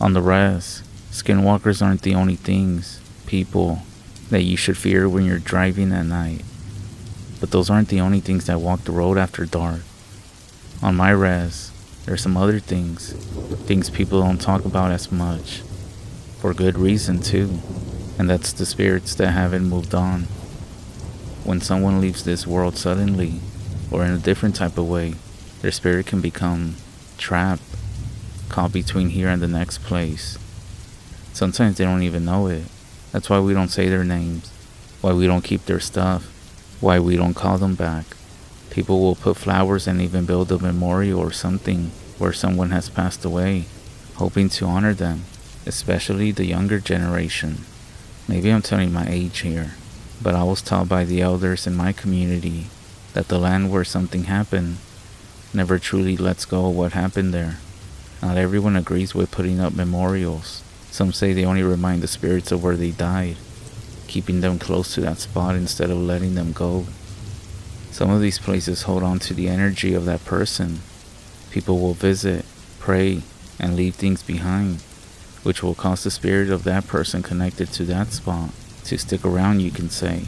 On the REZ, Skinwalkers aren't the only people that you should fear when you're driving at night. But those aren't the only things that walk the road after dark. On my REZ, there's some other things people don't talk about as much. For good reason too, and that's the spirits that haven't moved on. When someone leaves this world suddenly, or in a different type of way, their spirit can become trapped, caught between here and the next place. Sometimes they don't even know it. That's why we don't say their names, why we don't keep their stuff, why we don't call them back. People will put flowers and even build a memorial or something where someone has passed away, hoping to honor them, especially the younger generation. Maybe I'm telling my age here, but I was taught by the elders in my community that the land where something happened never truly lets go of what happened there. Not everyone agrees with putting up memorials. Some say they only remind the spirits of where they died, keeping them close to that spot instead of letting them go. Some of these places hold on to the energy of that person. People will visit, pray, and leave things behind, which will cause the spirit of that person connected to that spot to stick around, you can say.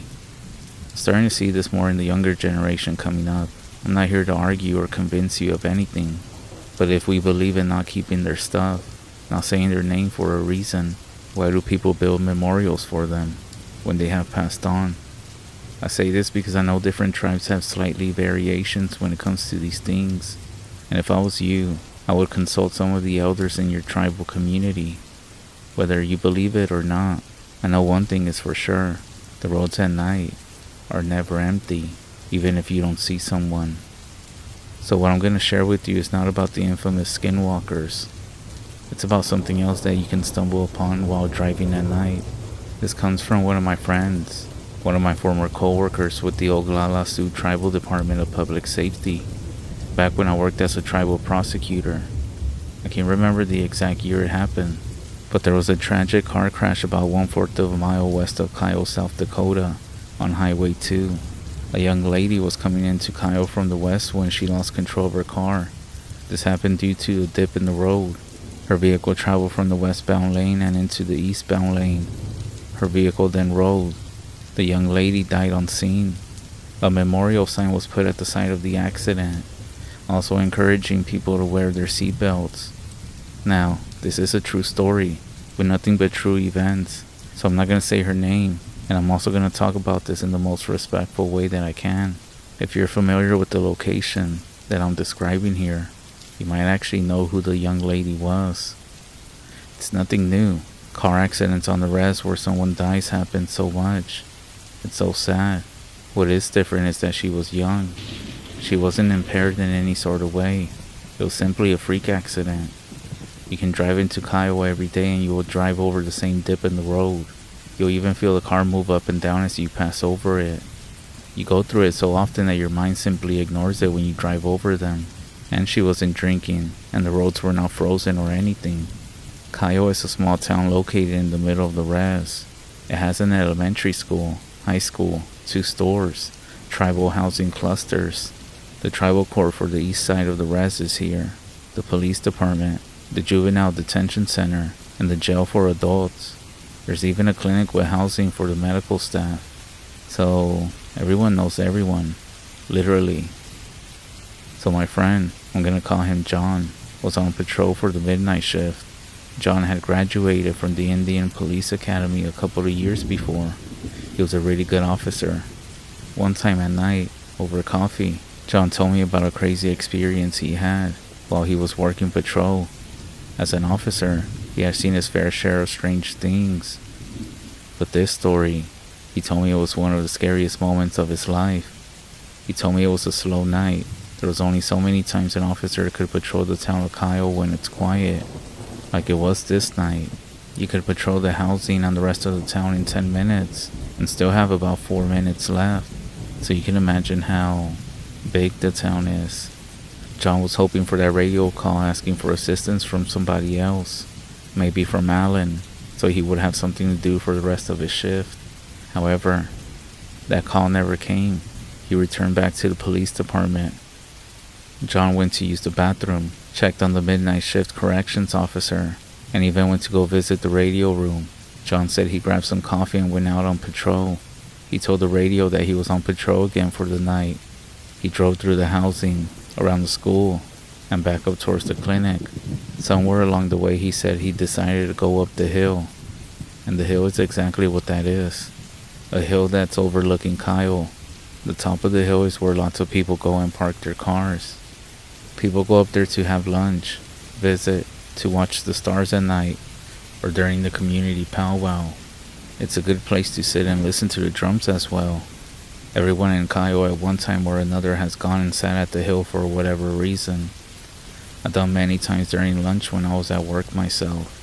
I'm starting to see this more in the younger generation coming up. I'm not here to argue or convince you of anything, but if we believe in not keeping their stuff, not saying their name for a reason, why do people build memorials for them when they have passed on? I say this because I know different tribes have slightly variations when it comes to these things, and if I was you, I would consult some of the elders in your tribal community. Whether you believe it or not, I know one thing is for sure: the roads at night are never empty, even if you don't see someone. So what I'm going to share with you is not about the infamous Skinwalkers. It's about something else that you can stumble upon while driving at night. This comes from one of my friends, one of my former co-workers with the Nagual Tribal Department of Public Safety, back when I worked as a tribal prosecutor. I can't remember the exact year it happened, but there was a tragic car crash about 1/4 of a mile west of Kyle, South Dakota, on Highway 2. A young lady was coming into Kyle from the west when she lost control of her car. This happened due to a dip in the road. Her vehicle traveled from the westbound lane and into the eastbound lane. Her vehicle then rolled. The young lady died on scene. A memorial sign was put at the site of the accident, also encouraging people to wear their seatbelts. Now, this is a true story, with nothing but true events, so I'm not going to say her name, and I'm also going to talk about this in the most respectful way that I can. If you're familiar with the location that I'm describing here, you might actually know who the young lady was. It's nothing new. Car accidents on the REZ where someone dies happen so much. It's so sad. What is different is that she was young. She wasn't impaired in any sort of way. It was simply a freak accident. You can drive into Kiowa every day and you will drive over the same dip in the road. You'll even feel the car move up and down as you pass over it. You go through it so often that your mind simply ignores it when you drive over them. And she wasn't drinking, and the roads were not frozen or anything. Kiowa is a small town located in the middle of the REZ. It has an elementary school, high school, 2 stores, tribal housing clusters. The tribal court for the east side of the REZ is here, the police department, the juvenile detention center, and the jail for adults. There's even a clinic with housing for the medical staff. So everyone knows everyone, literally. So my friend, I'm gonna call him John, was on patrol for the midnight shift. John had graduated from the Indian Police Academy a couple of years before. He was a really good officer. One time at night, over coffee, John told me about a crazy experience he had while he was working patrol. As an officer, he had seen his fair share of strange things. But this story, he told me it was one of the scariest moments of his life. He told me it was a slow night. There was only so many times an officer could patrol the town of Kyle when it's quiet. Like it was this night. You could patrol the housing and the rest of the town in 10 minutes and still have about 4 minutes left. So you can imagine how big the town is. John was hoping for that radio call asking for assistance from somebody else, maybe from Alan, so he would have something to do for the rest of his shift. However, that call never came. He returned back to the police department. John went to use the bathroom, checked on the midnight shift corrections officer. and even went to go visit the radio room. John said he grabbed some coffee and went out on patrol. He told the radio that he was on patrol again for the night. He drove through the housing, around the school, and back up towards the clinic. Somewhere along the way he said he decided to go up the hill. And the hill is exactly what that is. A hill that's overlooking Kyle. The top of the hill is where lots of people go and park their cars. People go up there to have lunch, visit, to watch the stars at night, or during the community powwow. It's a good place to sit and listen to the drums as well. Everyone in Kyle at one time or another has gone and sat at the hill for whatever reason. I've done many times during lunch when I was at work myself.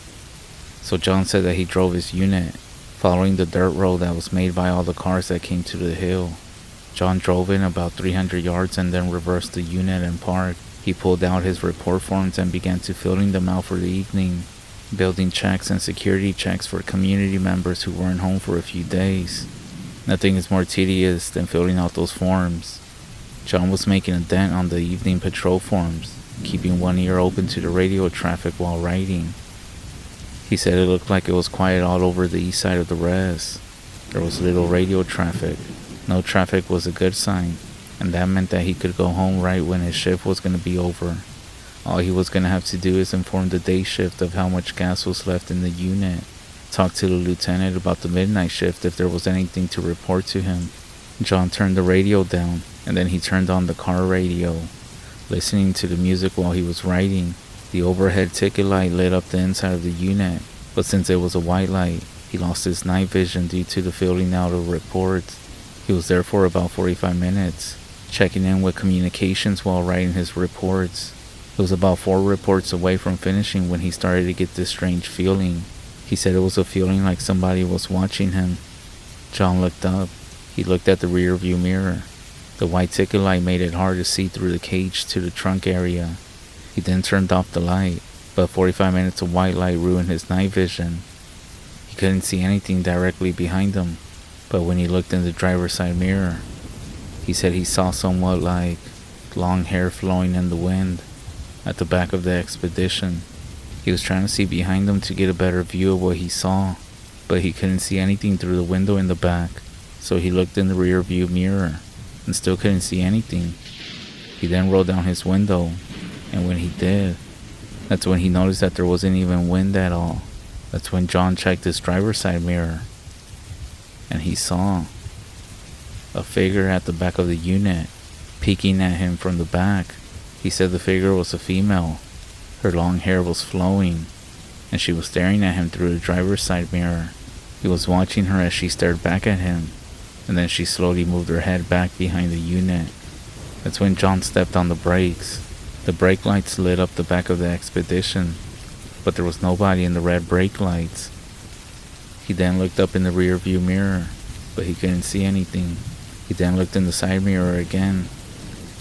So John said that he drove his unit, following the dirt road that was made by all the cars that came to the hill. John drove in about 300 yards and then reversed the unit and parked. He pulled out his report forms and began to filling them out for the evening, building checks and security checks for community members who weren't home for a few days. Nothing is more tedious than filling out those forms. John was making a dent on the evening patrol forms, keeping one ear open to the radio traffic while writing. He said it looked like it was quiet all over the east side of the REZ. There was little radio traffic. No traffic was a good sign, and that meant that he could go home right when his shift was going to be over. All he was going to have to do is inform the day shift of how much gas was left in the unit, talk to the lieutenant about the midnight shift if there was anything to report to him. John turned the radio down, and then he turned on the car radio, listening to the music while he was writing. The overhead ticket light lit up the inside of the unit, but since it was a white light, he lost his night vision due to the filling out of reports. He was there for about 45 minutes, checking in with communications while writing his reports. It was about 4 reports away from finishing when he started to get this strange feeling. He said it was a feeling like somebody was watching him. John looked up. He looked at the rear view mirror. The white ticket light made it hard to see through the cage to the trunk area. He then turned off the light, but 45 minutes of white light ruined his night vision. He couldn't see anything directly behind him, but when he looked in the driver's side mirror, he said he saw somewhat like long hair flowing in the wind at the back of the expedition. He was trying to see behind him to get a better view of what he saw, but he couldn't see anything through the window in the back, so he looked in the rear view mirror and still couldn't see anything. He then rolled down his window, and when he did, that's when he noticed that there wasn't even wind at all. That's when John checked his driver's side mirror, and he saw a figure at the back of the unit, peeking at him from the back. He said the figure was a female. Her long hair was flowing, and she was staring at him through the driver's side mirror. He was watching her as she stared back at him, and then she slowly moved her head back behind the unit. That's when John stepped on the brakes. The brake lights lit up the back of the expedition, but there was nobody in the red brake lights. He then looked up in the rear view mirror, but he couldn't see anything. He then looked in the side mirror again.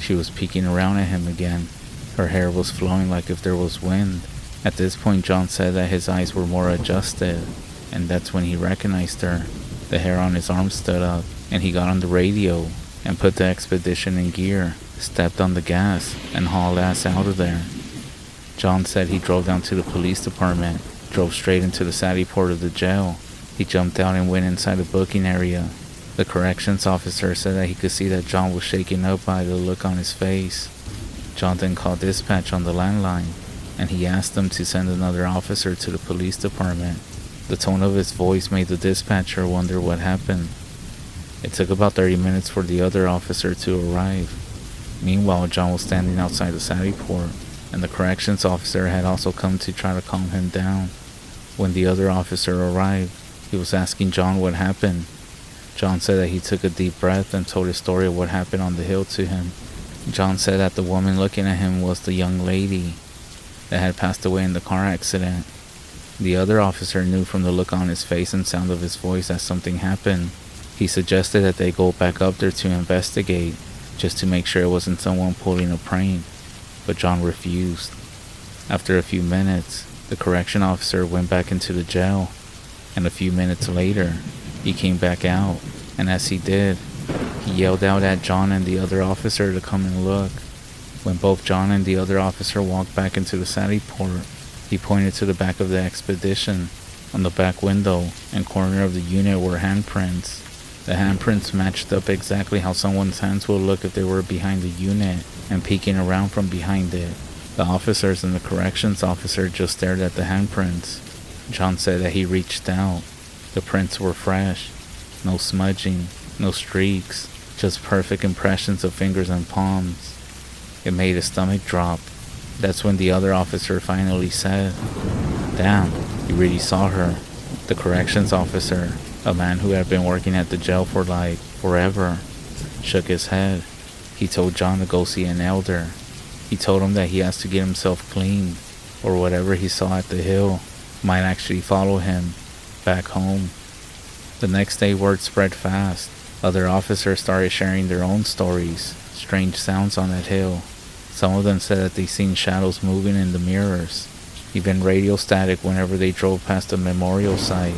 She was peeking around at him again. Her hair was flowing like if there was wind. At this point, John said that his eyes were more adjusted, and that's when he recognized her. The hair on his arm stood up, and he got on the radio and put the expedition in gear, stepped on the gas, and hauled ass out of there. John said he drove down to the police department, drove straight into the Saddie port of the jail. He jumped out and went inside the booking area. The corrections officer said that he could see that John was shaken up by the look on his face. John then called dispatch on the landline, and he asked them to send another officer to the police department. The tone of his voice made the dispatcher wonder what happened. It took about 30 minutes for the other officer to arrive. Meanwhile, John was standing outside the Saddie port, and the corrections officer had also come to try to calm him down. When the other officer arrived, he was asking John what happened. John said that he took a deep breath and told his story of what happened on the hill to him. John said that the woman looking at him was the young lady that had passed away in the car accident. The other officer knew from the look on his face and sound of his voice that something happened. He suggested that they go back up there to investigate, just to make sure it wasn't someone pulling a prank, but John refused. After a few minutes, the correction officer went back into the jail, and a few minutes later, he came back out, and as he did, he yelled out at John and the other officer to come and look. When both John and the other officer walked back into the Saddie port, He pointed to the back of the expedition. On the back window and corner of the unit were handprints. The handprints matched up exactly how someone's hands would look if they were behind the unit and peeking around from behind it. The officers and the corrections officer just stared at the handprints. John said that he reached out. The prints were fresh. No smudging, no streaks, just perfect impressions of fingers and palms. It made his stomach drop. That's when the other officer finally said, "Damn, you really saw her." The corrections officer, a man who had been working at the jail for like forever, shook his head. He told John to go see an elder. He told him that he has to get himself clean, or whatever he saw at the hill might actually follow him back home. The next day word spread fast. Other officers started sharing their own stories, strange sounds on that hill. Some of them said that they seen shadows moving in the mirrors, even radio static whenever they drove past a memorial site.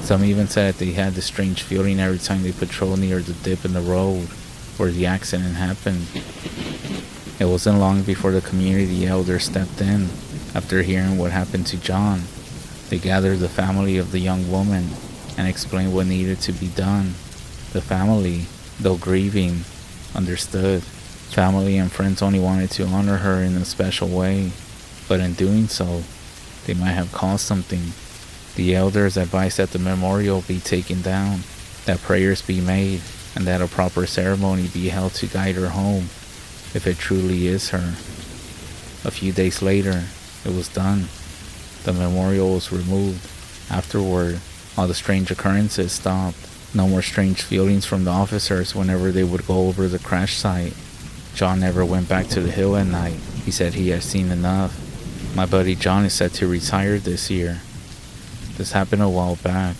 Some even said that they had this strange feeling every time they patrolled near the dip in the road where the accident happened. It wasn't long before the community elder stepped in. After hearing what happened to John, they gathered the family of the young woman and explained what needed to be done. The family, though grieving, understood. Family and friends only wanted to honor her in a special way, but in doing so, they might have caused something. The elders advised that the memorial be taken down, that prayers be made, and that a proper ceremony be held to guide her home, if it truly is her. A few days later, it was done. The memorial was removed. Afterward, all the strange occurrences stopped. No more strange feelings from the officers whenever they would go over the crash site. John never went back to the hill at night. He said he had seen enough. My buddy John is set to retire this year. This happened a while back,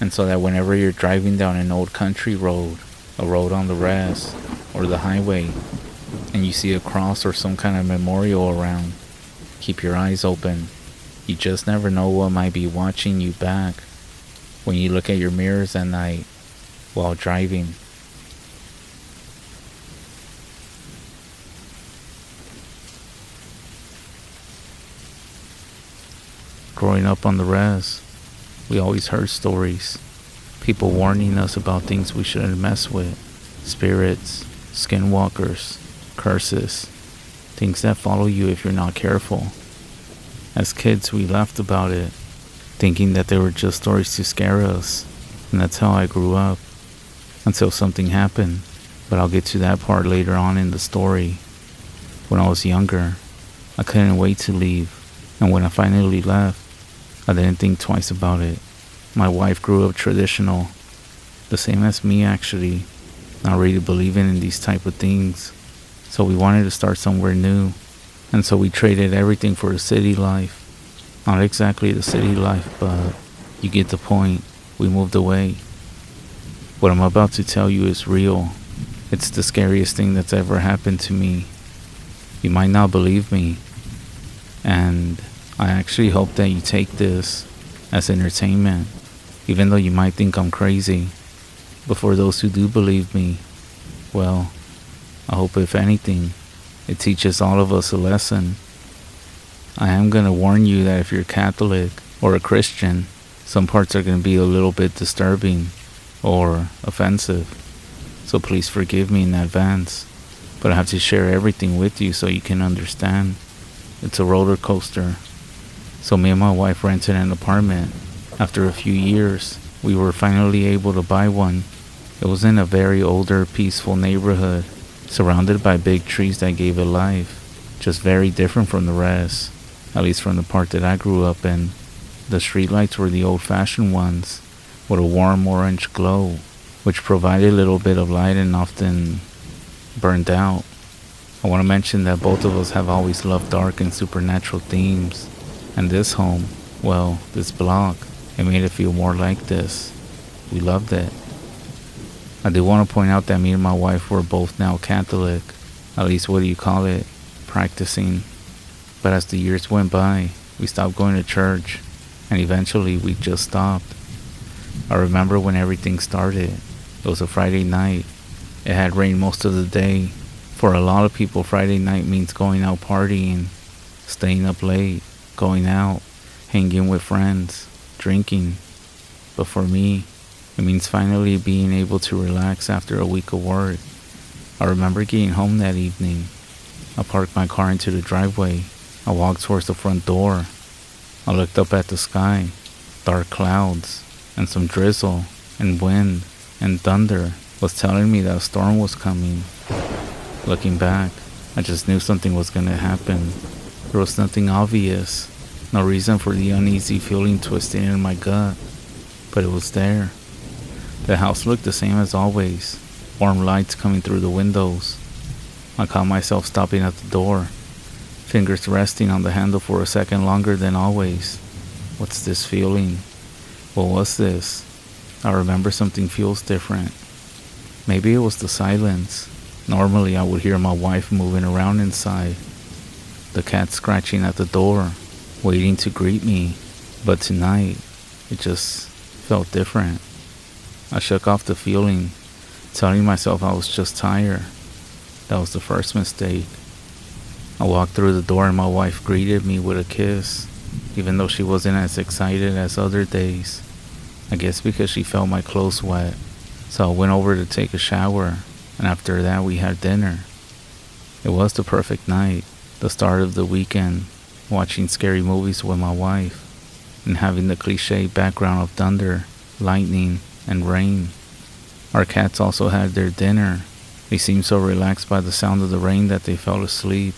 and so that whenever you're driving down an old country road, a road on the REZ, or the highway, and you see a cross or some kind of memorial around, keep your eyes open. You just never know what might be watching you back when you look at your mirrors at night while driving. Growing up on the REZ, we always heard stories. People warning us about things we shouldn't mess with. Spirits, skinwalkers, curses, things that follow you if you're not careful. As kids, we laughed about it, thinking that they were just stories to scare us, and that's how I grew up, until something happened, but I'll get to that part later on in the story. When I was younger, I couldn't wait to leave, and when I finally left, I didn't think twice about it. My wife grew up traditional, the same as me actually, not really believing in these type of things, so we wanted to start somewhere new, and so we traded everything for the city life. Not exactly the city life, but you get the point. We moved away. What I'm about to tell you is real. It's the scariest thing that's ever happened to me. You might not believe me, and I actually hope that you take this as entertainment, even though you might think I'm crazy. But for those who do believe me, well, I hope if anything, it teaches all of us a lesson. I am going to warn you that if you're Catholic or a Christian, some parts are going to be a little bit disturbing or offensive. So please forgive me in advance, but I have to share everything with you so you can understand. It's a roller coaster. So me and my wife rented an apartment. After a few years, we were finally able to buy one. It was in a very older, peaceful neighborhood, surrounded by big trees that gave it life. Just very different from the rest, at least from the part that I grew up in. The streetlights were the old-fashioned ones, with a warm orange glow, which provided a little bit of light and often burned out. I want to mention that both of us have always loved dark and supernatural themes. And this home, well, this block, it made it feel more like this. We loved it. I do want to point out that me and my wife were both now Catholic, at least what do you call it, practicing. But as the years went by, we stopped going to church, and eventually we just stopped. I remember when everything started. It was a Friday night. It had rained most of the day. For a lot of people, Friday night means going out partying, staying up late. going out, hanging with friends, drinking. But for me, it means finally being able to relax after a week of work. I remember getting home that evening. I parked my car into the driveway. I walked towards the front door. I looked up at the sky, dark clouds, and some drizzle, and wind, and thunder was telling me that a storm was coming. Looking back, I just knew something was going to happen. There was nothing obvious, no reason for the uneasy feeling twisting in my gut, but it was there. The house looked the same as always, warm lights coming through the windows. I caught myself stopping at the door, fingers resting on the handle for a second longer than always. What's this feeling? What was this? I remember something feels different. Maybe it was the silence. Normally I would hear my wife moving around inside, the cat scratching at the door, waiting to greet me, but tonight, it just felt different. I shook off the feeling, telling myself I was just tired. That was the first mistake. I walked through the door and my wife greeted me with a kiss, even though she wasn't as excited as other days. I guess because she felt my clothes wet. So I went over to take a shower, and after that we had dinner. It was the perfect night, the start of the weekend, watching scary movies with my wife, and having the cliche background of thunder, lightning, and rain. Our cats also had their dinner. They seemed so relaxed by the sound of the rain that they fell asleep,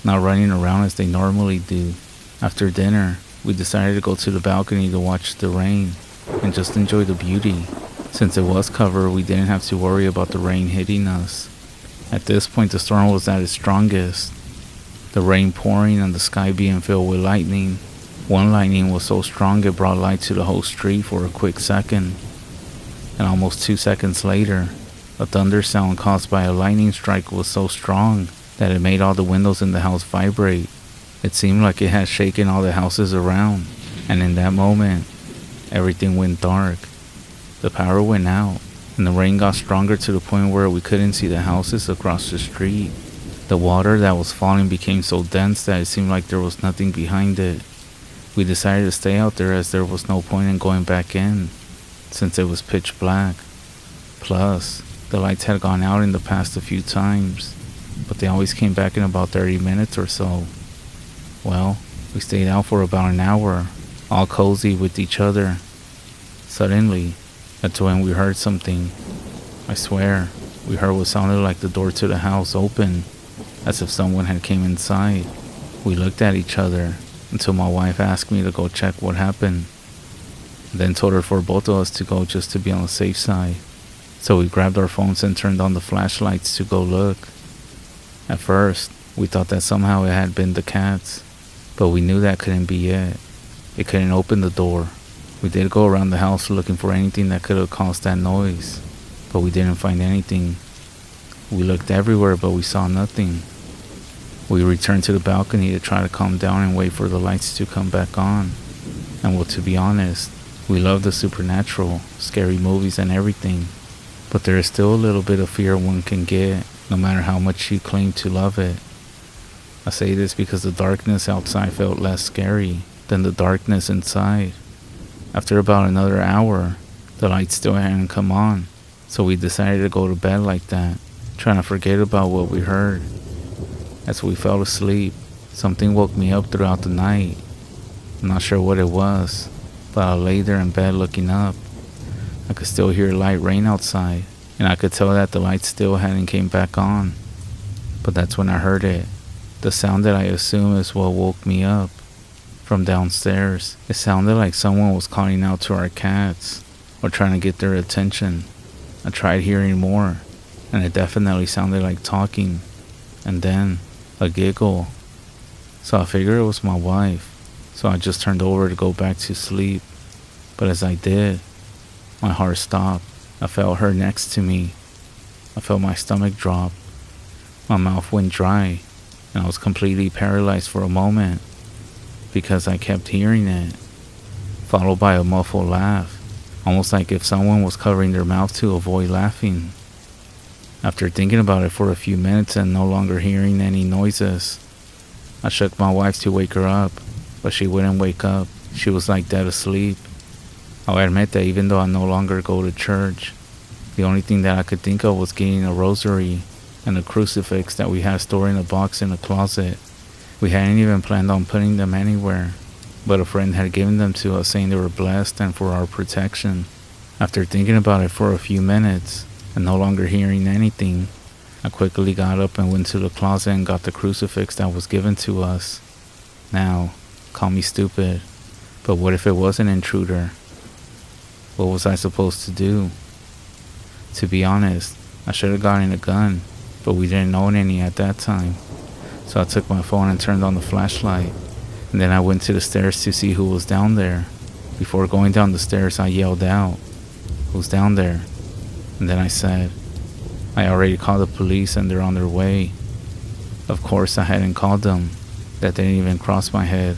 not running around as they normally do. After dinner, we decided to go to the balcony to watch the rain and just enjoy the beauty. Since it was covered, we didn't have to worry about the rain hitting us. At this point, the storm was at its strongest. The rain pouring and the sky being filled with lightning. One lightning was so strong it brought light to the whole street for a quick second. And almost 2 seconds later, a thunder sound caused by a lightning strike was so strong that it made all the windows in the house vibrate. It seemed like it had shaken all the houses around, and in that moment, everything went dark. The power went out, and the rain got stronger to the point where we couldn't see the houses across the street. The water that was falling became so dense that it seemed like there was nothing behind it. We decided to stay out there as there was no point in going back in, since it was pitch black. Plus, the lights had gone out in the past a few times, but they always came back in about 30 minutes or so. Well, we stayed out for about an hour, all cozy with each other. Suddenly, that's when we heard something. I swear, we heard what sounded like the door to the house open, as if someone had came inside. We looked at each other until my wife asked me to go check what happened, then told her for both of us to go just to be on the safe side. So we grabbed our phones and turned on the flashlights to go look. At first, we thought that somehow it had been the cats, but we knew that couldn't be it. It couldn't open the door. We did go around the house looking for anything that could have caused that noise, but we didn't find anything. We looked everywhere, but we saw nothing. We returned to the balcony to try to calm down and wait for the lights to come back on. And well, to be honest, we love the supernatural, scary movies and everything, but there is still a little bit of fear one can get, no matter how much you claim to love it. I say this because the darkness outside felt less scary than the darkness inside. After about another hour, the lights still hadn't come on, so we decided to go to bed like that, trying to forget about what we heard. As we fell asleep, something woke me up throughout the night. I'm not sure what it was, but I lay there in bed looking up. I could still hear light rain outside, and I could tell that the lights still hadn't came back on. But that's when I heard it. The sound that I assume is what woke me up. From downstairs, it sounded like someone was calling out to our cats, or trying to get their attention. I tried hearing more, and it definitely sounded like talking. And then, a giggle. So I figured it was my wife, so I just turned over to go back to sleep. But as I did, my heart stopped. I felt her next to me. I felt my stomach drop. My mouth went dry, and I was completely paralyzed for a moment, because I kept hearing it, followed by a muffled laugh, almost like if someone was covering their mouth to avoid laughing. After thinking about it for a few minutes and no longer hearing any noises, I shook my wife to wake her up. but she wouldn't wake up. She was like dead asleep. I'll admit that even though I no longer go to church, the only thing that I could think of was getting a rosary and a crucifix that we had stored in a box in the closet. We hadn't even planned on putting them anywhere, but a friend had given them to us saying they were blessed and for our protection. After thinking about it for a few minutes and no longer hearing anything, I quickly got up and went to the closet and got the crucifix that was given to us. Now, call me stupid, but what if it was an intruder? What was I supposed to do? To be honest, I should have gotten a gun, but we didn't own any at that time. So I took my phone and turned on the flashlight, and then I went to the stairs to see who was down there. Before going down the stairs, I yelled out, "Who's down there?" And then I said, "I already called the police and they're on their way." Of course, I hadn't called them. That didn't even cross my head.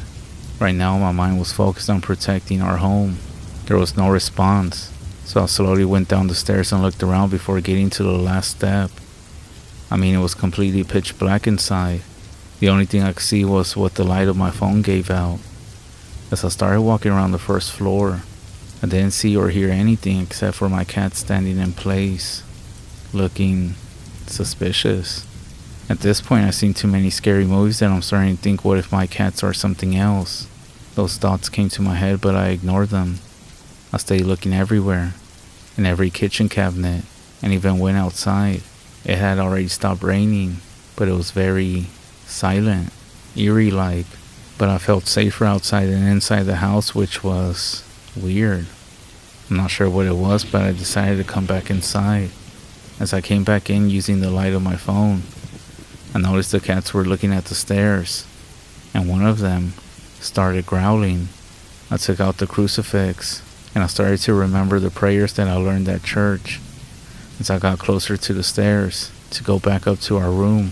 Right now, my mind was focused on protecting our home. There was no response, so I slowly went down the stairs and looked around before getting to the last step. I mean, it was completely pitch black inside. The only thing I could see was what the light of my phone gave out. As I started walking around the first floor, I didn't see or hear anything except for my cat standing in place, looking suspicious. At this point, I've seen too many scary movies that I'm starting to think, what if my cats are something else? Those thoughts came to my head, but I ignored them. I stayed looking everywhere, in every kitchen cabinet, and even went outside. It had already stopped raining, but it was very silent, eerie-like, but I felt safer outside than inside the house, which was weird. I'm not sure what it was, but I decided to come back inside. As I came back in using the light of my phone, I noticed the cats were looking at the stairs, and one of them started growling. I took out the crucifix, and I started to remember the prayers that I learned at church. As I got closer to the stairs to go back up to our room,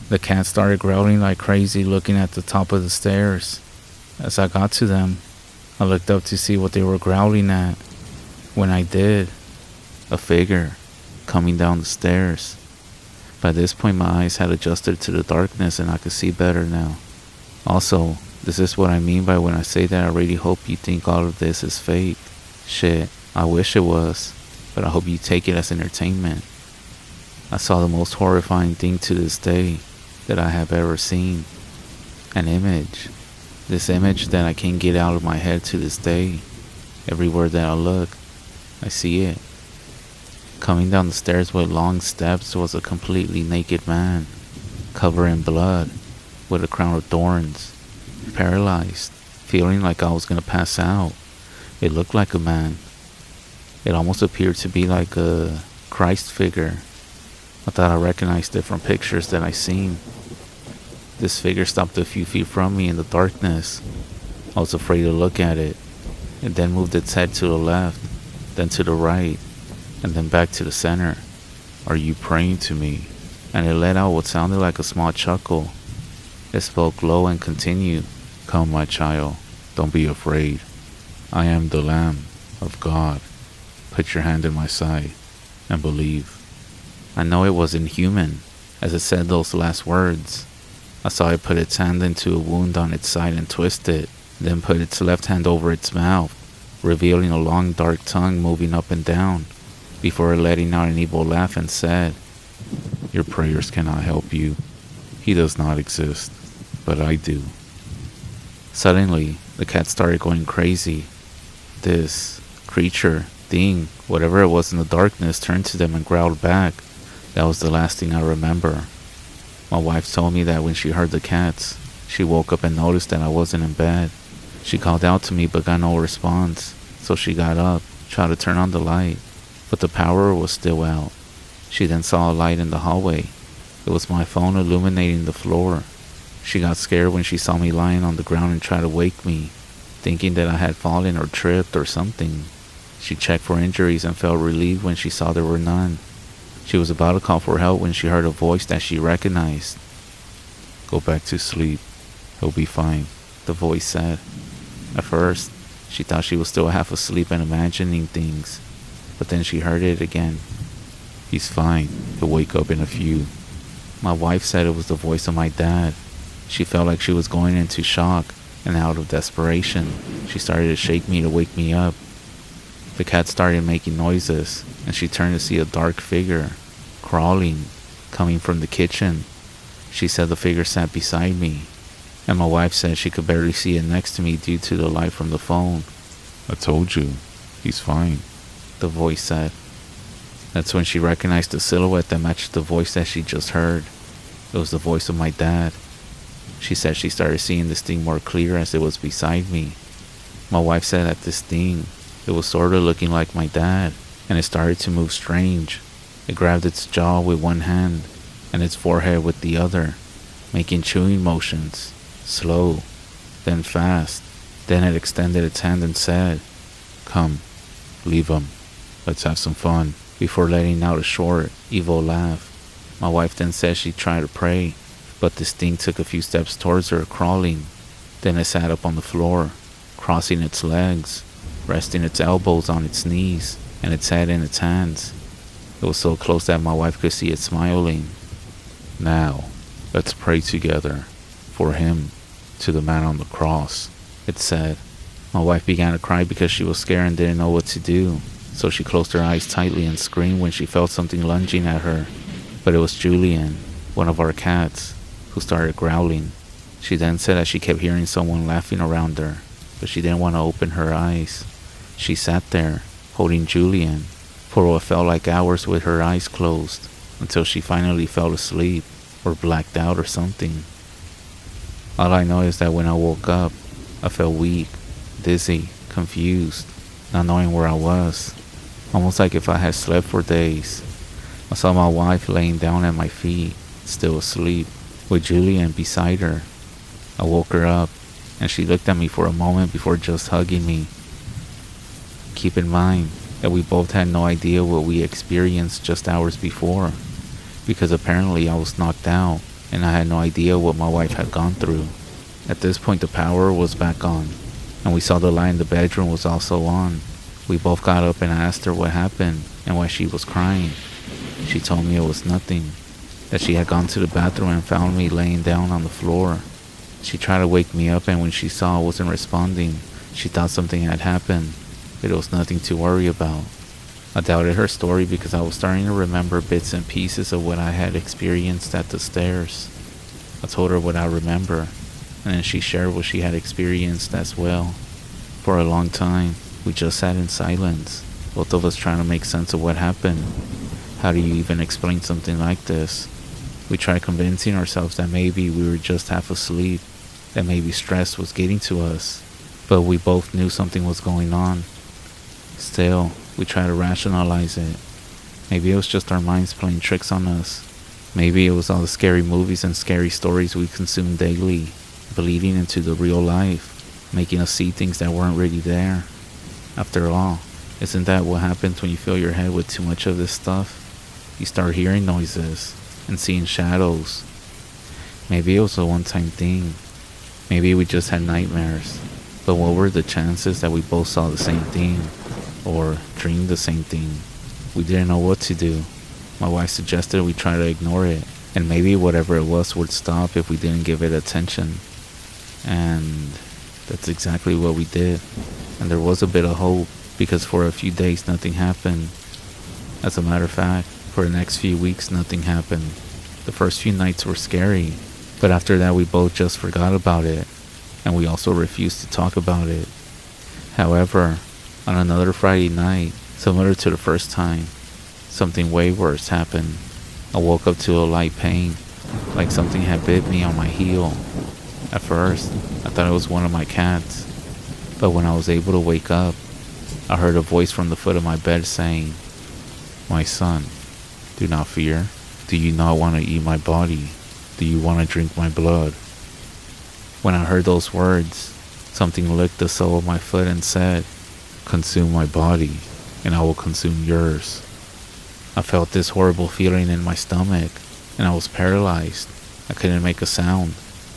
the cat started growling like crazy, looking at the top of the stairs. As I got to them, I looked up to see what they were growling at. When I did, a figure coming down the stairs. By this point, my eyes had adjusted to the darkness and I could see better now. Also, this is what I mean by when I say that I really hope you think all of this is fake. Shit, I wish it was, but I hope you take it as entertainment. I saw the most horrifying thing to this day that I have ever seen. An image. This image that I can't get out of my head to this day. Everywhere that I look, I see it. Coming down the stairs with long steps was a completely naked man, covered in blood, with a crown of thorns, paralyzed, feeling like I was gonna pass out. It looked like a man. It almost appeared to be like a Christ figure. I thought I recognized it from pictures that I seen. This figure stopped a few feet from me in the darkness. I was afraid to look at it. It then moved its head to the left, then to the right, and then back to the center. "Are you praying to me?" And it let out what sounded like a small chuckle. It spoke low and continued, "Come, my child, don't be afraid. I am the Lamb of God. Put your hand in my side and believe." I know it wasn't human, as it said those last words. I saw it put its hand into a wound on its side and twist it, then put its left hand over its mouth, revealing a long dark tongue moving up and down, before letting out an evil laugh and said, "Your prayers cannot help you. He does not exist, but I do." Suddenly, the cat started going crazy. This creature, thing, whatever it was in the darkness, turned to them and growled back. That was the last thing I remember. My wife told me that when she heard the cats, she woke up and noticed that I wasn't in bed. She called out to me but got no response, so she got up, tried to turn on the light, but the power was still out. She then saw a light in the hallway. It was my phone illuminating the floor. She got scared when she saw me lying on the ground and tried to wake me, thinking that I had fallen or tripped or something. She checked for injuries and felt relieved when she saw there were none. She was about to call for help when she heard a voice that she recognized. "Go back to sleep. He'll be fine," the voice said. At first, she thought she was still half asleep and imagining things, but then she heard it again. "He's fine. He'll wake up in a few." My wife said it was the voice of my dad. She felt like she was going into shock, and out of desperation, she started to shake me to wake me up. The cat started making noises, and she turned to see a dark figure, crawling, coming from the kitchen. She said the figure sat beside me, and my wife said she could barely see it next to me due to the light from the phone. I told you, he's fine, the voice said. That's when she recognized the silhouette that matched the voice that she just heard. It was the voice of my dad. She said she started seeing this thing more clear as it was beside me. My wife said that this thing, it was sort of looking like my dad, and it started to move strange. It grabbed its jaw with one hand, and its forehead with the other, making chewing motions, slow, then fast. Then it extended its hand and said, "Come, leave him, let's have some fun," before letting out a short, evil laugh. My wife then said she'd try to pray, but this thing took a few steps towards her, crawling. Then it sat up on the floor, crossing its legs, resting its elbows on its knees, and its head in its hands. It was so close that my wife could see it smiling. "Now, let's pray together, for him, to the man on the cross," it said. My wife began to cry because she was scared and didn't know what to do, so she closed her eyes tightly and screamed when she felt something lunging at her. But it was Julian, one of our cats, who started growling. She then said that she kept hearing someone laughing around her, but she didn't want to open her eyes. She sat there, holding Julian, for what felt like hours with her eyes closed, until she finally fell asleep, or blacked out or something. All I know is that when I woke up, I felt weak, dizzy, confused, not knowing where I was, almost like if I had slept for days. I saw my wife laying down at my feet, still asleep, with Julian beside her. I woke her up, and she looked at me for a moment before just hugging me. Keep in mind that we both had no idea what we experienced just hours before, because apparently I was knocked out, and I had no idea what my wife had gone through. At this point the power was back on, and we saw the light in the bedroom was also on. We both got up and I asked her what happened and why she was crying. She told me it was nothing, that she had gone to the bathroom and found me laying down on the floor. She tried to wake me up, and when she saw I wasn't responding, she thought something had happened, but it was nothing to worry about. I doubted her story because I was starting to remember bits and pieces of what I had experienced at the stairs. I told her what I remember, and then she shared what she had experienced as well. For a long time, we just sat in silence, both of us trying to make sense of what happened. How do you even explain something like this? We tried convincing ourselves that maybe we were just half asleep, that maybe stress was getting to us, but we both knew something was going on. Still, we tried to rationalize it. Maybe it was just our minds playing tricks on us. Maybe it was all the scary movies and scary stories we consumed daily, bleeding into the real life, making us see things that weren't really there. After all, isn't that what happens when you fill your head with too much of this stuff? You start hearing noises and seeing shadows. Maybe it was a one-time thing. Maybe we just had nightmares. But what were the chances that we both saw the same thing, or dreamed the same thing? We didn't know what to do. My wife suggested we try to ignore it, and maybe whatever it was would stop if we didn't give it attention. And that's exactly what we did. And there was a bit of hope, because for a few days nothing happened. As a matter of fact, for the next few weeks nothing happened. The first few nights were scary, but after that we both just forgot about it, and we also refused to talk about it. However, on another Friday night, similar to the first time, something way worse happened. I woke up to a light pain, like something had bit me on my heel. At first, I thought it was one of my cats, but when I was able to wake up, I heard a voice from the foot of my bed saying, "My son, do not fear. Do you not want to eat my body? Do you want to drink my blood?" When I heard those words, something licked the sole of my foot and said, "Consume my body, and I will consume yours." I felt this horrible feeling in my stomach, and I was paralyzed. I couldn't make a sound.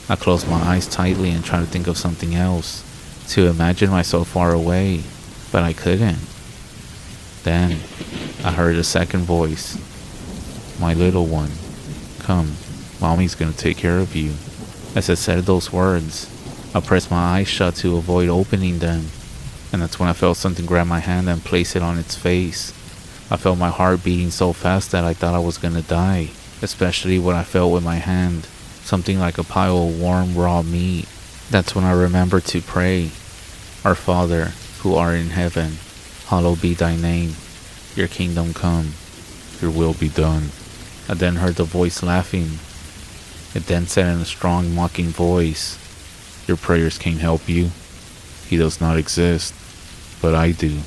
I closed my eyes tightly and tried to think of something else, to imagine myself far away, but I couldn't. Then, I heard a second voice. "My little one, come, mommy's gonna take care of you." As I said those words, I pressed my eyes shut to avoid opening them, and that's when I felt something grab my hand and place it on its face. I felt my heart beating so fast that I thought I was gonna die, especially what I felt with my hand, something like a pile of warm raw meat. That's when I remembered to pray. Our Father, who art in heaven, hallowed be thy name. Your kingdom come, your will be done. I then heard the voice laughing. It then said in a strong, mocking voice, your prayers can't help you. He does not exist, but I do.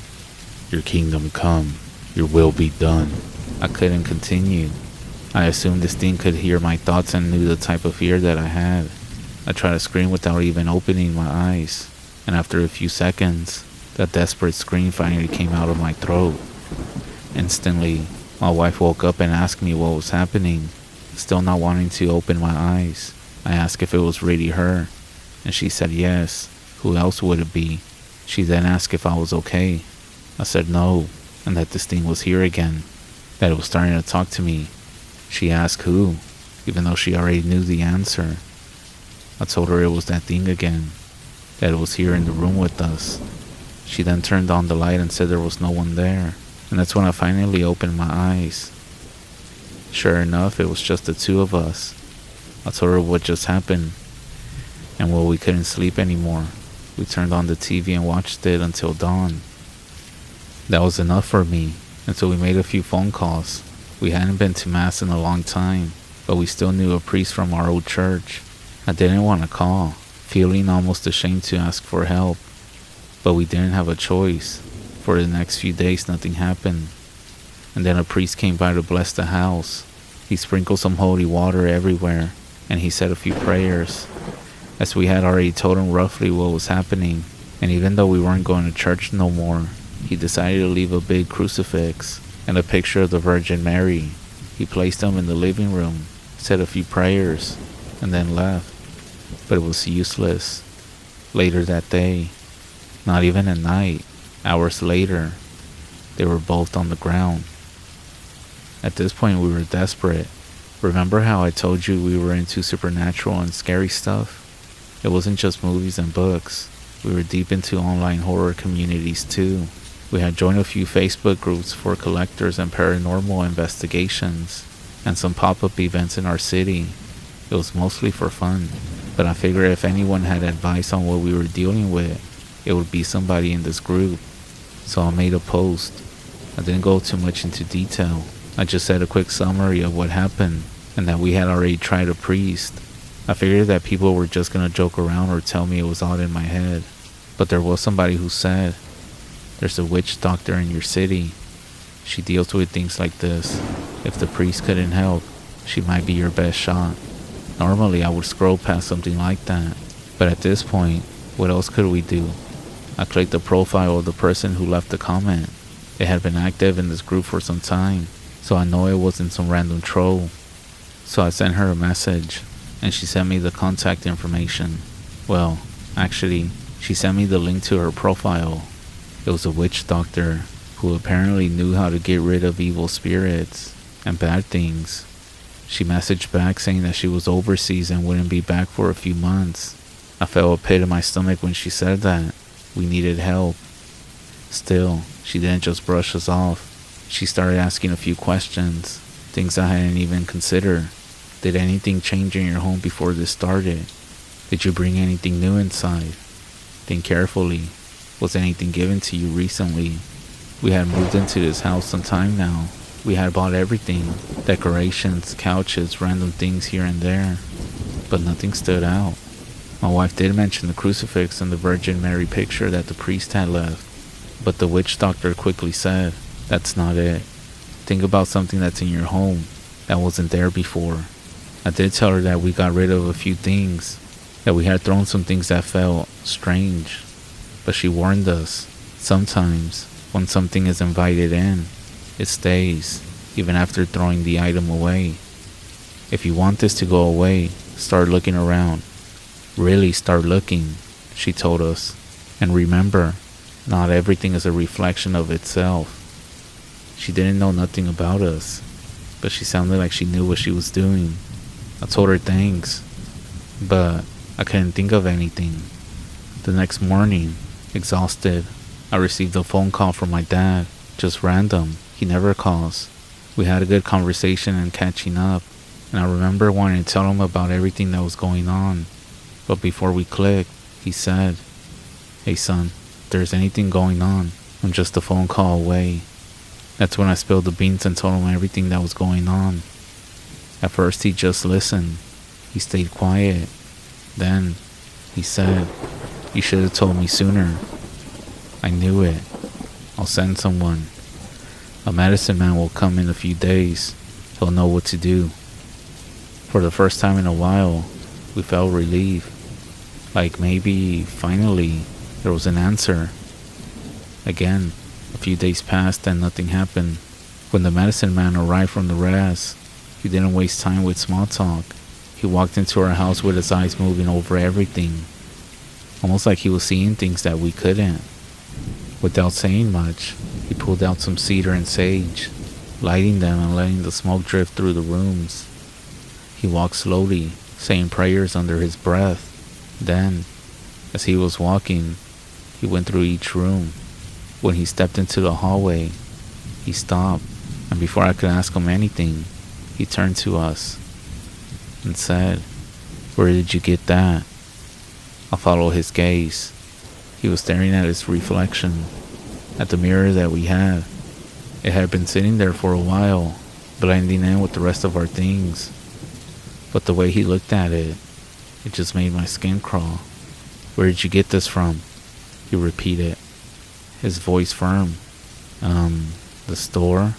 Your kingdom come, your will be done. I couldn't continue. I assumed this thing could hear my thoughts and knew the type of fear that I had. I tried to scream without even opening my eyes, and after a few seconds, that desperate scream finally came out of my throat. Instantly, my wife woke up and asked me what was happening. Still not wanting to open my eyes, I asked if it was really her, and she said yes. Who else would it be? She then asked if I was okay. I said no, and that this thing was here again, that it was starting to talk to me. She asked who, even though she already knew the answer. I told her it was that thing again, that it was here in the room with us. She then turned on the light and said there was no one there, and that's when I finally opened my eyes. Sure enough, it was just the two of us. I told her what just happened, and while we couldn't sleep anymore, we turned on the TV and watched it until dawn. That was enough for me, until we made a few phone calls. We hadn't been to mass in a long time, but we still knew a priest from our old church. I didn't want to call, feeling almost ashamed to ask for help, but we didn't have a choice. For the next few days nothing happened, and then a priest came by to bless the house. He sprinkled some holy water everywhere, and he said a few prayers, as we had already told him roughly what was happening. And even though we weren't going to church no more, he decided to leave a big crucifix and a picture of the Virgin Mary. He placed them in the living room, said a few prayers, and then left. But it was useless. Later that day, not even at night, hours later, they were both on the ground. At this point we were desperate. Remember how I told you we were into supernatural and scary stuff? It wasn't just movies and books. We were deep into online horror communities too. We had joined a few Facebook groups for collectors and paranormal investigations, and some pop-up events in our city. It was mostly for fun, but I figured if anyone had advice on what we were dealing with, it would be somebody in this group. So I made a post. I didn't go too much into detail. I just said a quick summary of what happened, and that we had already tried a priest. I figured that people were just gonna joke around or tell me it was all in my head. But there was somebody who said, there's a witch doctor in your city. She deals with things like this. If the priest couldn't help, she might be your best shot. Normally I would scroll past something like that, but at this point, what else could we do? I clicked the profile of the person who left the comment. It had been active in this group for some time, so I know it wasn't some random troll. So I sent her a message, and she sent me the contact information. Well, actually, she sent me the link to her profile. It was a witch doctor who apparently knew how to get rid of evil spirits and bad things. She messaged back saying that she was overseas and wouldn't be back for a few months. I felt a pit in my stomach when she said that. We needed help. Still, she didn't just brush us off. She started asking a few questions, things I hadn't even considered. Did anything change in your home before this started? Did you bring anything new inside? Think carefully. Was anything given to you recently? We had moved into this house some time now. We had bought everything, decorations, couches, random things here and there, but nothing stood out. My wife did mention the crucifix and the Virgin Mary picture that the priest had left, but the witch doctor quickly said, that's not it. Think about something that's in your home that wasn't there before. I did tell her that we got rid of a few things, that we had thrown some things that felt strange, but she warned us, sometimes when something is invited in, it stays, even after throwing the item away. If you want this to go away, start looking around. Really start looking, she told us. And remember, not everything is a reflection of itself. She didn't know nothing about us, but she sounded like she knew what she was doing. I told her thanks, but I couldn't think of anything. The next morning, exhausted, I received a phone call from my dad, just random. He never calls. We had a good conversation and catching up, and I remember wanting to tell him about everything that was going on. But before we clicked, he said, "Hey son, if there's anything going on, I'm just a phone call away." That's when I spilled the beans and told him everything that was going on. At first he just listened. He stayed quiet. Then he said, "You should have told me sooner." I knew it. "I'll send someone. A medicine man will come in a few days. He'll know what to do." For the first time in a while, we felt relief. Like maybe, finally, there was an answer. Again, a few days passed and nothing happened. When the medicine man arrived from the REZ, he didn't waste time with small talk. He walked into our house with his eyes moving over everything, almost like he was seeing things that we couldn't. Without saying much, he pulled out some cedar and sage, lighting them and letting the smoke drift through the rooms. He walked slowly, saying prayers under his breath. Then, as he was walking, he went through each room. When he stepped into the hallway, he stopped, and before I could ask him anything, he turned to us and said, "Where did you get that?" I followed his gaze. He was staring at his reflection, at the mirror that we had. It had been sitting there for a while, blending in with the rest of our things. But the way he looked at it, it just made my skin crawl. "Where did you get this from?" he repeated, his voice firm. The store?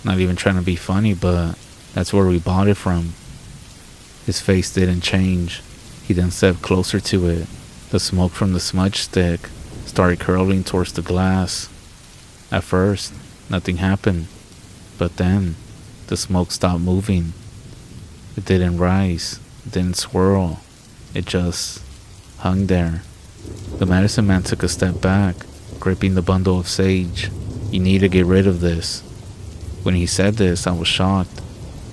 Not even trying to be funny, but that's where we bought it from." His face didn't change. He then stepped closer to it. The smoke from the smudge stick started curling towards the glass. At first, nothing happened. But then, the smoke stopped moving. It didn't rise. It didn't swirl. It just hung there. The medicine man took a step back, gripping the bundle of sage. "You need to get rid of this." When he said this, I was shocked.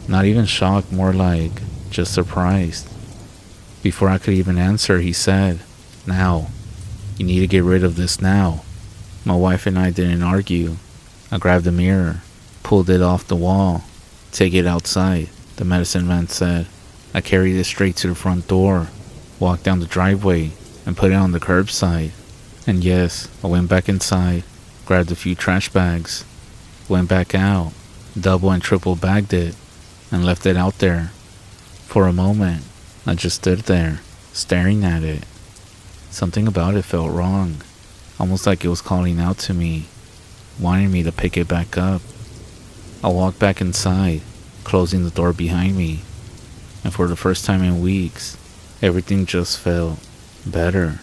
Not even shocked, more like just surprised. Before I could even answer, he said, "Now. You need to get rid of this now." My wife and I didn't argue. I grabbed the mirror, pulled it off the wall. "Take it outside," the medicine man said. I carried it straight to the front door, walked down the driveway, and put it on the curbside. And yes, I went back inside, grabbed a few trash bags, went back out, double and triple bagged it, and left it out there. For a moment, I just stood there, staring at it. Something about it felt wrong, almost like it was calling out to me, wanting me to pick it back up. I walked back inside, closing the door behind me, and for the first time in weeks, everything just felt better.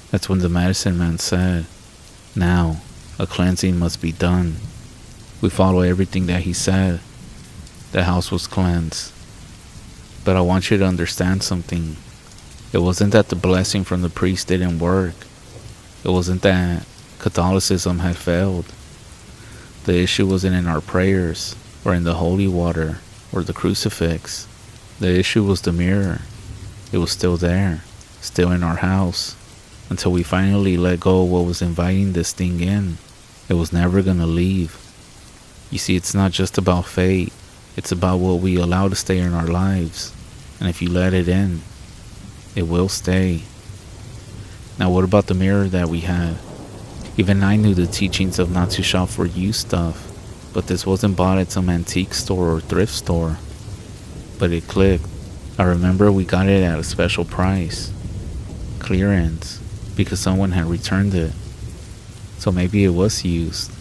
That's when the medicine man said, "Now, a cleansing must be done." We followed everything that he said. The house was cleansed. But I want you to understand something. It wasn't that the blessing from the priest didn't work. It wasn't that Catholicism had failed. The issue wasn't in our prayers, or in the holy water, or the crucifix. The issue was the mirror. It was still there, still in our house, until we finally let go of what was inviting this thing in. It was never gonna leave. You see, it's not just about fate. It's about what we allow to stay in our lives. And if you let it in, it will stay. Now what about the mirror that we had? Even I knew the teachings of not to shop for used stuff, but this wasn't bought at some antique store or thrift store. But it clicked. I remember we got it at a special price. Clearance, because someone had returned it. So maybe it was used.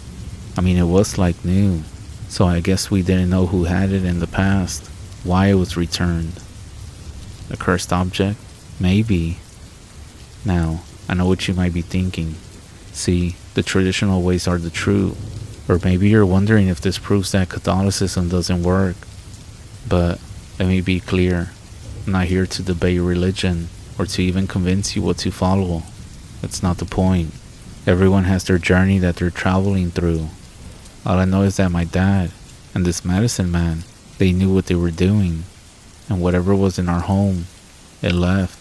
I mean, it was like new. So I guess we didn't know who had it in the past, why it was returned. A cursed object? Maybe. Now, I know what you might be thinking. See, the traditional ways are the true. Or maybe you're wondering if this proves that Catholicism doesn't work. But let me be clear. I'm not here to debate religion or to even convince you what to follow. That's not the point. Everyone has their journey that they're traveling through. All I know is that my dad and this medicine man, they knew what they were doing. And whatever was in our home, it left.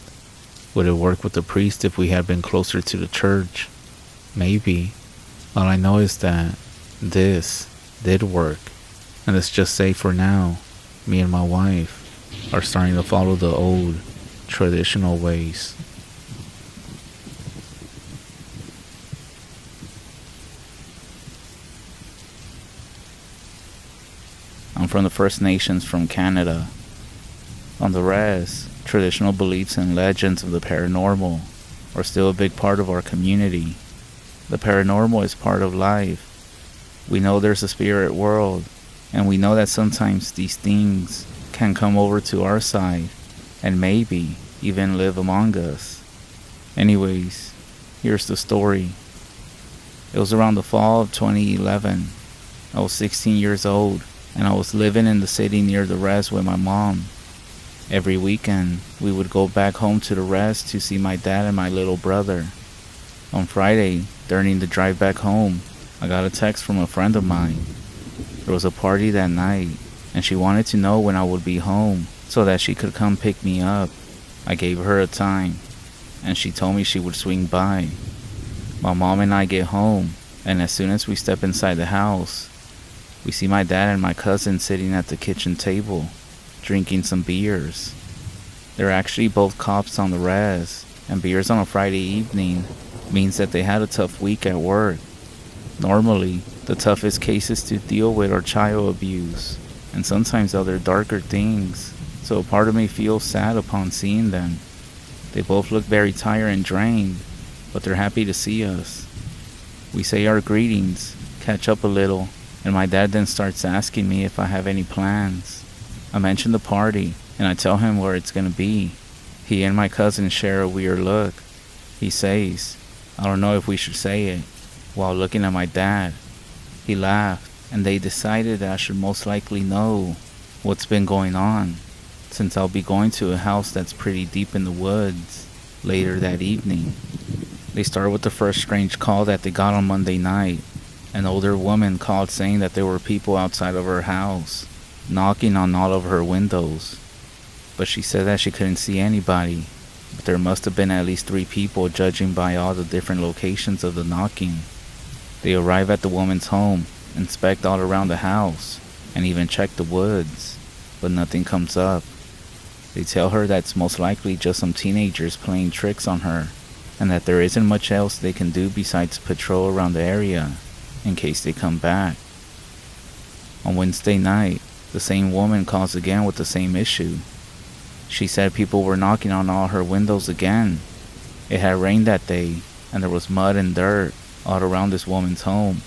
Would it work with the priest if we had been closer to the church? Maybe. All I know is that this did work. And let's just say for now, me and my wife are starting to follow the old, traditional ways. I'm from the First Nations from Canada. On the REZ, traditional beliefs and legends of the paranormal are still a big part of our community. The paranormal is part of life. We know there's a spirit world, and we know that sometimes these things can come over to our side and maybe even live among us. Anyways, here's the story. It was around the fall of 2011. I was 16 years old, and I was living in the city near the REZ with my mom. Every weekend, we would go back home to the REZ to see my dad and my little brother. On Friday, during the drive back home, I got a text from a friend of mine. There was a party that night, and she wanted to know when I would be home so that she could come pick me up. I gave her a time, and she told me she would swing by. My mom and I get home, and as soon as we step inside the house, we see my dad and my cousin sitting at the kitchen table, drinking some beers. They're actually both cops on the REZ, and beers on a Friday evening means that they had a tough week at work. Normally, the toughest cases to deal with are child abuse, and sometimes other darker things, so a part of me feels sad upon seeing them. They both look very tired and drained, but they're happy to see us. We say our greetings, catch up a little, and my dad then starts asking me if I have any plans. I mention the party, and I tell him where it's gonna be. He and my cousin share a weird look. He says, "I don't know if we should say it," while looking at my dad. He laughed, and they decided that I should most likely know what's been going on, since I'll be going to a house that's pretty deep in the woods later that evening. They start with the first strange call that they got on Monday night. An older woman called saying that there were people outside of her house, knocking on all of her windows. But she said that she couldn't see anybody, but there must have been at least 3 people judging by all the different locations of the knocking. They arrive at the woman's home, inspect all around the house, and even check the woods, but nothing comes up. They tell her that's most likely just some teenagers playing tricks on her, and that there isn't much else they can do besides patrol around the area in case they come back. On Wednesday night, the same woman calls again with the same issue. She said people were knocking on all her windows again. It had rained that day, and there was mud and dirt all around this woman's home,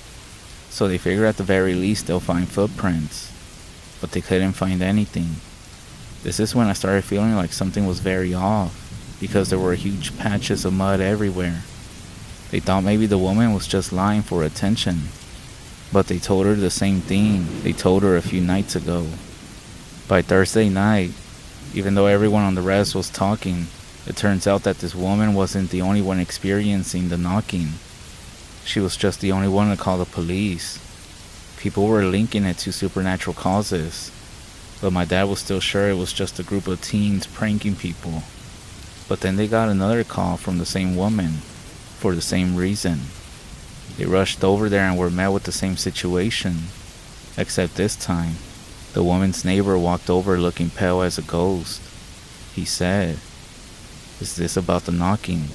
so they figured at the very least they'll find footprints, but they couldn't find anything. This is when I started feeling like something was very off, because there were huge patches of mud everywhere. They thought maybe the woman was just lying for attention, but they told her the same thing they told her a few nights ago. By Thursday night, even though everyone on the REZ was talking, it turns out that this woman wasn't the only one experiencing the knocking. She was just the only one to call the police. People were linking it to supernatural causes, but my dad was still sure it was just a group of teens pranking people. But then they got another call from the same woman, for the same reason. They rushed over there and were met with the same situation, except this time, the woman's neighbor walked over looking pale as a ghost. He said, "Is this about the knocking?"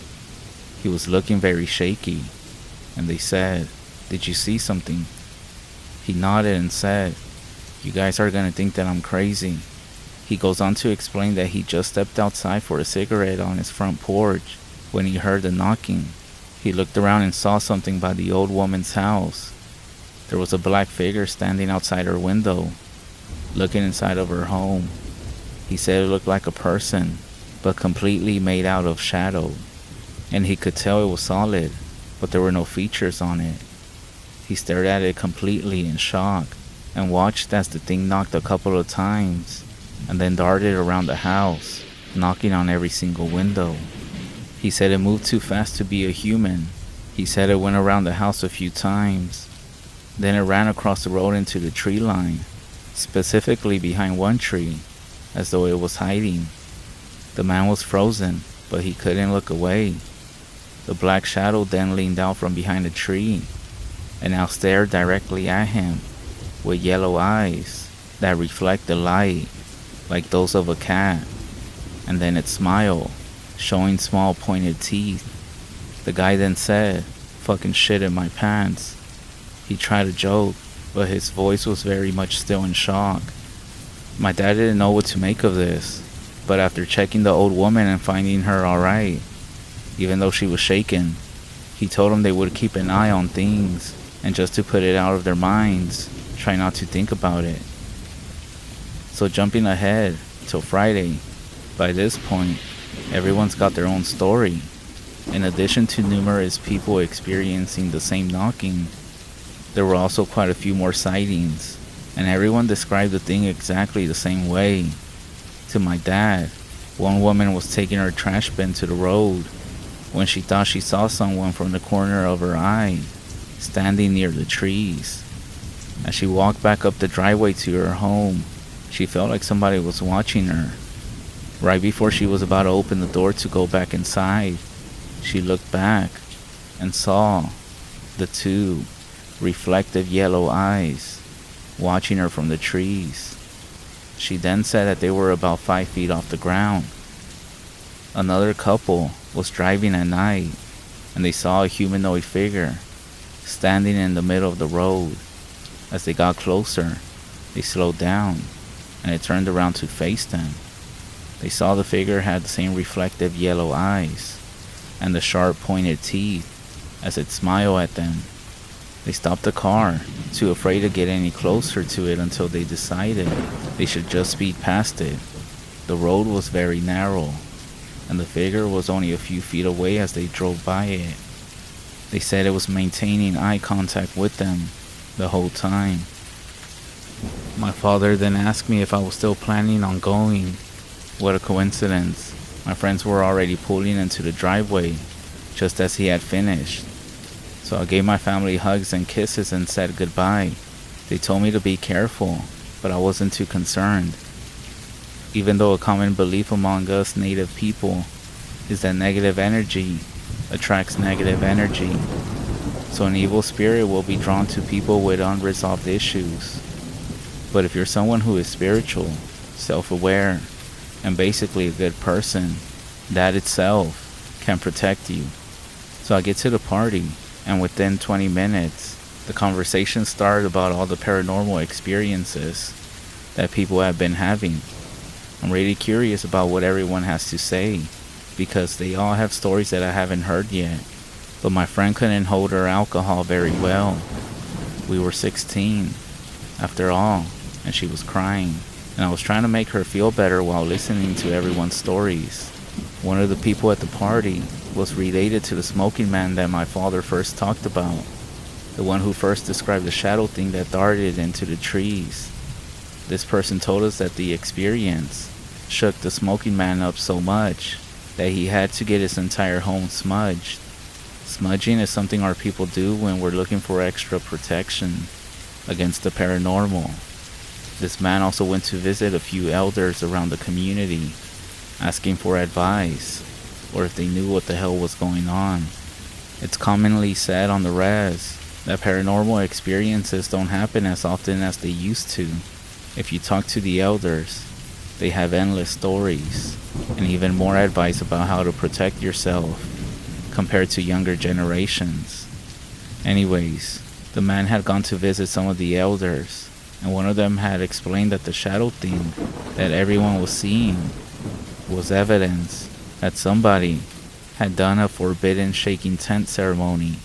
He was looking very shaky, and they said, "Did you see something?" He nodded and said, "You guys are gonna think that I'm crazy." He goes on to explain that he just stepped outside for a cigarette on his front porch when he heard the knocking. He looked around and saw something by the old woman's house. There was a black figure standing outside her window, looking inside of her home. He said it looked like a person, but completely made out of shadow, and he could tell it was solid, but there were no features on it. He stared at it completely in shock, and watched as the thing knocked a couple of times, and then darted around the house, knocking on every single window. He said it moved too fast to be a human. He said it went around the house a few times. Then it ran across the road into the tree line, specifically behind one tree, as though it was hiding. The man was frozen, but he couldn't look away. The black shadow then leaned out from behind a tree and now stared directly at him with yellow eyes that reflect the light like those of a cat, and then it smiled, showing small pointed teeth. The guy then said, "Fucking shit in my pants." He tried to joke, but his voice was very much still in shock. My dad didn't know what to make of this, but after checking the old woman and finding her alright, even though she was shaken, he told them they would keep an eye on things, and just to put it out of their minds, try not to think about it. So jumping ahead till Friday, by this point, everyone's got their own story. In addition to numerous people experiencing the same knocking, there were also quite a few more sightings, and everyone described the thing exactly the same way. To my dad, one woman was taking her trash bin to the road when she thought she saw someone from the corner of her eye standing near the trees. As she walked back up the driveway to her home, she felt like somebody was watching her. Right before she was about to open the door to go back inside, she looked back and saw the two reflective yellow eyes watching her from the trees. She then said that they were about 5 feet off the ground. Another couple was driving at night, and they saw a humanoid figure standing in the middle of the road. As they got closer, they slowed down, and it turned around to face them. They saw the figure had the same reflective yellow eyes and the sharp pointed teeth as it smiled at them. They stopped the car, too afraid to get any closer to it until they decided they should just speed past it. The road was very narrow, and the figure was only a few feet away as they drove by it. They said it was maintaining eye contact with them the whole time. My father then asked me if I was still planning on going. What a coincidence. My friends were already pulling into the driveway just as he had finished. So I gave my family hugs and kisses and said goodbye. They told me to be careful, but I wasn't too concerned. Even though a common belief among us native people is that negative energy attracts negative energy, so an evil spirit will be drawn to people with unresolved issues. But if you're someone who is spiritual, self-aware, and basically a good person, that itself can protect you. So I get to the party, and within 20 minutes, the conversation started about all the paranormal experiences that people have been having. I'm really curious about what everyone has to say, because they all have stories that I haven't heard yet. But my friend couldn't hold her alcohol very well. We were 16, after all, and she was crying, and I was trying to make her feel better while listening to everyone's stories. One of the people at the party was related to the smoking man that my father first talked about, the one who first described the shadow thing that darted into the trees. This person told us that the experience shook the smoking man up so much that he had to get his entire home smudged. Smudging is something our people do when we're looking for extra protection against the paranormal. This man also went to visit a few elders around the community, asking for advice, or if they knew what the hell was going on. It's commonly said on the REZ that paranormal experiences don't happen as often as they used to. If you talk to the elders, they have endless stories, and even more advice about how to protect yourself compared to younger generations. Anyways, the man had gone to visit some of the elders, and one of them had explained that the shadow thing that everyone was seeing was evidence that somebody had done a forbidden shaking tent ceremony.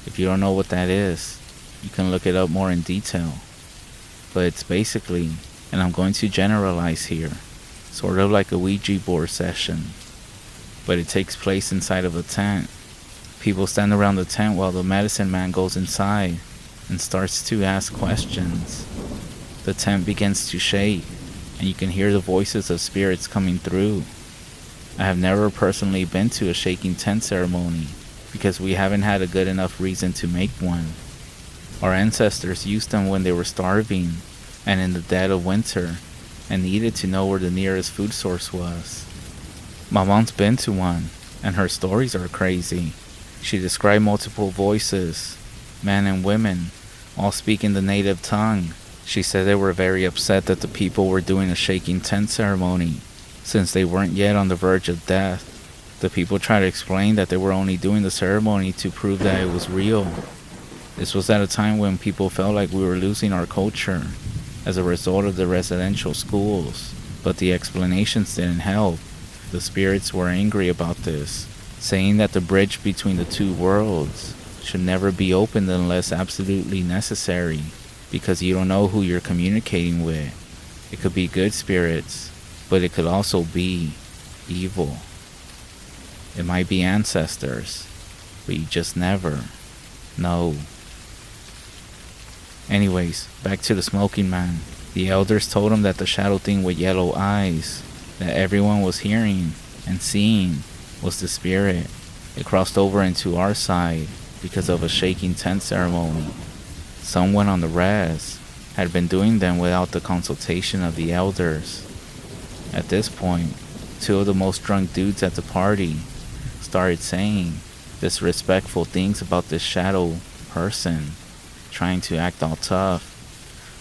If you don't know what that is, you can look it up more in detail. But it's basically, and I'm going to generalize here, sort of like a Ouija board session, but it takes place inside of a tent. People stand around the tent while the medicine man goes inside and starts to ask questions. The tent begins to shake, and you can hear the voices of spirits coming through. I have never personally been to a shaking tent ceremony because we haven't had a good enough reason to make one. Our ancestors used them when they were starving and in the dead of winter and needed to know where the nearest food source was. My mom's been to one, and her stories are crazy. She described multiple voices, men and women, all speaking the native tongue. She said they were very upset that the people were doing a shaking tent ceremony, since they weren't yet on the verge of death. The people tried to explain that they were only doing the ceremony to prove that it was real. This was at a time when people felt like we were losing our culture as a result of the residential schools, but the explanations didn't help. The spirits were angry about this, saying that the bridge between the two worlds should never be opened unless absolutely necessary, because you don't know who you're communicating with. It could be good spirits, but it could also be evil. It might be ancestors, but you just never know. Anyways, back to the smoking man. The elders told him that the shadow thing with yellow eyes that everyone was hearing and seeing was the spirit. It crossed over into our side because of a shaking tent ceremony. Someone on the REZ had been doing them without the consultation of the elders. At this point, two of the most drunk dudes at the party started saying disrespectful things about this shadow person, trying to act all tough.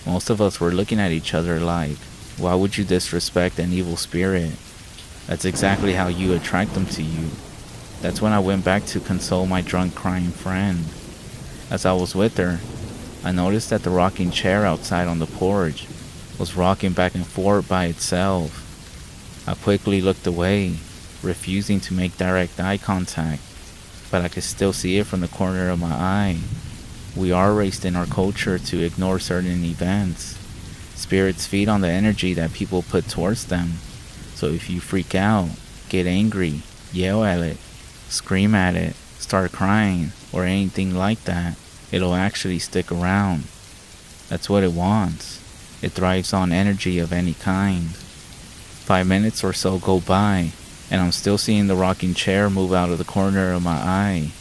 Most of us were looking at each other like, why would you disrespect an evil spirit? That's exactly how you attract them to you. That's when I went back to console my drunk crying friend. As I was with her, I noticed that the rocking chair outside on the porch was rocking back and forth by itself. I quickly looked away, refusing to make direct eye contact, but I could still see it from the corner of my eye. We are raised in our culture to ignore certain events. Spirits feed on the energy that people put towards them. So if you freak out, get angry, yell at it, scream at it, start crying, or anything like that, it'll actually stick around. That's what it wants. It thrives on energy of any kind. 5 minutes or so go by, and I'm still seeing the rocking chair move out of the corner of my eye.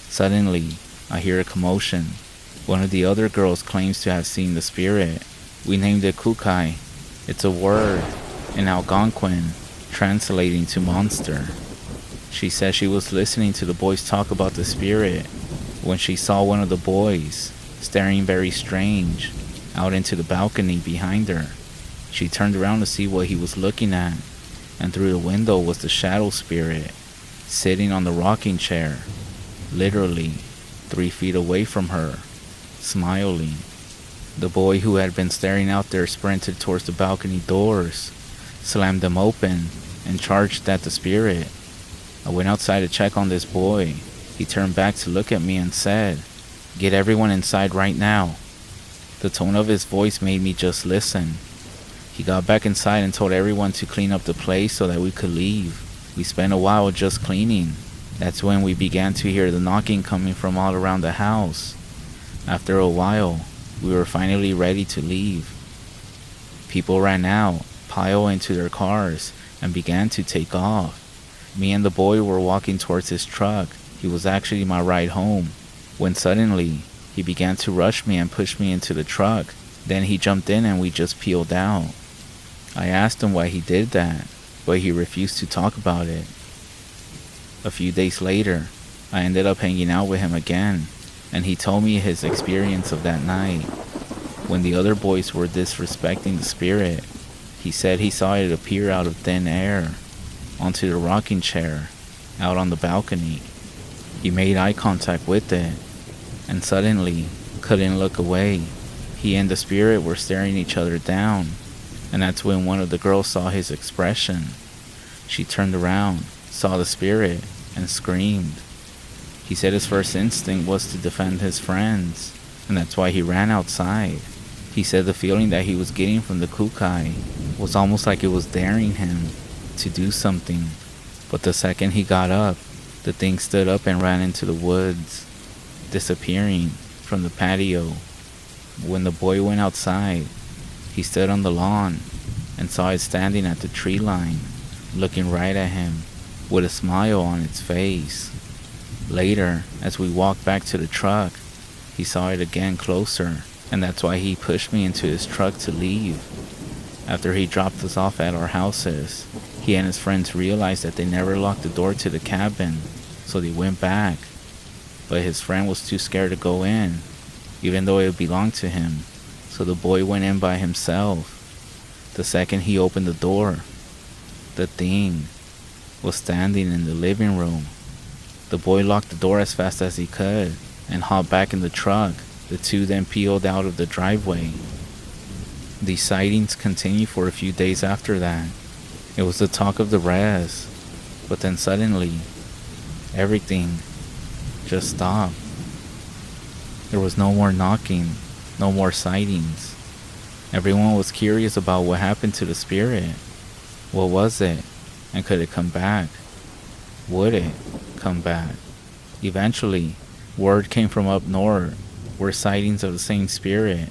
Suddenly, I hear a commotion. One of the other girls claims to have seen the spirit. We named it kukai. It's a word in Algonquin, translating to monster. She says she was listening to the boys talk about the spirit when she saw one of the boys staring very strange out into the balcony behind her. She turned around to see what he was looking at, and through the window was the shadow spirit sitting on the rocking chair, literally 3 feet away from her, smiling. The boy who had been staring out there sprinted towards the balcony doors, slammed them open, and charged at the spirit. I went outside to check on this boy. He turned back to look at me and said, "Get everyone inside right now." The tone of his voice made me just listen. He got back inside and told everyone to clean up the place so that we could leave. We spent a while just cleaning. That's when we began to hear the knocking coming from all around the house. After a while, we were finally ready to leave. People ran out, piled into their cars, and began to take off. Me and the boy were walking towards his truck. He was actually my ride home, when suddenly, he began to rush me and push me into the truck. Then he jumped in and we just peeled out. I asked him why he did that, but he refused to talk about it. A few days later, I ended up hanging out with him again, and he told me his experience of that night. When the other boys were disrespecting the spirit, he said he saw it appear out of thin air, onto the rocking chair, out on the balcony. He made eye contact with it, and suddenly couldn't look away. He and the spirit were staring each other down, and that's when one of the girls saw his expression. She turned around, saw the spirit, and screamed. He said his first instinct was to defend his friends, and that's why he ran outside. He said the feeling that he was getting from the kukai was almost like it was daring him to do something. But the second he got up, the thing stood up and ran into the woods, disappearing from the patio. When the boy went outside, he stood on the lawn and saw it standing at the tree line, looking right at him with a smile on its face. Later, as we walked back to the truck, he saw it again closer, and that's why he pushed me into his truck to leave. After he dropped us off at our houses, He and his friends realized that they never locked the door to the cabin, so they went back. But his friend was too scared to go in, even though it belonged to him, so the boy went in by himself. The second he opened the door, the thing was standing in the living room. The boy locked the door as fast as he could and hopped back in the truck. The two then peeled out of the driveway. These sightings continued for a few days after that. It was the talk of the REZ, but then suddenly, everything just stopped. There was no more knocking, no more sightings. Everyone was curious about what happened to the spirit. What was it? And could it come back? Would it come back? Eventually, word came from up north, where sightings of the same spirit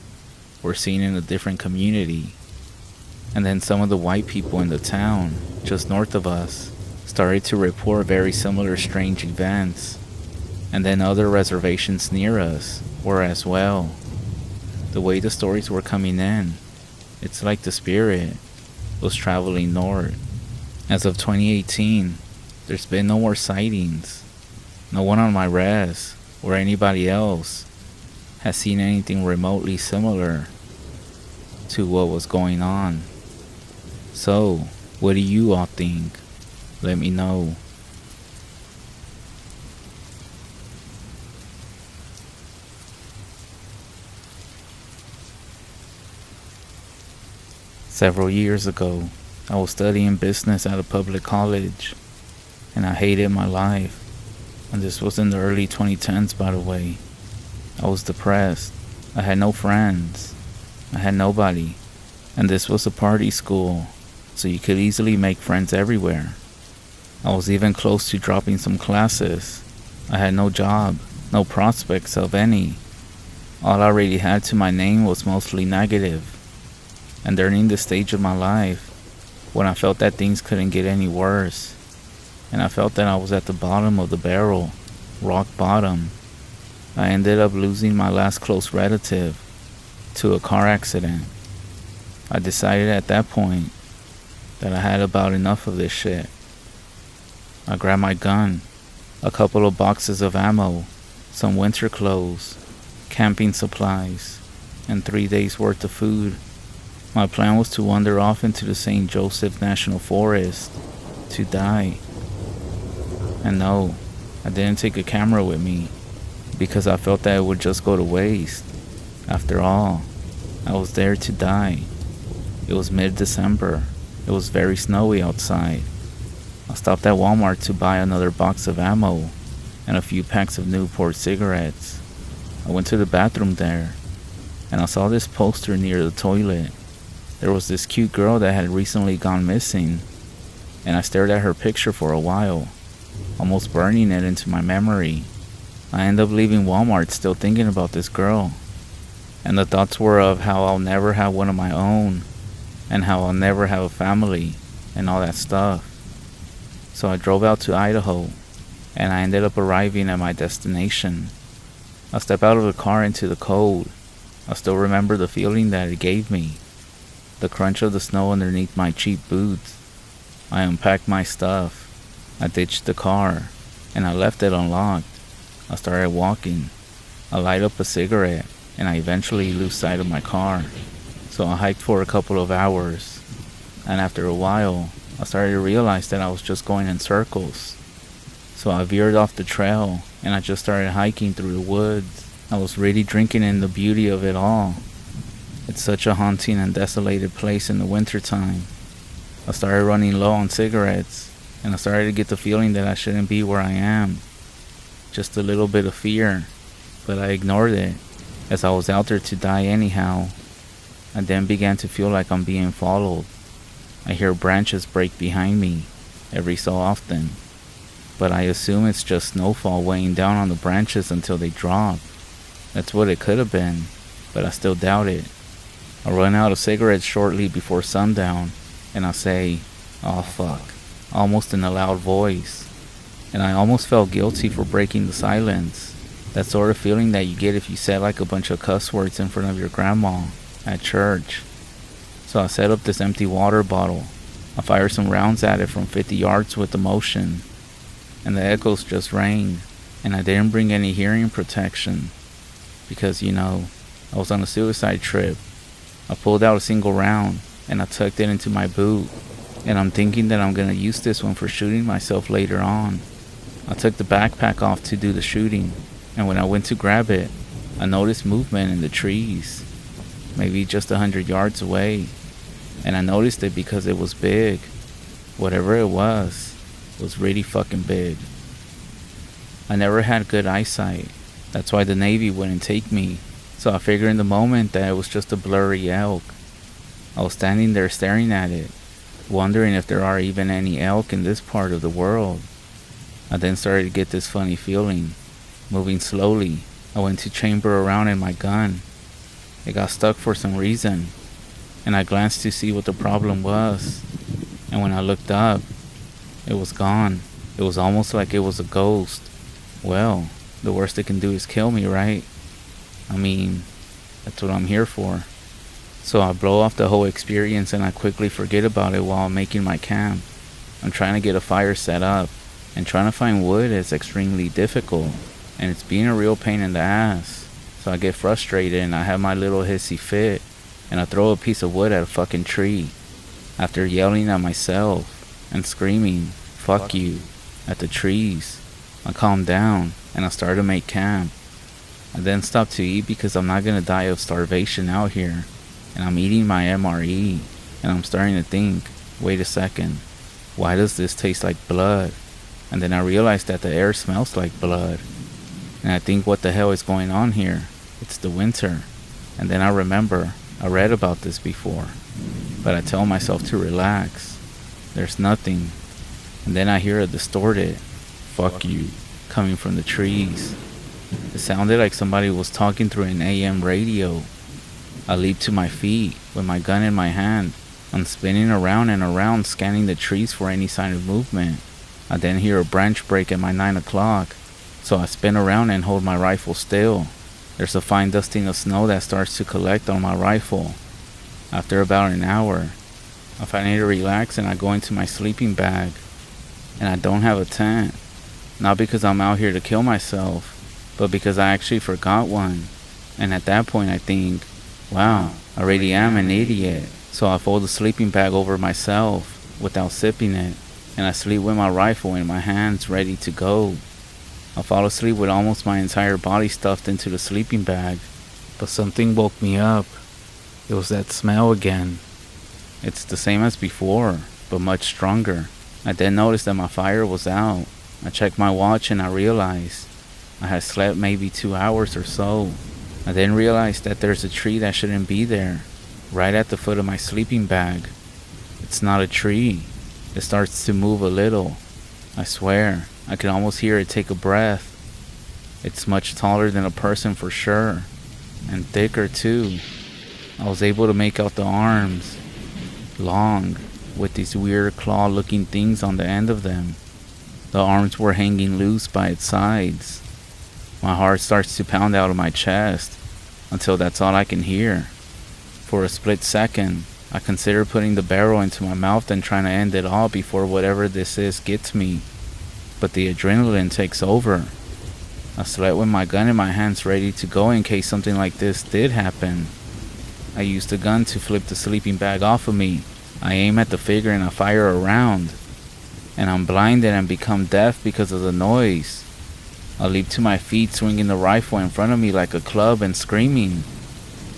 were seen in a different community. And then some of the white people in the town, just north of us, started to report very similar strange events. And then other reservations near us were as well. The way the stories were coming in, it's like the spirit was traveling north. As of 2018, there's been no more sightings. No one on my REZ or anybody else has seen anything remotely similar to what was going on. So, what do you all think? Let me know. Several years ago, I was studying business at a public college, and I hated my life. And this was in the early 2010s, by the way. I was depressed. I had no friends. I had nobody. And this was a party school, so you could easily make friends everywhere. I was even close to dropping some classes. I had no job, no prospects of any. All I really had to my name was mostly negative. And during this stage of my life, when I felt that things couldn't get any worse, and I felt that I was at the bottom of the barrel, rock bottom, I ended up losing my last close relative to a car accident. I decided at that point that I had about enough of this shit. I grabbed my gun, a couple of boxes of ammo, some winter clothes, camping supplies, and 3 days worth of food. My plan was to wander off into the St. Joseph National Forest to die. And no, I didn't take a camera with me because I felt that it would just go to waste. After all, I was there to die. It was mid-December. It was very snowy outside. I stopped at Walmart to buy another box of ammo and a few packs of Newport cigarettes. I went to the bathroom there, and I saw this poster near the toilet. There was this cute girl that had recently gone missing, and I stared at her picture for a while, almost burning it into my memory. I ended up leaving Walmart still thinking about this girl, and the thoughts were of how I'll never have one of my own, and how I'll never have a family, and all that stuff. So I drove out to Idaho, and I ended up arriving at my destination. I stepped out of the car into the cold. I still remember the feeling that it gave me. The crunch of the snow underneath my cheap boots. I unpacked my stuff. I ditched the car, and I left it unlocked. I started walking. I light up a cigarette, and I eventually lose sight of my car. So I hiked for a couple of hours, and after a while, I started to realize that I was just going in circles. So I veered off the trail, and I just started hiking through the woods. I was really drinking in the beauty of it all. It's such a haunting and desolated place in the wintertime. I started running low on cigarettes, and I started to get the feeling that I shouldn't be where I am. Just a little bit of fear, but I ignored it, as I was out there to die anyhow. I then began to feel like I'm being followed. I hear branches break behind me every so often, but I assume it's just snowfall weighing down on the branches until they drop. That's what it could have been, but I still doubt it. I run out of cigarettes shortly before sundown, and I say, "Oh fuck," almost in a loud voice. And I almost felt guilty for breaking the silence. That sort of feeling that you get if you say like a bunch of cuss words in front of your grandma at church. So I set up this empty water bottle, I fired some rounds at it from 50 yards with the motion, and the echoes just rang, and I didn't bring any hearing protection because, I was on a suicide trip. I pulled out a single round and I tucked it into my boot, and I'm thinking that I'm gonna use this one for shooting myself later on. I took the backpack off to do the shooting, and when I went to grab it, I noticed movement in the trees, maybe just 100 yards away, and I noticed it because it was big. Whatever it was really fucking big. I never had good eyesight. That's why the Navy wouldn't take me, so I figured in the moment that it was just a blurry elk. I was standing there staring at it, wondering if there are even any elk in this part of the world. I then started to get this funny feeling. Moving slowly, I went to chamber around in my gun. It got stuck for some reason, and I glanced to see what the problem was. And when I looked up, it was gone. It was almost like it was a ghost. Well, the worst it can do is kill me, right? I mean, that's what I'm here for. So I blow off the whole experience and I quickly forget about it while I'm making my camp. I'm trying to get a fire set up, and trying to find wood is extremely difficult, and it's being a real pain in the ass. So I get frustrated and I have my little hissy fit, and I throw a piece of wood at a fucking tree. After yelling at myself and screaming, "Fuck you," at the trees, I calmed down and I started to make camp. I then stopped to eat because I'm not gonna die of starvation out here, and I'm eating my MRE, and I'm starting to think, wait a second, why does this taste like blood? And then I realized that the air smells like blood, and I think, what the hell is going on here? It's the winter. And then I remember I read about this before, but I tell myself to relax. There's nothing. And then I hear a distorted "fuck you" coming from the trees. It sounded like somebody was talking through an AM radio. I leap to my feet with my gun in my hand. I'm spinning around and around, scanning the trees for any sign of movement. I then hear a branch break at my 9 o'clock, so I spin around and hold my rifle still. There's a fine dusting of snow that starts to collect on my rifle. After about an hour, I finally relax and I go into my sleeping bag. And I don't have a tent. Not because I'm out here to kill myself, but because I actually forgot one. And at that point I think, wow, I really am an idiot. So I fold the sleeping bag over myself without zipping it, and I sleep with my rifle in my hands ready to go. I fall asleep with almost my entire body stuffed into the sleeping bag, but something woke me up. It was that smell again. It's the same as before, but much stronger. I then noticed that my fire was out. I checked my watch and I realized I had slept maybe 2 hours or so. I then realized that there's a tree that shouldn't be there, right at the foot of my sleeping bag. It's not a tree. It starts to move a little. I swear, I can almost hear it take a breath. It's much taller than a person for sure, and thicker too. I was able to make out the arms, long, with these weird claw-looking things on the end of them. The arms were hanging loose by its sides. My heart starts to pound out of my chest until that's all I can hear. For a split second, I consider putting the barrel into my mouth and trying to end it all before whatever this is gets me. But the adrenaline takes over. I slept with my gun in my hands ready to go in case something like this did happen. I used the gun to flip the sleeping bag off of me. I aim at the figure and I fire a round, and I'm blinded and become deaf because of the noise. I leap to my feet, swinging the rifle in front of me like a club and screaming.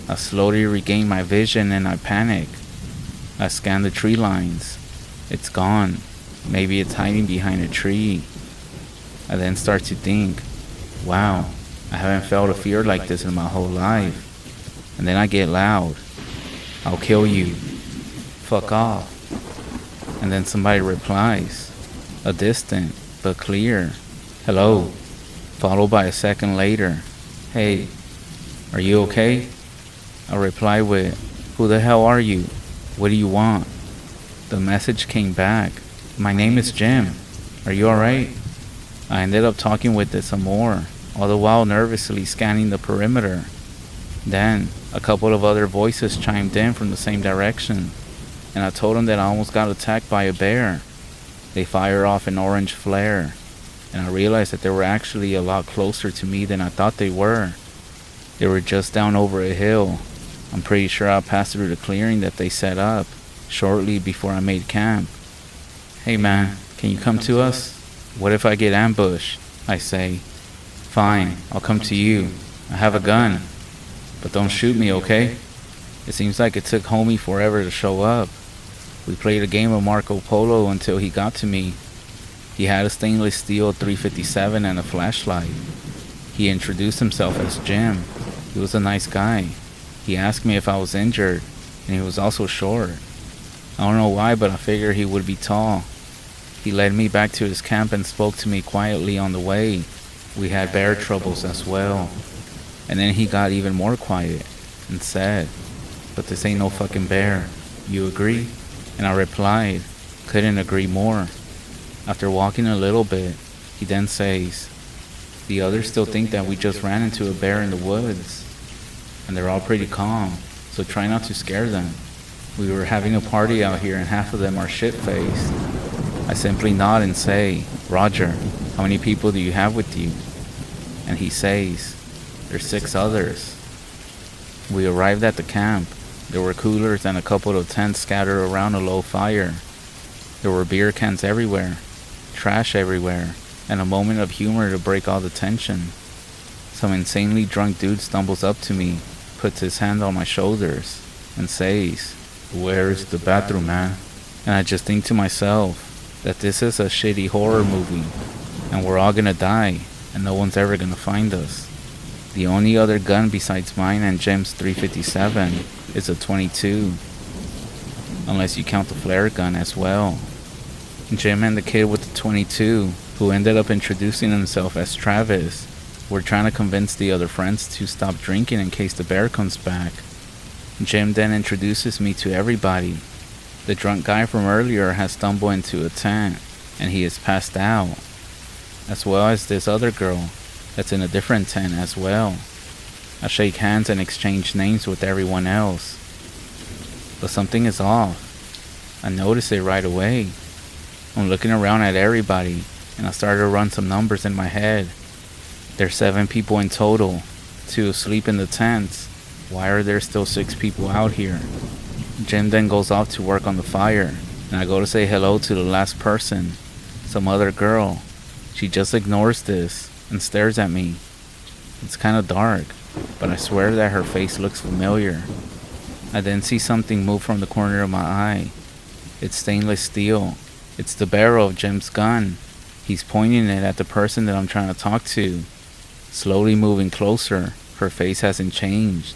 I slowly regain my vision and I panic. I scan the tree lines. It's gone. Maybe it's hiding behind a tree. I then start to think, wow, I haven't felt a fear like this in my whole life. And then I get loud. "I'll kill you. Fuck off." And then somebody replies, a distant but clear "hello," followed by a second later, "Hey, are you okay?" I reply with, "Who the hell are you? What do you want?" The message came back, "My name is Jim. Are you alright?" I ended up talking with it some more, all the while nervously scanning the perimeter. Then, a couple of other voices chimed in from the same direction. and I told them that I almost got attacked by a bear. They fired off an orange flare, and I realized that they were actually a lot closer to me than I thought they were. They were just down over a hill. I'm pretty sure I passed through the clearing that they set up shortly before I made camp. "Hey man, can you come to us? What if I get ambushed?" I say. "Fine, I'll come to you. I have a gun. But don't shoot me, okay?" It seems like it took homie forever to show up. We played a game of Marco Polo until he got to me. He had a stainless steel 357 and a flashlight. He introduced himself as Jim. He was a nice guy. He asked me if I was injured, and he was also short. I don't know why, but I figured he would be tall. He led me back to his camp and spoke to me quietly on the way. We had bear troubles as well. And then he got even more quiet and said, "But this ain't no fucking bear. You agree?" And I replied, "Couldn't agree more." After walking a little bit, he then says, "The others still think that we just ran into a bear in the woods. And they're all pretty calm, so try not to scare them. We were having a party out here and half of them are shit-faced." I simply nod and say, "Roger, how many people do you have with you?" And he says, "There's 6 others." We arrived at the camp. There were coolers and a couple of tents scattered around a low fire. There were beer cans everywhere, trash everywhere, and a moment of humor to break all the tension. Some insanely drunk dude stumbles up to me, puts his hand on my shoulders, and says, "Where's the bathroom, man?" And I just think to myself that this is a shitty horror movie, and we're all gonna die, and no one's ever gonna find us. The only other gun besides mine and Jim's 357 is a 22, unless you count the flare gun as well. Jim and the kid with the 22, who ended up introducing himself as Travis, were trying to convince the other friends to stop drinking in case the bear comes back. Jim then introduces me to everybody. The drunk guy from earlier has stumbled into a tent, and he is passed out, as well as this other girl that's in a different tent as well. I shake hands and exchange names with everyone else. But something is off. I notice it right away. I'm looking around at everybody, and I started to run some numbers in my head. There's 7 people in total, 2 asleep in the tents. Why are there still 6 people out here? Jim then goes off to work on the fire, and I go to say hello to the last person, some other girl. She just ignores this and stares at me. It's kind of dark, but I swear that her face looks familiar. I then see something move from the corner of my eye. It's stainless steel. It's the barrel of Jim's gun. He's pointing it at the person that I'm trying to talk to. Slowly moving closer. Her face hasn't changed.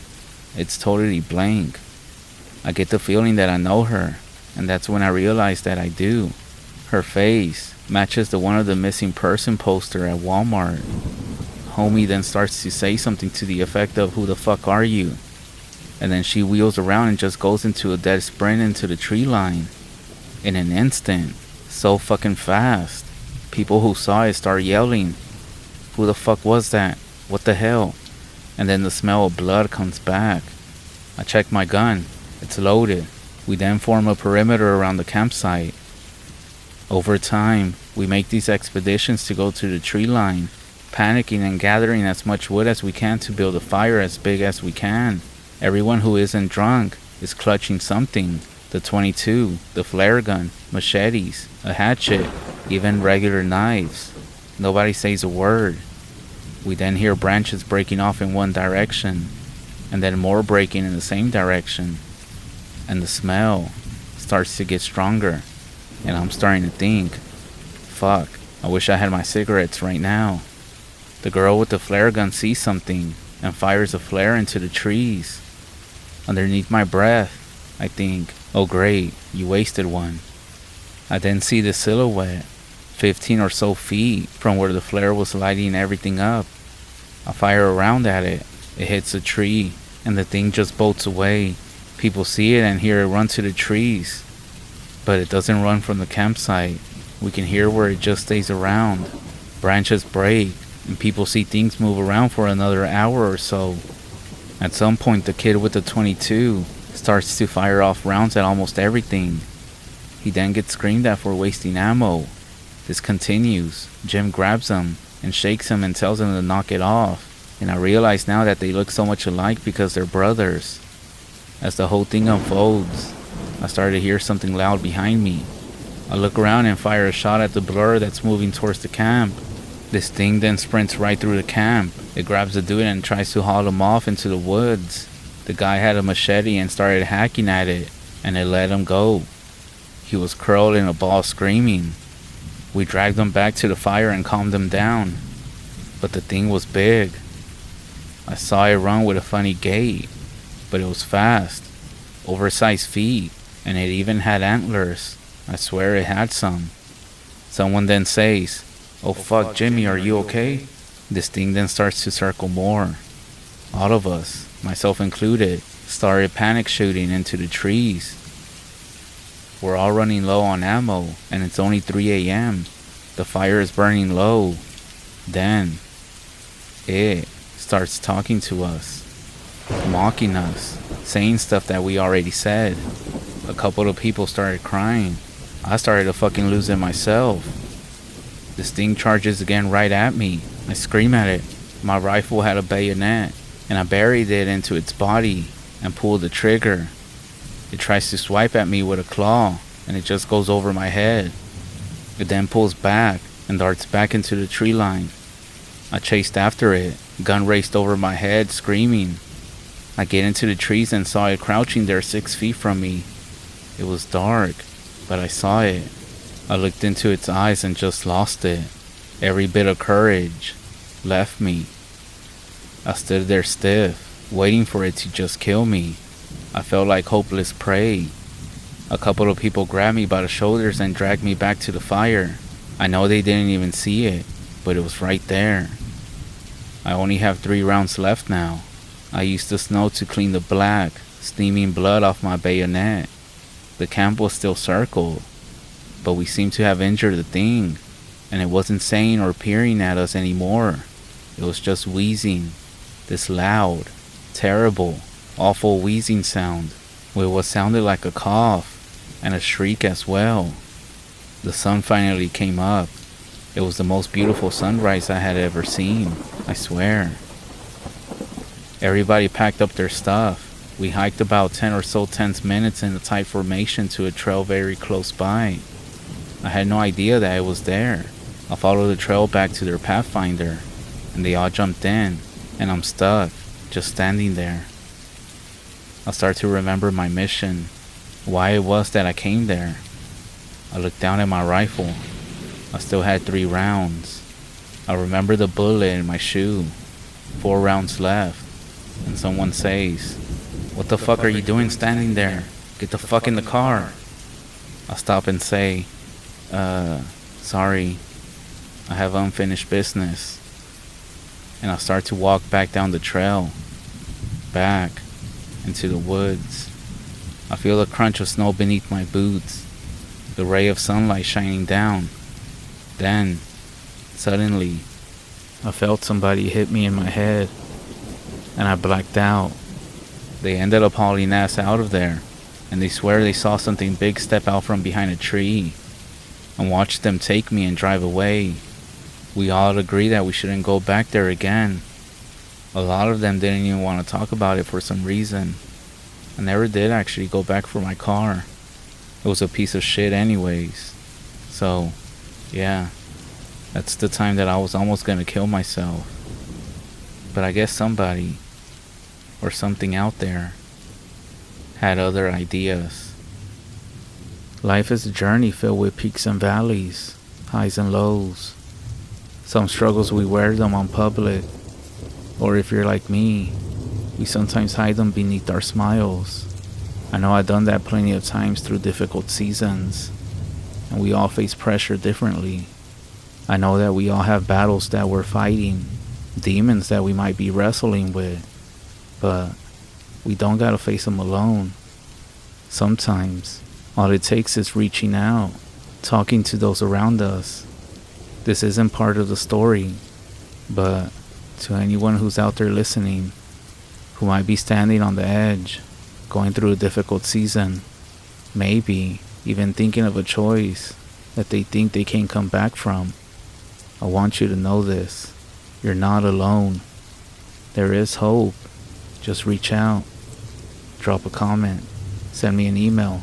It's totally blank. I get the feeling that I know her, and that's when I realize that I do. Her face matches the one of the missing person poster at Walmart. Homie then starts to say something to the effect of, "Who the fuck are you?" And then she wheels around and just goes into a dead sprint into the tree line. In an instant. So fucking fast. People who saw it start yelling, "Who the fuck was that? What the hell?" And then the smell of blood comes back. I check my gun. It's loaded. We then form a perimeter around the campsite. Over time, we make these expeditions to go to the tree line, panicking and gathering as much wood as we can to build a fire as big as we can. Everyone who isn't drunk is clutching something. The 22, the flare gun, machetes, a hatchet, even regular knives. Nobody says a word. We then hear branches breaking off in one direction, and then more breaking in the same direction. And the smell starts to get stronger, and I'm starting to think, fuck, I wish I had my cigarettes right now. The girl with the flare gun sees something and fires a flare into the trees. Underneath my breath, I think, oh great, you wasted one. I then see the silhouette, 15 or so feet from where the flare was lighting everything up. I fire around at it. It hits a tree, and the thing just bolts away. People see it and hear it run to the trees. But it doesn't run from the campsite. We can hear where it just stays around. Branches break, and people see things move around for another hour or so. At some point, the kid with the 22 starts to fire off rounds at almost everything. He then gets screamed at for wasting ammo. This continues. Jim grabs him and shakes him and tells him to knock it off. And I realize now that they look so much alike because they're brothers. As the whole thing unfolds, I start to hear something loud behind me. I look around and fire a shot at the blur that's moving towards the camp. This thing then sprints right through the camp. It grabs the dude and tries to haul him off into the woods. The guy had a machete and started hacking at it, and it let him go. He was curled in a ball screaming. We dragged him back to the fire and calmed him down. But the thing was big. I saw it run with a funny gait, but it was fast. Oversized feet, and it even had antlers. I swear it had some. Someone then says, "Oh fuck, Jimmy, are you okay?" This thing then starts to circle more. All of us, myself included, started panic shooting into the trees. We're all running low on ammo, and it's only 3 a.m. The fire is burning low. Then, it starts talking to us, mocking us, saying stuff that we already said. A couple of people started crying. I started to fucking lose it myself. This thing charges again right at me. I scream at it. My rifle had a bayonet, and I buried it into its body and pulled the trigger. It tries to swipe at me with a claw, and it just goes over my head. It then pulls back and darts back into the tree line. I chased after it, gun raised over my head, screaming. I get into the trees and saw it crouching there 6 feet from me. It was dark, but I saw it. I looked into its eyes and just lost it. Every bit of courage left me. I stood there stiff, waiting for it to just kill me. I felt like hopeless prey. A couple of people grabbed me by the shoulders and dragged me back to the fire. I know they didn't even see it, but it was right there. I only have 3 rounds left now. I used the snow to clean the black, steaming blood off my bayonet. The camp was still circled, but we seemed to have injured the thing, and it wasn't saying or peering at us anymore. It was just wheezing, this loud, terrible, awful wheezing sound, with what sounded like a cough, and a shriek as well. The sun finally came up. It was the most beautiful sunrise I had ever seen, I swear. Everybody packed up their stuff. We hiked about 10 or so tense minutes in a tight formation to a trail very close by. I had no idea that it was there. I followed the trail back to their pathfinder, and they all jumped in, and I'm stuck, just standing there. I start to remember my mission, why it was that I came there. I looked down at my rifle. I still had 3 rounds. I remember the bullet in my shoe. 4 rounds left. And someone says, "What the fuck are you doing standing there? Get the fuck in the car." I stop and say, sorry, I have unfinished business. And I start to walk back down the trail, back into the woods. I feel the crunch of snow beneath my boots, the ray of sunlight shining down. Then, suddenly, I felt somebody hit me in my head, and I blacked out. They ended up hauling ass out of there, and they swear they saw something big step out from behind a tree, and watched them take me and drive away. We all agreed that we shouldn't go back there again. A lot of them didn't even want to talk about it for some reason. I never did actually go back for my car. It was a piece of shit anyways. So, yeah, that's the time that I was almost gonna kill myself. But I guess somebody, or something out there, had other ideas. Life is a journey filled with peaks and valleys, highs and lows. Some struggles we wear them on public, or if you're like me, we sometimes hide them beneath our smiles. I know I've done that plenty of times through difficult seasons, and we all face pressure differently. I know that we all have battles that we're fighting, demons that we might be wrestling with, but we don't gotta face them alone. Sometimes, all it takes is reaching out, talking to those around us. This isn't part of the story, but to anyone who's out there listening, who might be standing on the edge, going through a difficult season, maybe even thinking of a choice that they think they can't come back from. I want you to know this. You're not alone. There is hope. Just reach out. Drop a comment. Send me an email.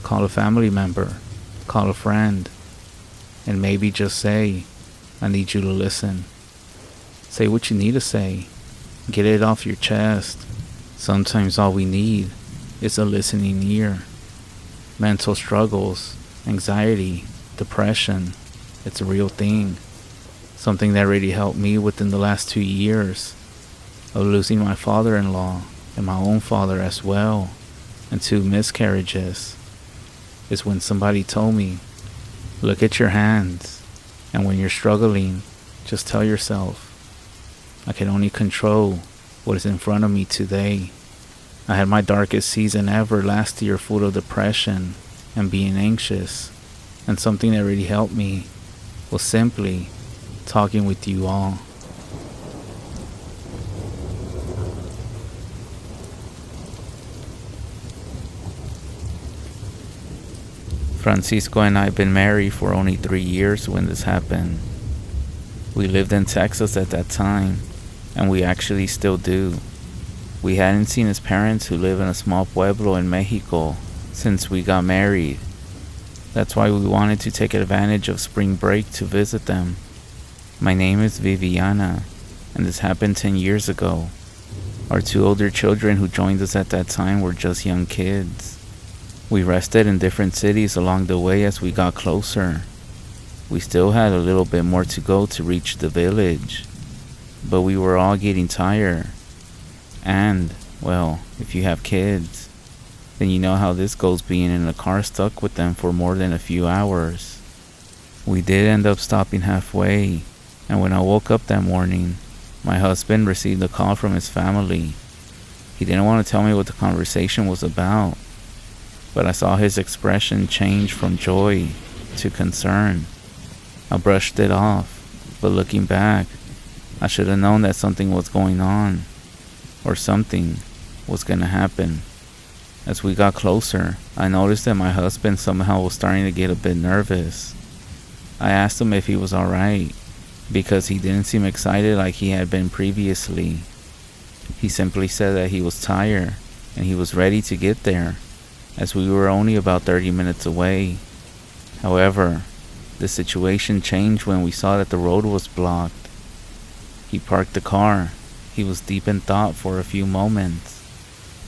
Call a family member. Call a friend. And maybe just say, I need you to listen. Say what you need to say. Get it off your chest. Sometimes all we need is a listening ear. Mental struggles, anxiety, depression, it's a real thing. Something that really helped me within the last 2 years of losing my father-in-law and my own father as well, and 2 miscarriages, is when somebody told me, look at your hands, and when you're struggling, just tell yourself, I can only control what is in front of me today. I had my darkest season ever last year, full of depression and being anxious, and something that really helped me was simply talking with you all. Francisco and I had been married for only 3 years when this happened. We lived in Texas at that time, and we actually still do. We hadn't seen his parents, who live in a small pueblo in Mexico, since we got married. That's why we wanted to take advantage of spring break to visit them. My name is Viviana, and this happened 10 years ago. Our 2 older children who joined us at that time were just young kids. We rested in different cities along the way as we got closer. We still had a little bit more to go to reach the village, but we were all getting tired. And, well, if you have kids, then you know how this goes, being in a car stuck with them for more than a few hours. We did end up stopping halfway, and when I woke up that morning, my husband received a call from his family. He didn't want to tell me what the conversation was about, but I saw his expression change from joy to concern. I brushed it off, but looking back, I should have known that something was going on, or something was going to happen. As we got closer, I noticed that my husband somehow was starting to get a bit nervous. I asked him if he was alright, because he didn't seem excited like he had been previously. He simply said that he was tired, and he was ready to get there, as we were only about 30 minutes away. However, the situation changed when we saw that the road was blocked. He parked the car. He was deep in thought for a few moments,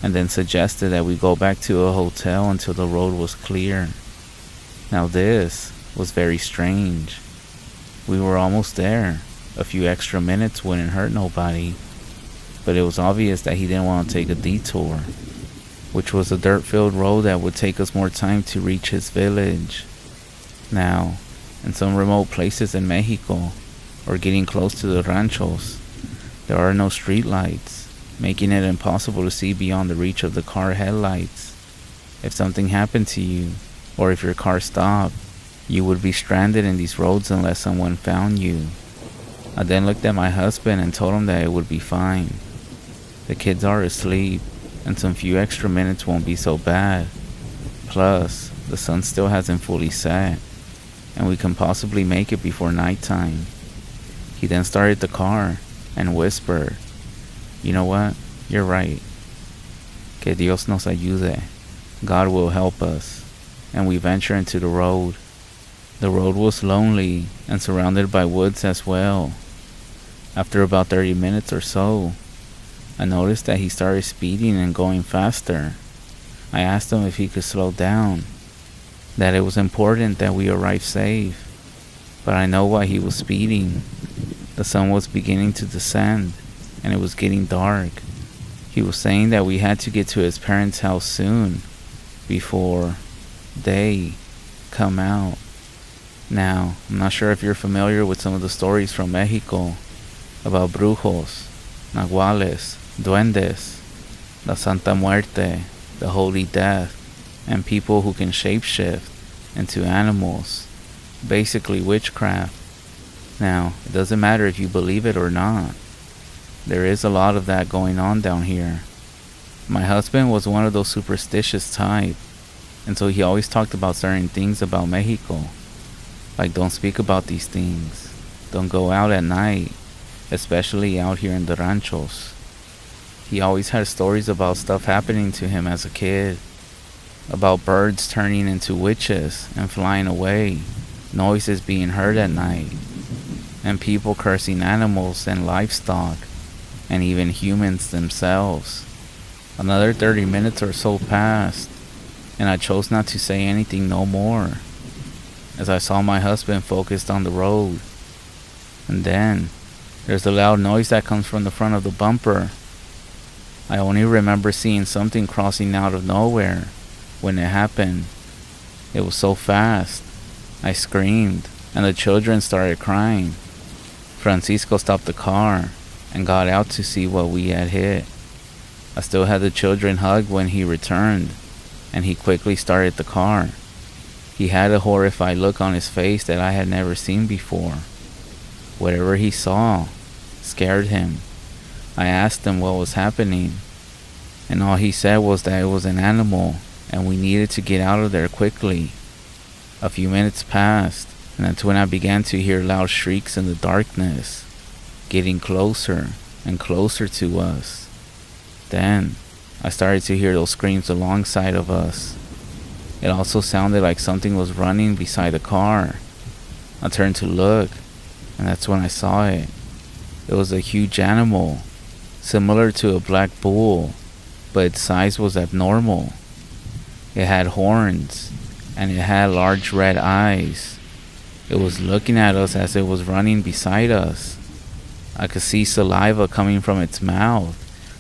and then suggested that we go back to a hotel until the road was clear. Now this was very strange. We were almost there. A few extra minutes wouldn't hurt nobody, but it was obvious that he didn't want to take a detour, which was a dirt-filled road that would take us more time to reach his village. Now, in some remote places in Mexico, or getting close to the ranchos, there are no street lights, making it impossible to see beyond the reach of the car headlights. If something happened to you, or if your car stopped, you would be stranded in these roads unless someone found you. I then looked at my husband and told him that it would be fine. The kids are asleep, and some few extra minutes won't be so bad. Plus, the sun still hasn't fully set, and we can possibly make it before nighttime. He then started the car and whispered, you know what? You're right. Que Dios nos ayude. God will help us. And we venture into the road. The road was lonely and surrounded by woods as well. After about 30 minutes or so, I noticed that he started speeding and going faster. I asked him if he could slow down, that it was important that we arrive safe, but I know why he was speeding. The sun was beginning to descend, and it was getting dark. He was saying that we had to get to his parents' house soon, before they come out. Now, I'm not sure if you're familiar with some of the stories from Mexico about brujos, naguales, duendes, la Santa Muerte, the Holy Death, and people who can shapeshift into animals, basically witchcraft. Now, it doesn't matter if you believe it or not. There is a lot of that going on down here. My husband was one of those superstitious type, and so he always talked about certain things about Mexico. Like, don't speak about these things. Don't go out at night, especially out here in the ranchos. He always had stories about stuff happening to him as a kid. About birds turning into witches and flying away, noises being heard at night, and people cursing animals and livestock, and even humans themselves. Another 30 minutes or so passed, and I chose not to say anything no more, as I saw my husband focused on the road. And then, there's a loud noise that comes from the front of the bumper. I only remember seeing something crossing out of nowhere when it happened. It was so fast. I screamed, and the children started crying. Francisco stopped the car and got out to see what we had hit. I still had the children hugged when he returned, and he quickly started the car. He had a horrified look on his face that I had never seen before. Whatever he saw scared him. I asked him what was happening, and all he said was that it was an animal and we needed to get out of there quickly. A few minutes passed, and that's when I began to hear loud shrieks in the darkness, getting closer and closer to us. Then, I started to hear those screams alongside of us. It also sounded like something was running beside the car. I turned to look, and that's when I saw it. It was a huge animal, similar to a black bull, but its size was abnormal. It had horns, and it had large red eyes. It was looking at us as it was running beside us. I could see saliva coming from its mouth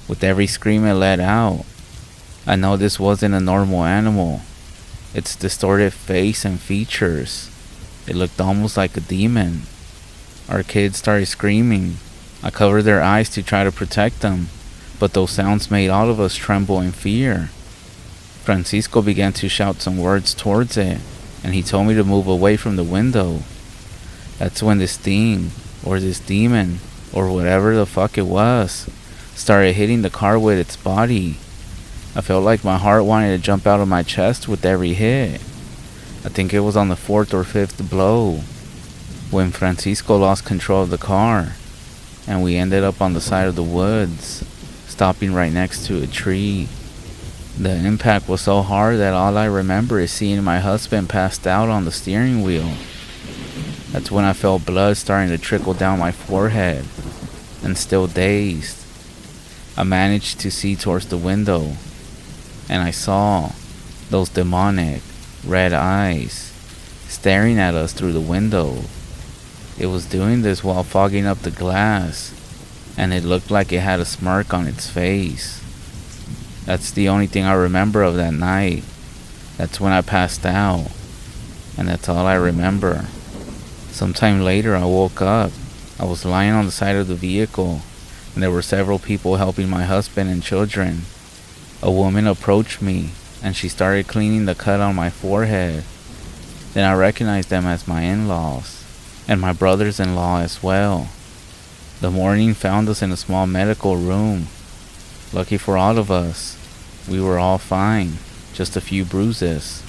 with every scream it let out. I know this wasn't a normal animal. Its distorted face and features, it looked almost like a demon. Our kids started screaming. I covered their eyes to try to protect them, but those sounds made all of us tremble in fear. Francisco began to shout some words towards it, and he told me to move away from the window. That's when this thing, or this demon, or whatever the fuck it was, started hitting the car with its body. I felt like my heart wanted to jump out of my chest with every hit. I think it was on the 4th or 5th blow, when Francisco lost control of the car, and we ended up on the side of the woods, stopping right next to a tree. The impact was so hard that all I remember is seeing my husband passed out on the steering wheel. That's when I felt blood starting to trickle down my forehead, and still dazed, I managed to see towards the window, and I saw those demonic red eyes staring at us through the window. It was doing this while fogging up the glass, and it looked like it had a smirk on its face. That's the only thing I remember of that night. That's when I passed out, and that's all I remember. Sometime later I woke up. I was lying on the side of the vehicle, and there were several people helping my husband and children. A woman approached me, and she started cleaning the cut on my forehead. Then I recognized them as my in-laws, and my brothers-in-law as well. The morning found us in a small medical room. Lucky for all of us, we were all fine, just a few bruises.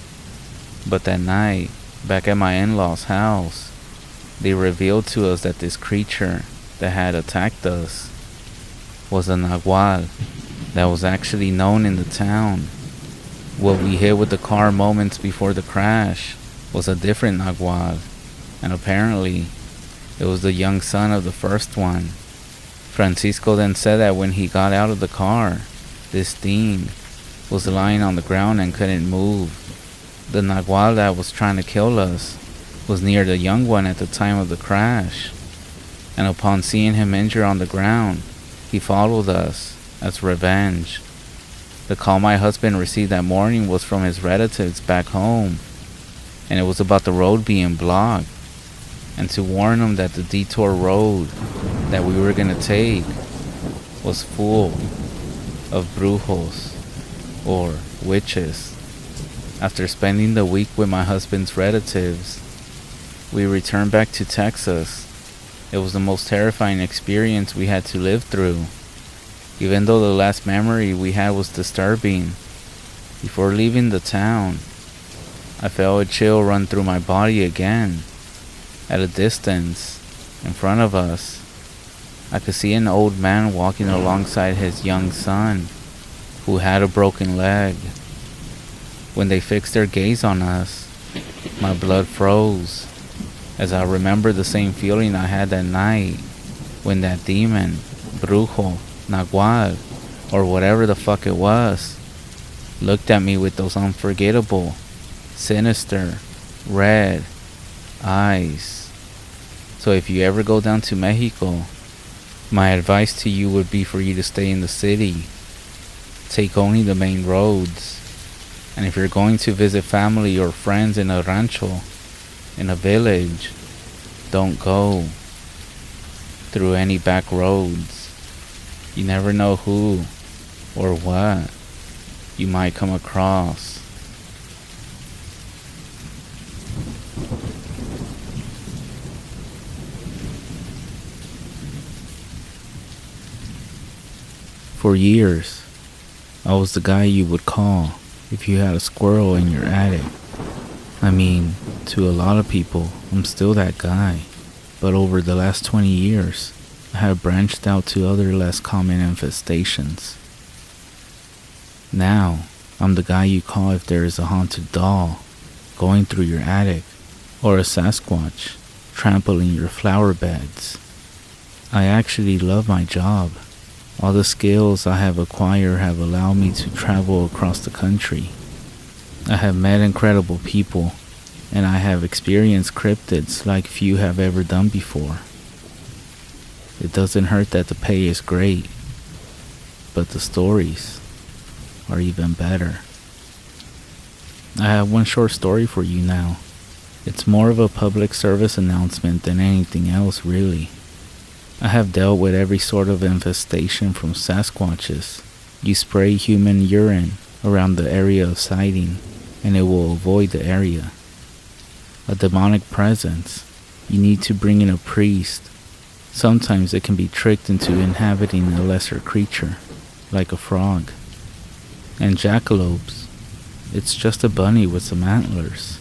But that night, back at my in-laws' house, they revealed to us that this creature that had attacked us was a Nagual that was actually known in the town. What we hit with the car moments before the crash was a different Nagual, and apparently it was the young son of the first one. Francisco then said that when he got out of the car, this thing was lying on the ground and couldn't move. The Nagual that was trying to kill us was near the young one at the time of the crash, and upon seeing him injured on the ground, he followed us as revenge. The call my husband received that morning was from his relatives back home, and it was about the road being blocked, and to warn him that the detour road that we were going to take was full of brujos, or witches. After spending the week with my husband's relatives, we returned back to Texas. It was the most terrifying experience we had to live through. Even though the last memory we had was disturbing, before leaving the town, I felt a chill run through my body again. At a distance, in front of us, I could see an old man walking alongside his young son, who had a broken leg. When they fixed their gaze on us, my blood froze, as I remembered the same feeling I had that night when that demon, brujo, Nagual, or whatever the fuck it was, looked at me with those unforgettable, sinister, red eyes. So if you ever go down to Mexico, my advice to you would be for you to stay in the city. Take only the main roads. And if you're going to visit family or friends in a rancho, in a village, don't go through any back roads. You never know who or what you might come across. For years, I was the guy you would call if you had a squirrel in your attic. I mean, to a lot of people, I'm still that guy. But over the last 20 years, I have branched out to other less common infestations. Now, I'm the guy you call if there is a haunted doll going through your attic, or a Sasquatch trampling your flower beds. I actually love my job. All the skills I have acquired have allowed me to travel across the country. I have met incredible people, and I have experienced cryptids like few have ever done before. It doesn't hurt that the pay is great, but the stories are even better. I have one short story for you now. It's more of a public service announcement than anything else, really. I have dealt with every sort of infestation from Sasquatches. You spray human urine around the area of sighting, and it will avoid the area. A demonic presence. You need to bring in a priest. Sometimes it can be tricked into inhabiting a lesser creature, like a frog. And jackalopes. It's just a bunny with some antlers.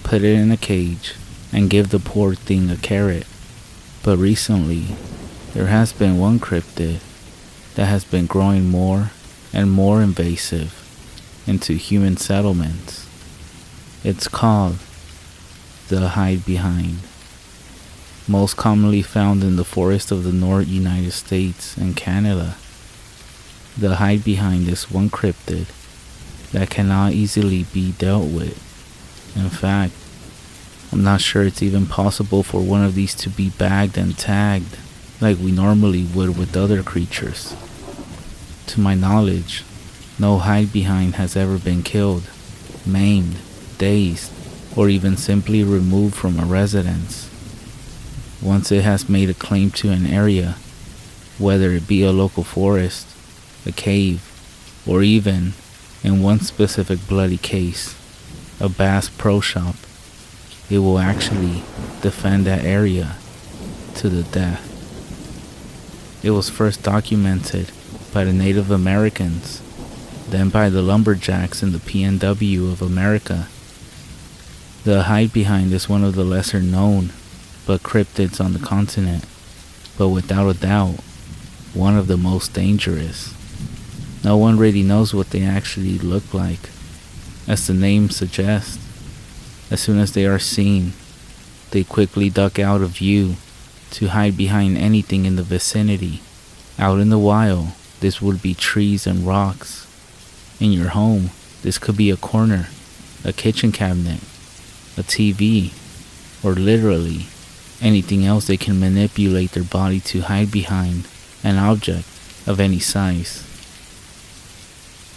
Put it in a cage and give the poor thing a carrot. But recently, there has been one cryptid that has been growing more and more invasive into human settlements. It's called the hide behind. Most commonly found in the forests of the North United States and Canada. The hide behind is one cryptid that cannot easily be dealt with. In fact, I'm not sure it's even possible for one of these to be bagged and tagged like we normally would with other creatures. To my knowledge, no hide behind has ever been killed, maimed, dazed, or even simply removed from a residence. Once it has made a claim to an area, whether it be a local forest, a cave, or even, in one specific bloody case, a Bass Pro Shop, it will actually defend that area to the death. It was first documented by the Native Americans, then by the lumberjacks in the PNW of America. The hide behind is one of the lesser known but cryptids on the continent, but without a doubt, one of the most dangerous. No one really knows what they actually look like. As the name suggests, as soon as they are seen, they quickly duck out of view to hide behind anything in the vicinity. Out in the wild, this would be trees and rocks. In your home, this could be a corner, a kitchen cabinet, a TV, or literally anything else they can manipulate their body to hide behind, an object of any size.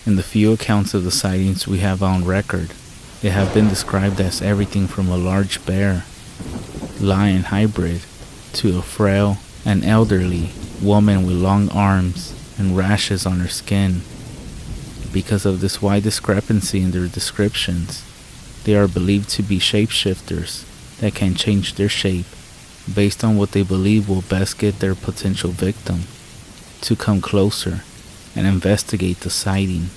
In the few accounts of the sightings we have on record, they have been described as everything from a large bear, lion hybrid, to a frail and elderly woman with long arms and rashes on her skin. Because of this wide discrepancy in their descriptions, they are believed to be shapeshifters that can change their shape based on what they believe will best get their potential victim to come closer and investigate the sighting.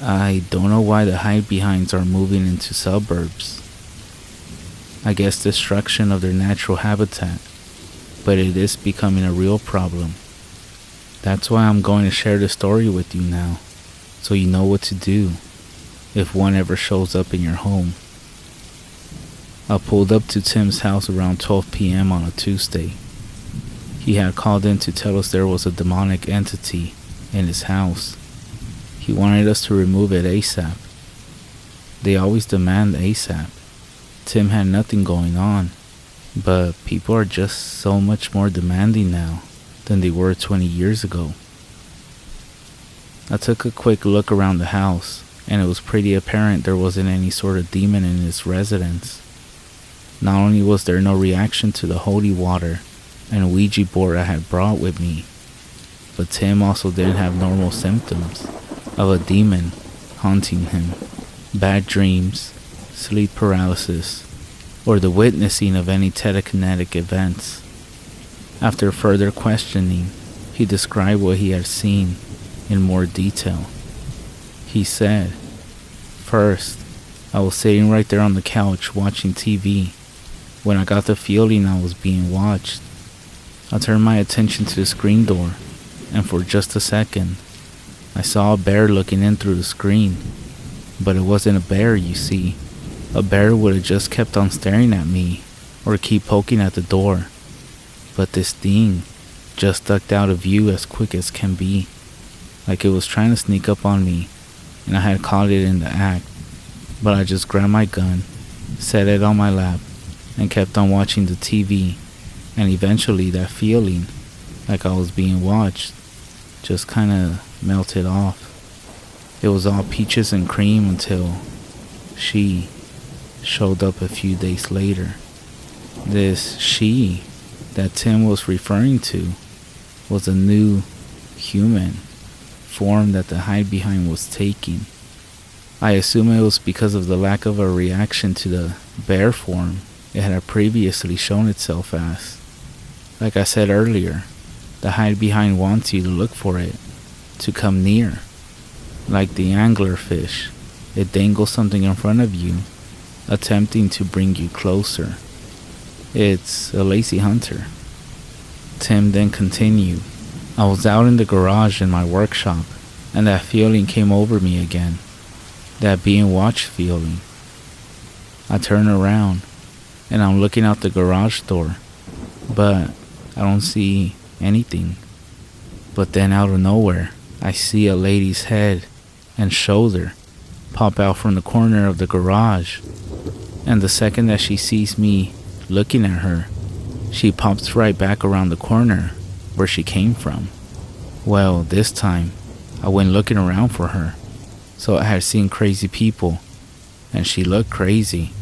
I don't know why the hide-behinds are moving into suburbs. I guess destruction of their natural habitat, but it is becoming a real problem. That's why I'm going to share the story with you now, so you know what to do if one ever shows up in your home. I pulled up to Tim's house around 12 p.m. on a Tuesday. He had called in to tell us there was a demonic entity in his house. He wanted us to remove it ASAP. They always demand ASAP. Tim had nothing going on, but people are just so much more demanding now than they were 20 years ago. I took a quick look around the house, and it was pretty apparent there wasn't any sort of demon in his residence. Not only was there no reaction to the holy water and Ouija board I had brought with me, but Tim also didn't have normal symptoms of a demon haunting him. Bad dreams, sleep paralysis, or the witnessing of any telekinetic events. After further questioning, he described what he had seen in more detail. He said, "First, I was sitting right there on the couch watching TV when I got the feeling I was being watched. I turned my attention to the screen door, and for just a second, I saw a bear looking in through the screen. But it wasn't a bear, you see. A bear would have just kept on staring at me or keep poking at the door. But this thing just ducked out of view as quick as can be, like it was trying to sneak up on me, and I had caught it in the act. But I just grabbed my gun, set it on my lap, and kept on watching the TV, and eventually that feeling, like I was being watched, just kinda melted off. It was all peaches and cream until she showed up a few days later. This she that Tim was referring to was a new human form that the hide-behind was taking. I assume it was because of the lack of a reaction to the bear form it had previously shown itself as. Like I said earlier, the hide-behind wants you to look for it, to come near. Like the anglerfish, it dangles something in front of you, attempting to bring you closer. It's a lazy hunter. Tim then continued, I was out in the garage in my workshop, and that feeling came over me again. That being watched feeling. I turn around, and I'm looking out the garage door, but I don't see anything. But then out of nowhere, I see a lady's head and shoulder pop out from the corner of the garage, and the second that she sees me looking at her, she pops right back around the corner where she came from. Well, this time I went looking around for her, so I had seen crazy people, and she looked crazy,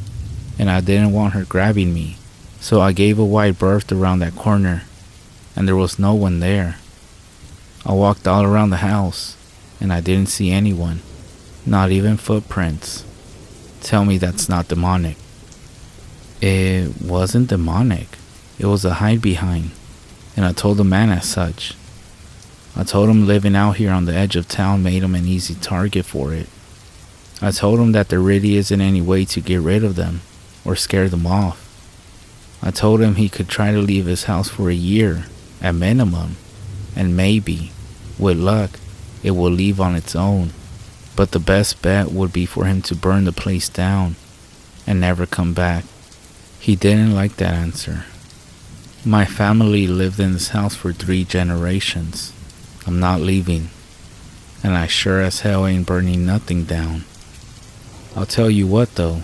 and I didn't want her grabbing me, so I gave a wide berth around that corner, and there was no one there. I walked all around the house, and I didn't see anyone, not even footprints. Tell me that's not demonic. It wasn't demonic. It was a hide-behind, and I told the man as such. I told him living out here on the edge of town made him an easy target for it. I told him that there really isn't any way to get rid of them or scare them off. I told him he could try to leave his house for a year, at minimum, and maybe, with luck, it will leave on its own. But the best bet would be for him to burn the place down and never come back. He didn't like that answer. My family lived in this house for 3 generations. I'm not leaving, and I sure as hell ain't burning nothing down. I'll tell you what though,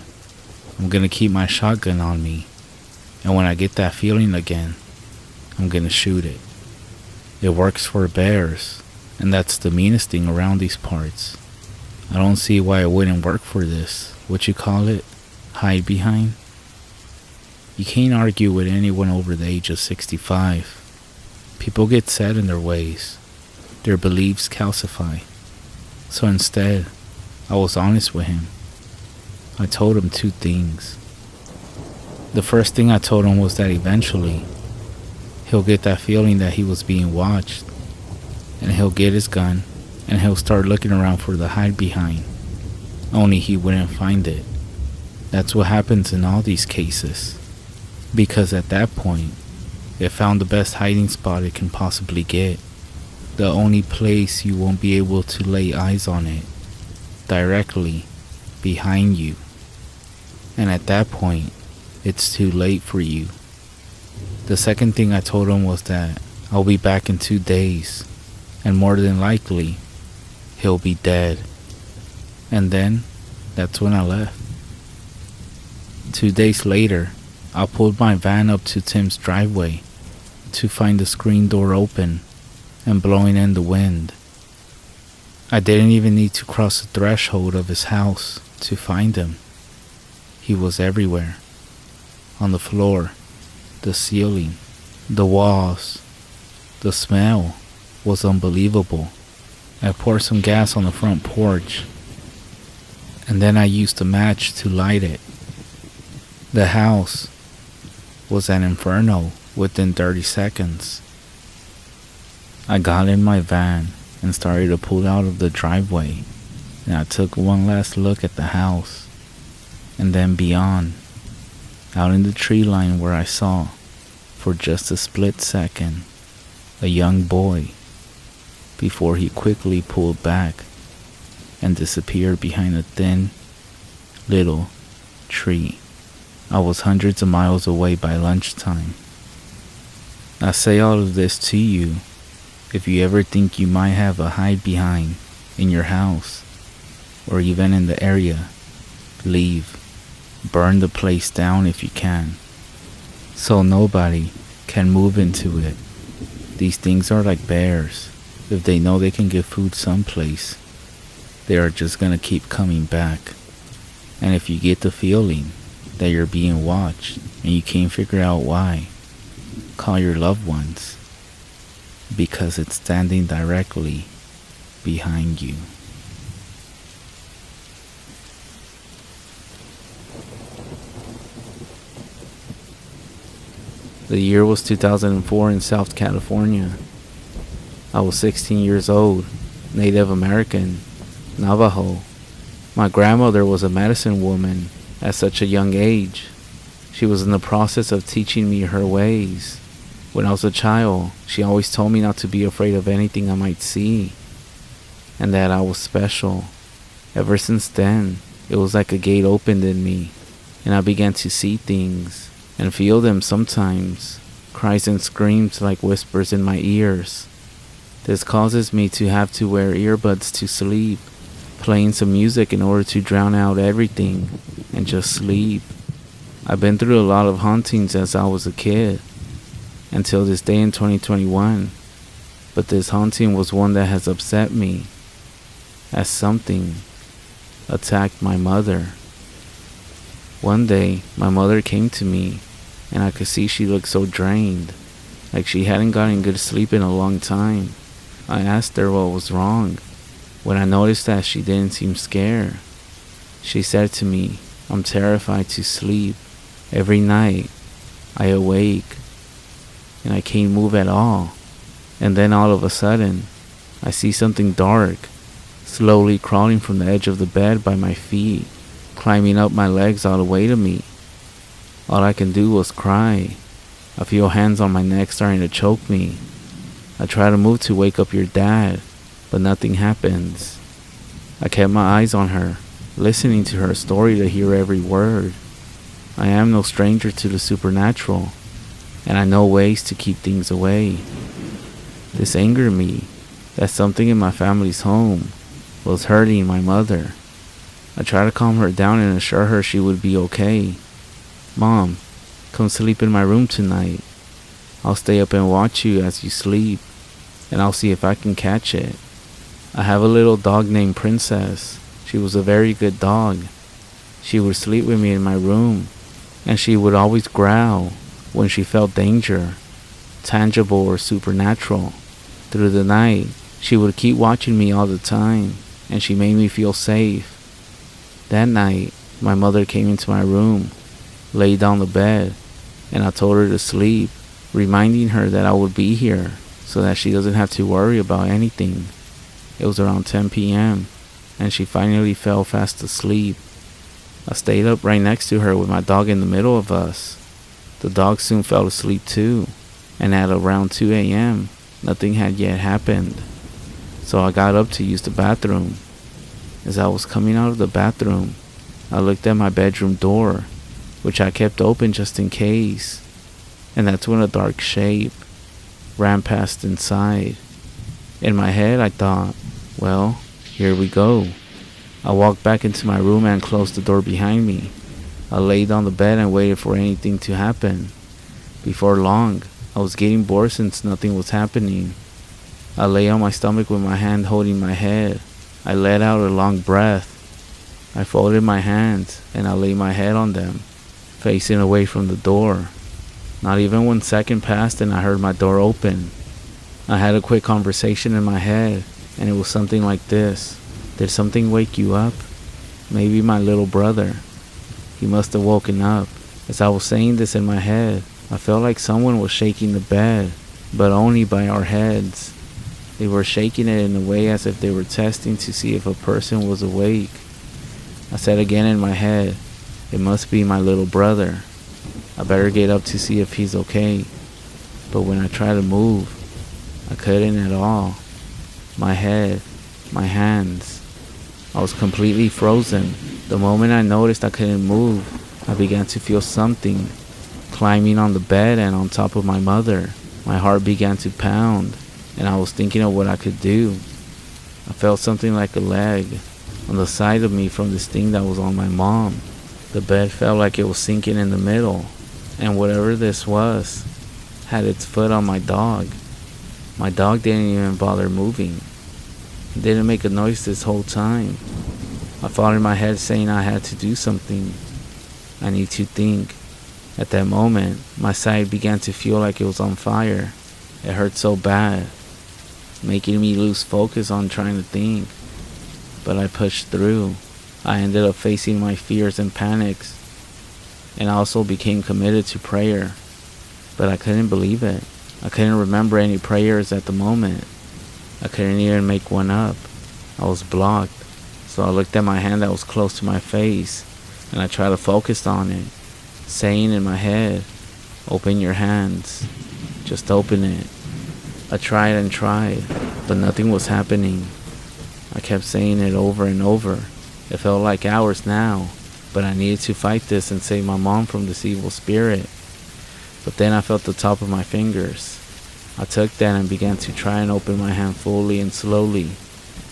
I'm gonna keep my shotgun on me, and when I get that feeling again, I'm gonna shoot it. It works for bears, and that's the meanest thing around these parts. I don't see why it wouldn't work for this, what you call it, hide behind. You can't argue with anyone over the age of 65. People get set in their ways. Their beliefs calcify. So instead, I was honest with him. I told him 2 things. The first thing I told him was that eventually, he'll get that feeling that he was being watched, and he'll get his gun and he'll start looking around for the hide behind, only he wouldn't find it. That's what happens in all these cases, because at that point, it found the best hiding spot it can possibly get, the only place you won't be able to lay eyes on it, directly behind you. And at that point, it's too late for you. The second thing I told him was that I'll be back in 2 days, and more than likely, he'll be dead. And then, that's when I left. 2 days later, I pulled my van up to Tim's driveway to find the screen door open and blowing in the wind. I didn't even need to cross the threshold of his house to find him. He was everywhere. On the floor, the ceiling, the walls. The smell was unbelievable. I poured some gas on the front porch, and then I used a match to light it. The house was an inferno within 30 seconds. I got in my van and started to pull out of the driveway, and I took one last look at the house, and then beyond, out in the tree line where I saw, for just a split second, a young boy, before he quickly pulled back and disappeared behind a thin, little tree. I was hundreds of miles away by lunchtime. I say all of this to you if you ever think you might have a hide behind in your house or even in the area. Leave. Burn the place down if you can, so nobody can move into it. These things are like bears. If they know they can get food someplace, they are just gonna keep coming back. And if you get the feeling that you're being watched and you can't figure out why, call your loved ones, because it's standing directly behind you. The year was 2004 in South California. I was 16 years old, Native American, Navajo. My grandmother was a medicine woman at such a young age. She was in the process of teaching me her ways. When I was a child, she always told me not to be afraid of anything I might see, and that I was special. Ever since then, it was like a gate opened in me, and I began to see things and feel them sometimes, cries and screams like whispers in my ears. This causes me to have to wear earbuds to sleep, playing some music in order to drown out everything and just sleep. I've been through a lot of hauntings as I was a kid, until this day in 2021, but this haunting was one that has upset me, as something attacked my mother. One day, my mother came to me, and I could see she looked so drained, like she hadn't gotten good sleep in a long time. I asked her what was wrong, when I noticed that she didn't seem scared. She said to me, "I'm terrified to sleep. Every night, I awake, and I can't move at all. And then all of a sudden, I see something dark, slowly crawling from the edge of the bed by my feet, climbing up my legs all the way to me. All I can do was cry. I feel hands on my neck starting to choke me. I try to move to wake up your dad, but nothing happens." I kept my eyes on her, listening to her story to hear every word. I am no stranger to the supernatural, and I know ways to keep things away. This angered me, that something in my family's home was hurting my mother. I tried to calm her down and assure her she would be okay. "Mom, come sleep in my room tonight. I'll stay up and watch you as you sleep, and I'll see if I can catch it. I have a little dog named Princess. She was a very good dog. She would sleep with me in my room, and she would always growl when she felt danger, tangible or supernatural. Through the night, she would keep watching me all the time, and she made me feel safe. That night, my mother came into my room, laid on the bed, and I told her to sleep, reminding her that I would be here, so that she doesn't have to worry about anything. It was around 10 p.m. and she finally fell fast asleep. I stayed up right next to her with my dog in the middle of us. The dog soon fell asleep too, and at around 2 a.m., nothing had yet happened. So I got up to use the bathroom. As I was coming out of the bathroom, I looked at my bedroom door, which I kept open just in case, and that's when a dark shape ran past inside. In my head, I thought, well, here we go. I walked back into my room and closed the door behind me. I laid on the bed and waited for anything to happen. Before long, I was getting bored since nothing was happening. I lay on my stomach with my hand holding my head. I let out a long breath. I folded my hands and I laid my head on them, facing away from the door. Not even 1 second passed and I heard my door open. I had a quick conversation in my head, and it was something like this. Did something wake you up? Maybe my little brother. He must have woken up. As I was saying this in my head, I felt like someone was shaking the bed, but only by our heads. They were shaking it in a way as if they were testing to see if a person was awake. I said again in my head, it must be my little brother. I better get up to see if he's okay. But when I tried to move, I couldn't at all. My head, my hands, I was completely frozen. The moment I noticed I couldn't move, I began to feel something climbing on the bed and on top of my mother. My heart began to pound, and I was thinking of what I could do. I felt something like a leg on the side of me from this thing that was on my mom. The bed felt like it was sinking in the middle, and whatever this was had its foot on my dog. My dog didn't even bother moving. It didn't make a noise this whole time. I thought in my head saying I had to do something. I need to think. At that moment, my side began to feel like it was on fire. It hurt so bad, making me lose focus on trying to think. But I pushed through. I ended up facing my fears and panics, and also became committed to prayer. But I couldn't believe it. I couldn't remember any prayers at the moment. I couldn't even make one up. I was blocked. So I looked at my hand that was close to my face, and I tried to focus on it, saying in my head, open your hands. Just open it. I tried and tried, but nothing was happening. I kept saying it over and over. It felt like hours now, but I needed to fight this and save my mom from this evil spirit. But then I felt the top of my fingers. I took that and began to try and open my hand fully and slowly.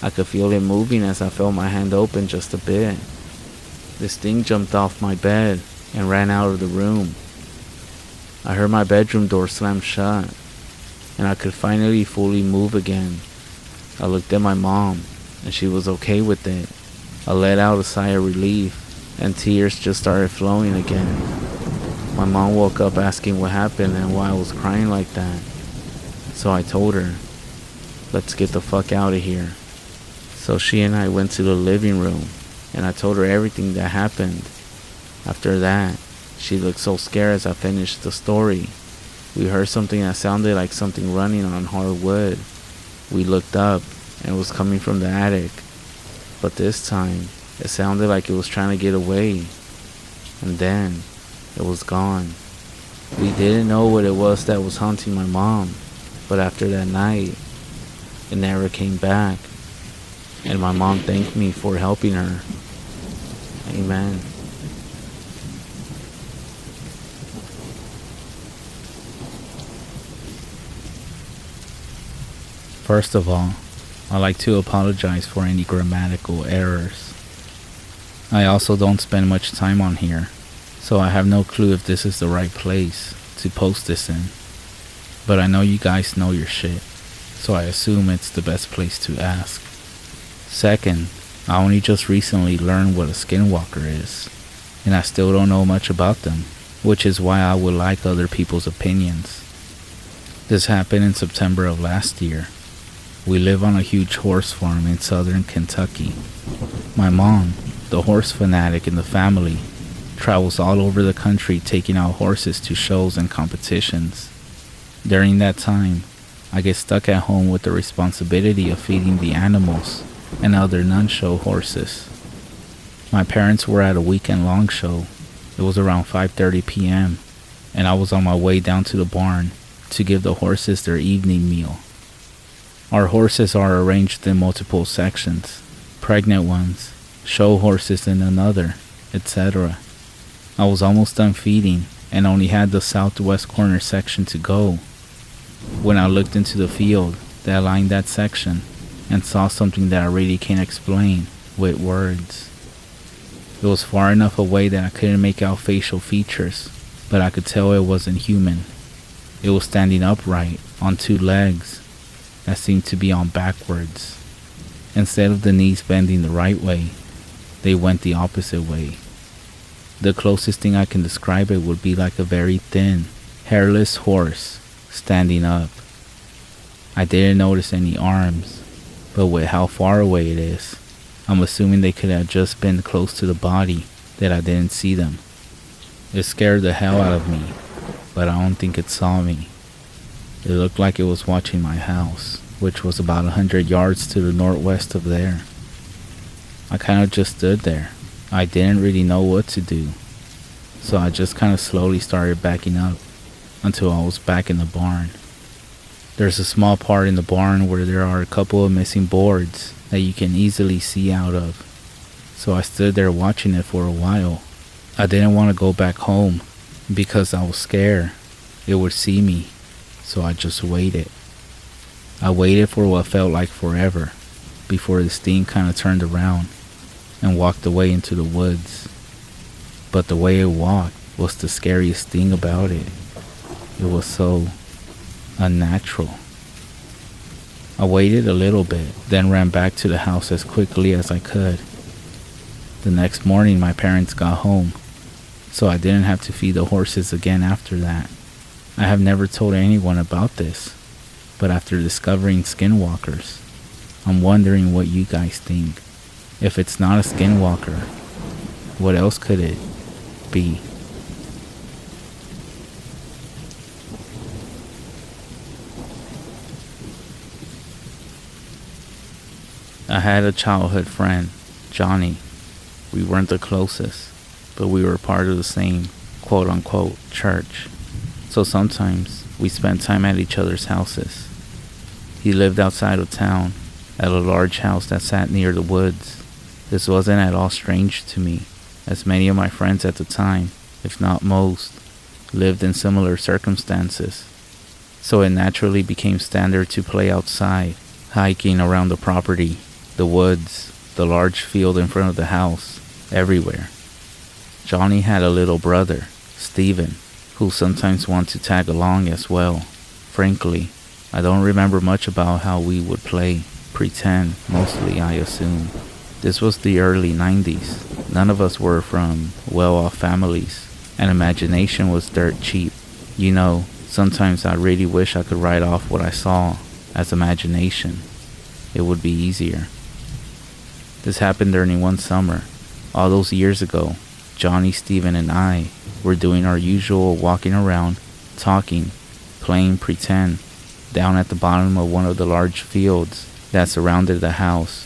I could feel it moving as I felt my hand open just a bit. This thing jumped off my bed and ran out of the room. I heard my bedroom door slam shut, and I could finally fully move again. I looked at my mom, and she was okay with it. I let out a sigh of relief, and tears just started flowing again. My mom woke up asking what happened and why I was crying like that. So I told her, let's get the fuck out of here. So she and I went to the living room, and I told her everything that happened. After that, she looked so scared as I finished the story. We heard something that sounded like something running on hard wood. We looked up, and it was coming from the attic. But this time, it sounded like it was trying to get away. And then, it was gone. We didn't know what it was that was haunting my mom, but after that night, it never came back. And my mom thanked me for helping her. Amen. First of all, I'd like to apologize for any grammatical errors. I also don't spend much time on here, so I have no clue if this is the right place to post this in. But I know you guys know your shit, so I assume it's the best place to ask. Second, I only just recently learned what a Skinwalker is, and I still don't know much about them, which is why I would like other people's opinions. This happened in September of last year. We live on a huge horse farm in southern Kentucky. My mom, the horse fanatic in the family, travels all over the country taking out horses to shows and competitions. During that time, I get stuck at home with the responsibility of feeding the animals and other non-show horses. My parents were at a weekend-long show. It was around 5:30 p.m., and I was on my way down to the barn to give the horses their evening meal. Our horses are arranged in multiple sections, pregnant ones, show horses in another, etc. I was almost done feeding and only had the southwest corner section to go when I looked into the field that lined that section and saw something that I really can't explain with words. It was far enough away that I couldn't make out facial features, but I could tell it wasn't human. It was standing upright on two legs that seemed to be on backwards. Instead of the knees bending the right way, they went the opposite way. The closest thing I can describe it would be like a very thin, hairless horse standing up. I didn't notice any arms, but with how far away it is, I'm assuming they could have just been close to the body that I didn't see them. It scared the hell out of me, but I don't think it saw me. It looked like it was watching my house, which was about 100 yards to the northwest of there. I kind of just stood there. I didn't really know what to do, so I just kind of slowly started backing up until I was back in the barn. There's a small part in the barn where there are a couple of missing boards that you can easily see out of, so I stood there watching it for a while. I didn't want to go back home because I was scared it would see me, so I just waited. I waited for what felt like forever before this thing kind of turned around and walked away into the woods. But the way it walked was the scariest thing about it. It was so unnatural. I waited a little bit, then ran back to the house as quickly as I could. The next morning my parents got home, so I didn't have to feed the horses again after that. I have never told anyone about this, but after discovering Skinwalkers, I'm wondering what you guys think. If it's not a Skinwalker, what else could it be? I had a childhood friend, Johnny. We weren't the closest, but we were part of the same quote-unquote church. So sometimes we spent time at each other's houses. He lived outside of town at a large house that sat near the woods. This wasn't at all strange to me, as many of my friends at the time, if not most, lived in similar circumstances. So it naturally became standard to play outside, hiking around the property, the woods, the large field in front of the house, everywhere. Johnny had a little brother, Steven, who sometimes wanted to tag along as well. Frankly, I don't remember much about how we would play, pretend, mostly I assume. This was the early 90s. None of us were from well-off families, and imagination was dirt cheap. You know, sometimes I really wish I could write off what I saw as imagination. It would be easier. This happened during one summer. All those years ago, Johnny, Steven, and I were doing our usual walking around, talking, playing pretend, down at the bottom of one of the large fields that surrounded the house.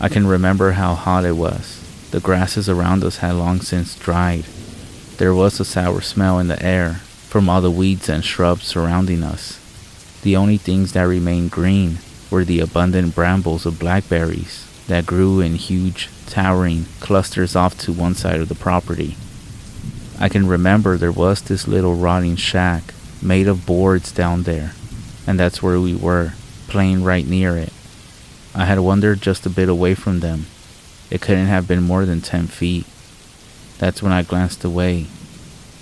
I can remember how hot it was. The grasses around us had long since dried. There was a sour smell in the air from all the weeds and shrubs surrounding us. The only things that remained green were the abundant brambles of blackberries that grew in huge, towering clusters off to one side of the property. I can remember there was this little rotting shack made of boards down there, and that's where we were, playing right near it. I had wandered just a bit away from them. It couldn't have been more than 10 feet. That's when I glanced away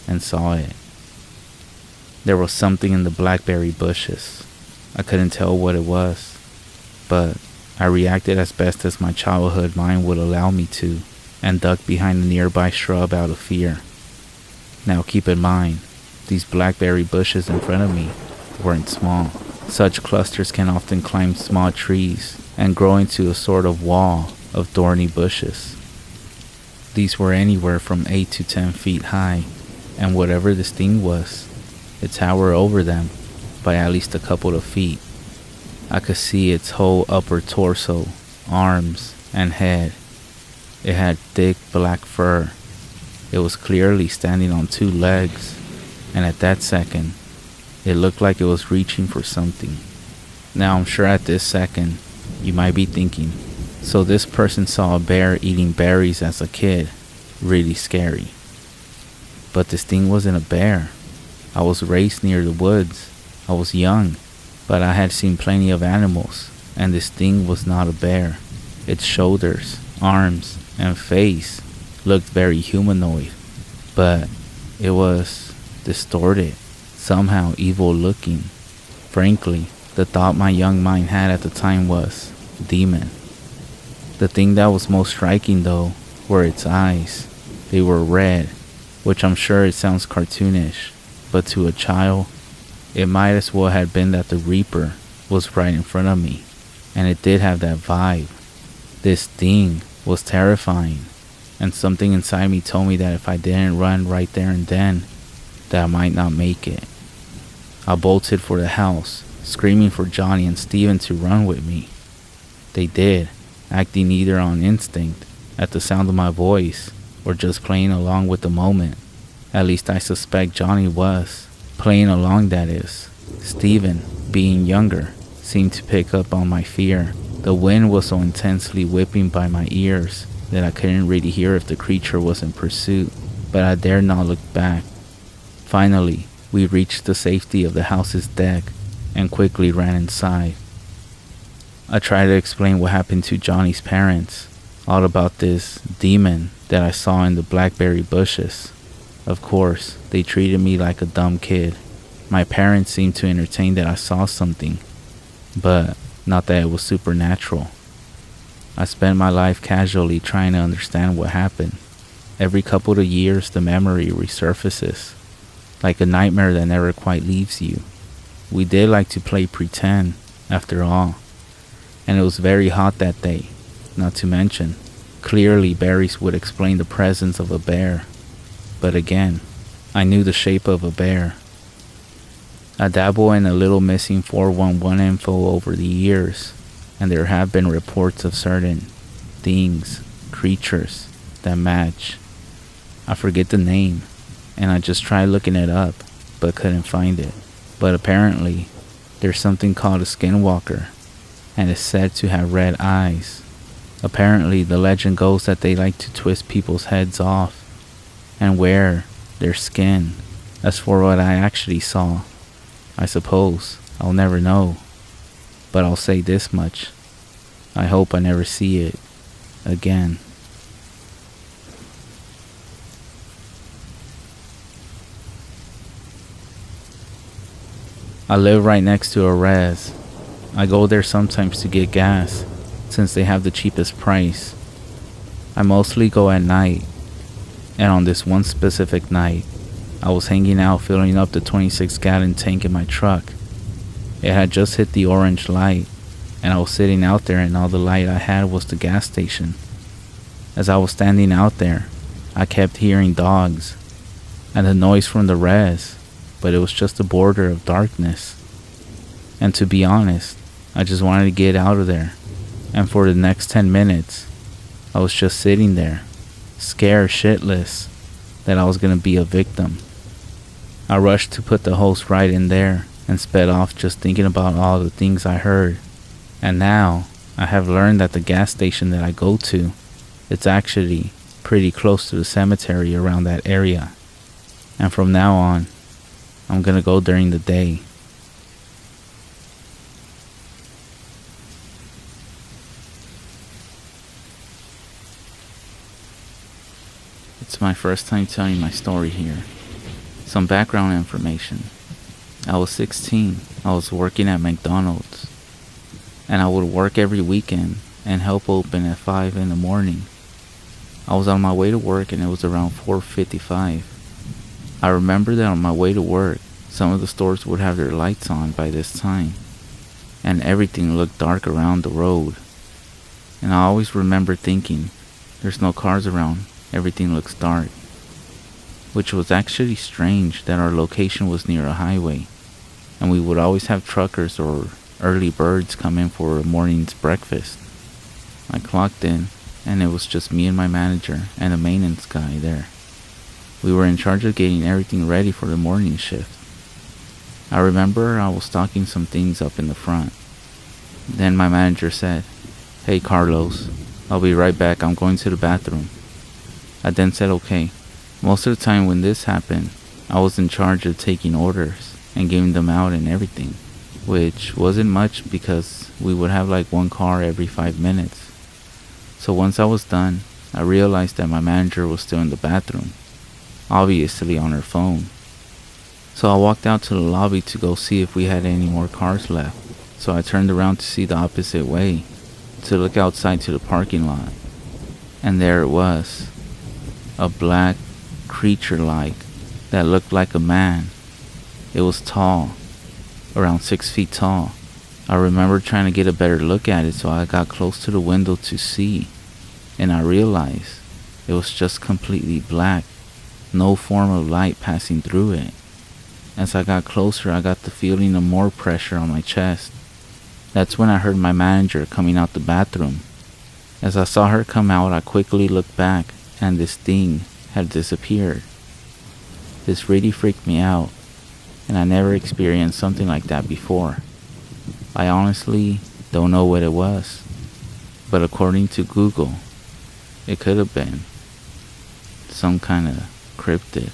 and saw it. There was something in the blackberry bushes. I couldn't tell what it was, but I reacted as best as my childhood mind would allow me to, and ducked behind a nearby shrub out of fear. Now keep in mind, these blackberry bushes in front of me weren't small. Such clusters can often climb small trees and grow into a sort of wall of thorny bushes. These were anywhere from 8 to 10 feet high, and whatever this thing was, it towered over them by at least a couple of feet. I could see its whole upper torso, arms, and head. It had thick black fur. It was clearly standing on two legs, and at that second, it looked like it was reaching for something. Now I'm sure at this second, you might be thinking, so this person saw a bear eating berries as a kid. Really scary. But this thing wasn't a bear. I was raised near the woods. I was young, but I had seen plenty of animals, and this thing was not a bear. Its shoulders, arms, and face looked very humanoid, but it was distorted, somehow evil looking. Frankly, the thought my young mind had at the time was demon. The thing that was most striking though were its eyes. They were red, which I'm sure it sounds cartoonish, but to a child, it might as well have been that the Reaper was right in front of me, and it did have that vibe. This thing was terrifying, and something inside me told me that if I didn't run right there and then, that I might not make it. I bolted for the house, screaming for Johnny and Steven to run with me. They did, acting either on instinct, at the sound of my voice, or just playing along with the moment. At least I suspect Johnny was. Playing along, that is. Steven, being younger, seemed to pick up on my fear. The wind was so intensely whipping by my ears that I couldn't really hear if the creature was in pursuit, but I dared not look back. Finally, we reached the safety of the house's deck and quickly ran inside. I tried to explain what happened to Johnny's parents, all about this demon that I saw in the blackberry bushes. Of course, they treated me like a dumb kid. My parents seemed to entertain that I saw something, but not that it was supernatural. I spent my life casually trying to understand what happened. Every couple of years, the memory resurfaces, like a nightmare that never quite leaves you. We did like to play pretend, after all, and it was very hot that day. Not to mention, clearly berries would explain the presence of a bear. But again, I knew the shape of a bear. I dabble in a little missing 411 info over the years, and there have been reports of certain things, creatures, that match. I forget the name, and I just tried looking it up, but couldn't find it. But apparently, there's something called a Skinwalker, and is said to have red eyes. Apparently, the legend goes that they like to twist people's heads off and wear their skin. As for what I actually saw, I suppose I'll never know. But I'll say this much. I hope I never see it again. I live right next to a REZ. I go there sometimes to get gas, since they have the cheapest price. I mostly go at night, and on this one specific night, I was hanging out filling up the 26-gallon tank in my truck. It had just hit the orange light, and I was sitting out there and all the light I had was the gas station. As I was standing out there, I kept hearing dogs, and the noise from the REZ, but it was just a border of darkness. And to be honest, I just wanted to get out of there, and for the next 10 minutes, I was just sitting there, scared shitless that I was gonna be a victim. I rushed to put the hose right in there and sped off just thinking about all the things I heard. And now, I have learned that the gas station that I go to, it's actually pretty close to the cemetery around that area. And from now on, I'm gonna go during the day. It's my first time telling my story here. Some background information. I was 16. I was working at McDonald's. And I would work every weekend and help open at 5 in the morning. I was on my way to work and it was around 4:55. I remember that on my way to work, some of the stores would have their lights on by this time. And everything looked dark around the road. And I always remember thinking, there's no cars around. Everything looks dark, which was actually strange that our location was near a highway, and we would always have truckers or early birds come in for a morning's breakfast. I clocked in, and it was just me and my manager and a maintenance guy there. We were in charge of getting everything ready for the morning shift. I remember I was stocking some things up in the front. Then my manager said, "Hey Carlos, I'll be right back, I'm going to the bathroom." I then said okay. Most of the time when this happened, I was in charge of taking orders and giving them out and everything, which wasn't much because we would have like one car every 5 minutes. So once I was done, I realized that my manager was still in the bathroom, obviously on her phone. So I walked out to the lobby to go see if we had any more cars left. So I turned around to see the opposite way, to look outside to the parking lot. And there it was, a black creature that looked like a man. It was tall, around 6 feet tall. I remember trying to get a better look at it, so I got close to the window to see, and I realized it was just completely black, no form of light passing through it. As I got closer, I got the feeling of more pressure on my chest. That's when I heard my manager coming out the bathroom. As I saw her come out, I quickly looked back, and this thing had disappeared. This really freaked me out, and I never experienced something like that before. I honestly don't know what it was, but according to Google, it could have been some kind of cryptid.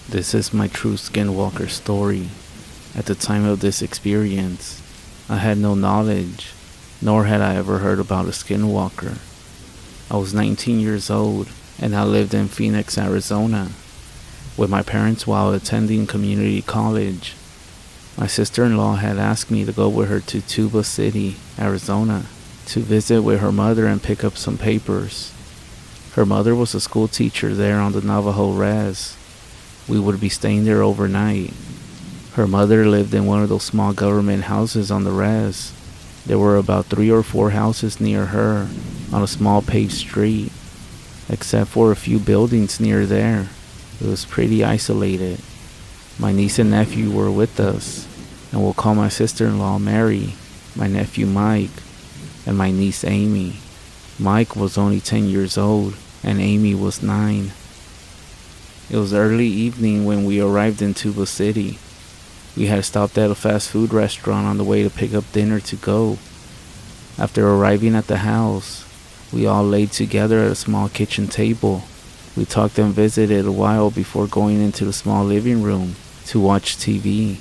This is my true Skinwalker story. At the time of this experience, I had no knowledge, nor had I ever heard about a Skinwalker. I was 19 years old, and I lived in Phoenix, Arizona, with my parents while attending community college. My sister-in-law had asked me to go with her to Tuba City, Arizona, to visit with her mother and pick up some papers. Her mother was a school teacher there on the Navajo REZ. We would be staying there overnight. Her mother lived in one of those small government houses on the REZ. There were about 3 or 4 houses near her on a small paved street, except for a few buildings near there. It was pretty isolated. My niece and nephew were with us, and we'll call my sister-in-law Mary, my nephew Mike, and my niece Amy. Mike was only 10 years old, and Amy was 9. It was early evening when we arrived in Tuba City. We had stopped at a fast food restaurant on the way to pick up dinner to go. After arriving at the house, we all laid together at a small kitchen table. We talked and visited a while before going into the small living room to watch TV.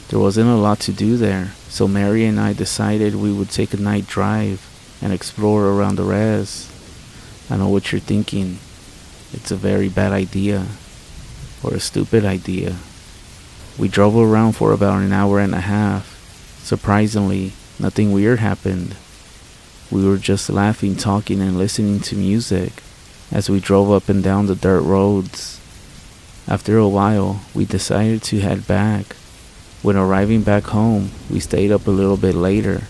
There wasn't a lot to do there, so Mary and I decided we would take a night drive and explore around the REZ. I know what you're thinking. It's a very bad idea, or a stupid idea. We drove around for about an hour and a half. Surprisingly, nothing weird happened. We were just laughing, talking, and listening to music as we drove up and down the dirt roads. After a while, we decided to head back. When arriving back home, we stayed up a little bit later,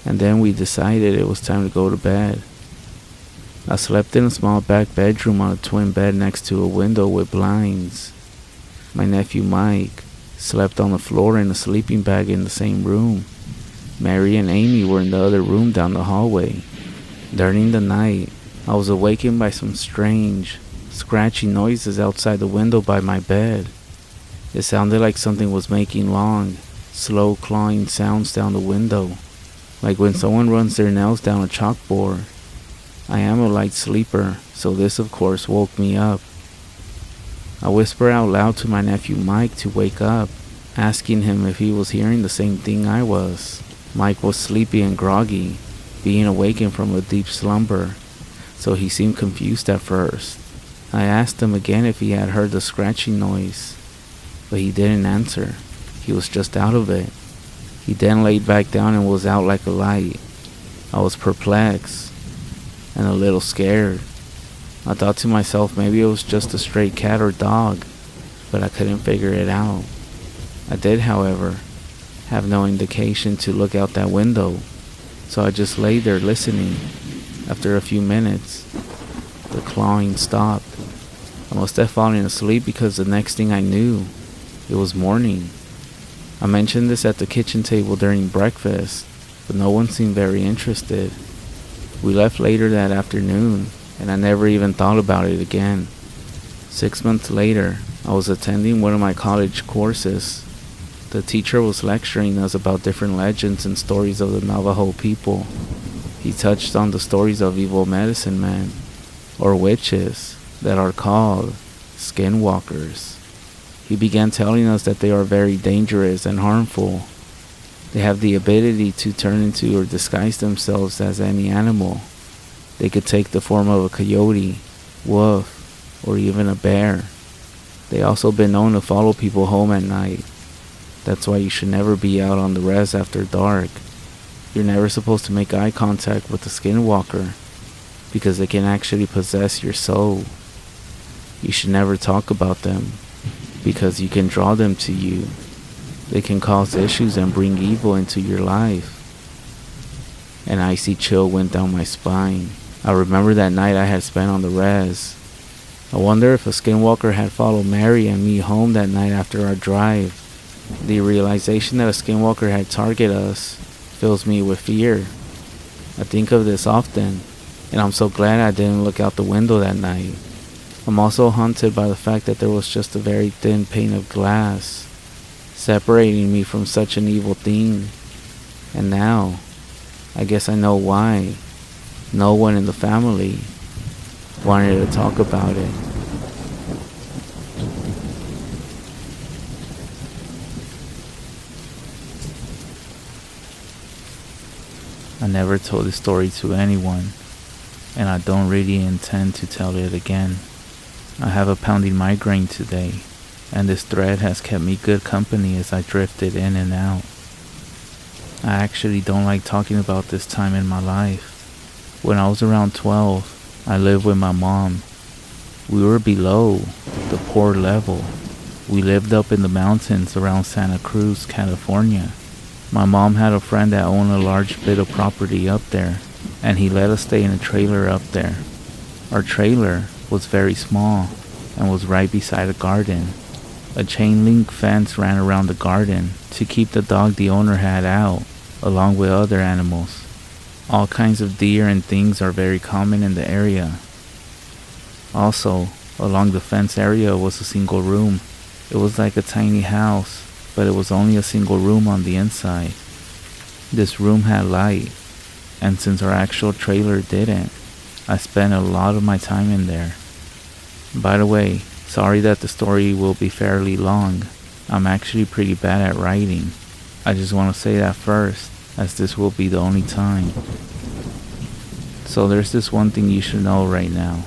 and then we decided it was time to go to bed. I slept in a small back bedroom on a twin bed next to a window with blinds. My nephew Mike slept on the floor in a sleeping bag in the same room. Mary and Amy were in the other room down the hallway. During the night, I was awakened by some strange, scratchy noises outside the window by my bed. It sounded like something was making long, slow clawing sounds down the window, like when someone runs their nails down a chalkboard. I am a light sleeper, so this of course woke me up. I whispered out loud to my nephew Mike to wake up, asking him if he was hearing the same thing I was. Mike was sleepy and groggy, being awakened from a deep slumber, so he seemed confused at first. I asked him again if he had heard the scratching noise, but he didn't answer. He was just out of it. He then laid back down and was out like a light. I was perplexed and a little scared. I thought to myself maybe it was just a stray cat or dog, but I couldn't figure it out. I did, however, have no indication to look out that window, so I just lay there listening. After a few minutes, the clawing stopped. I must have fallen asleep because the next thing I knew, it was morning. I mentioned this at the kitchen table during breakfast, but no one seemed very interested. We left later that afternoon, and I never even thought about it again. 6 months later, I was attending one of my college courses. The teacher was lecturing us about different legends and stories of the Navajo people. He touched on the stories of evil medicine men, or witches, that are called Skinwalkers. He began telling us that they are very dangerous and harmful. They have the ability to turn into or disguise themselves as any animal. They could take the form of a coyote, wolf, or even a bear. They also been known to follow people home at night. That's why you should never be out on the REZ after dark. You're never supposed to make eye contact with the Skinwalker, because they can actually possess your soul. You should never talk about them, because you can draw them to you. They can cause issues and bring evil into your life. An icy chill went down my spine. I remember that night I had spent on the REZ. I wonder if a Skinwalker had followed Mary and me home that night after our drive. The realization that a Skinwalker had targeted us fills me with fear. I think of this often, and I'm so glad I didn't look out the window that night. I'm also haunted by the fact that there was just a very thin pane of glass separating me from such an evil thing. And now, I guess I know why no one in the family wanted to talk about it. I never told this story to anyone, and I don't really intend to tell it again. I have a pounding migraine today, and this thread has kept me good company as I drifted in and out. I actually don't like talking about this time in my life. When I was around 12, I lived with my mom. We were below the poor level. We lived up in the mountains around Santa Cruz, California. My mom had a friend that owned a large bit of property up there, and he let us stay in a trailer up there. Our trailer was very small and was right beside a garden. A chain link fence ran around the garden to keep the dog the owner had out, along with other animals. All kinds of deer and things are very common in the area. Also, along the fence area was a single room. It was like a tiny house, but it was only a single room on the inside. This room had light, and since our actual trailer didn't, I spent a lot of my time in there. By the way, sorry that the story will be fairly long. I'm actually pretty bad at writing. I just want to say that first, as this will be the only time. So there's this one thing you should know right now.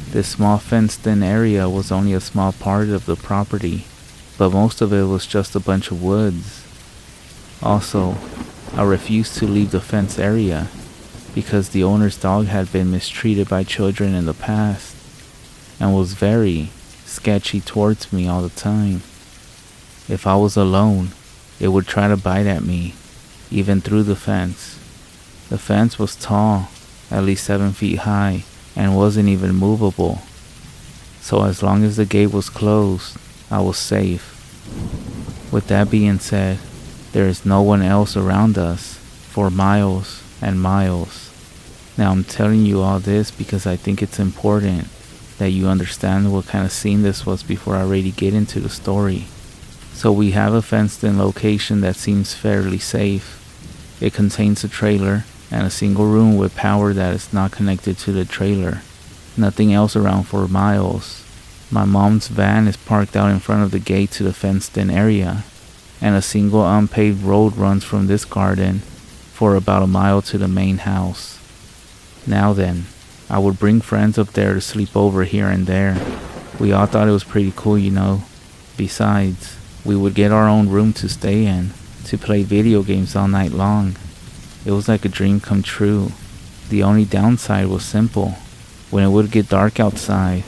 This small fenced-in area was only a small part of the property, but most of it was just a bunch of woods. Also, I refused to leave the fence area because the owner's dog had been mistreated by children in the past and was very sketchy towards me all the time. If I was alone, it would try to bite at me, even through the fence. The fence was tall, at least 7 feet high, and wasn't even movable. So as long as the gate was closed, I was safe. With that being said, there is no one else around us for miles and miles. Now I'm telling you all this because I think it's important that you understand what kind of scene this was before I really get into the story. So we have a fenced-in location that seems fairly safe. It contains a trailer and a single room with power that is not connected to the trailer. Nothing else around for miles. My mom's van is parked out in front of the gate to the fenced-in area, and a single unpaved road runs from this garden for about a mile to the main house. Now then, I would bring friends up there to sleep over here and there. We all thought it was pretty cool, you know. Besides, we would get our own room to stay in, to play video games all night long. It was like a dream come true. The only downside was simple. When it would get dark outside,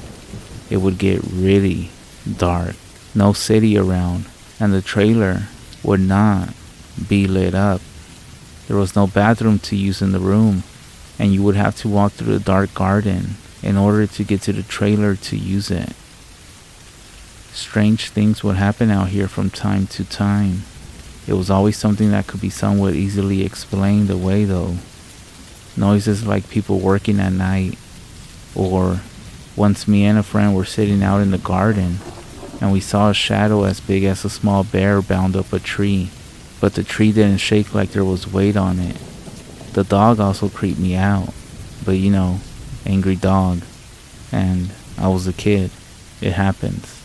it would get really dark. No city around, and the trailer would not be lit up. There was no bathroom to use in the room, and you would have to walk through the dark garden in order to get to the trailer to use it. Strange things would happen out here from time to time. It was always something that could be somewhat easily explained away though. Noises like people working at night, or once me and a friend were sitting out in the garden and we saw a shadow as big as a small bear bound up a tree, but the tree didn't shake like there was weight on it. The dog also creeped me out, but you know, angry dog, and I was a kid. It happens.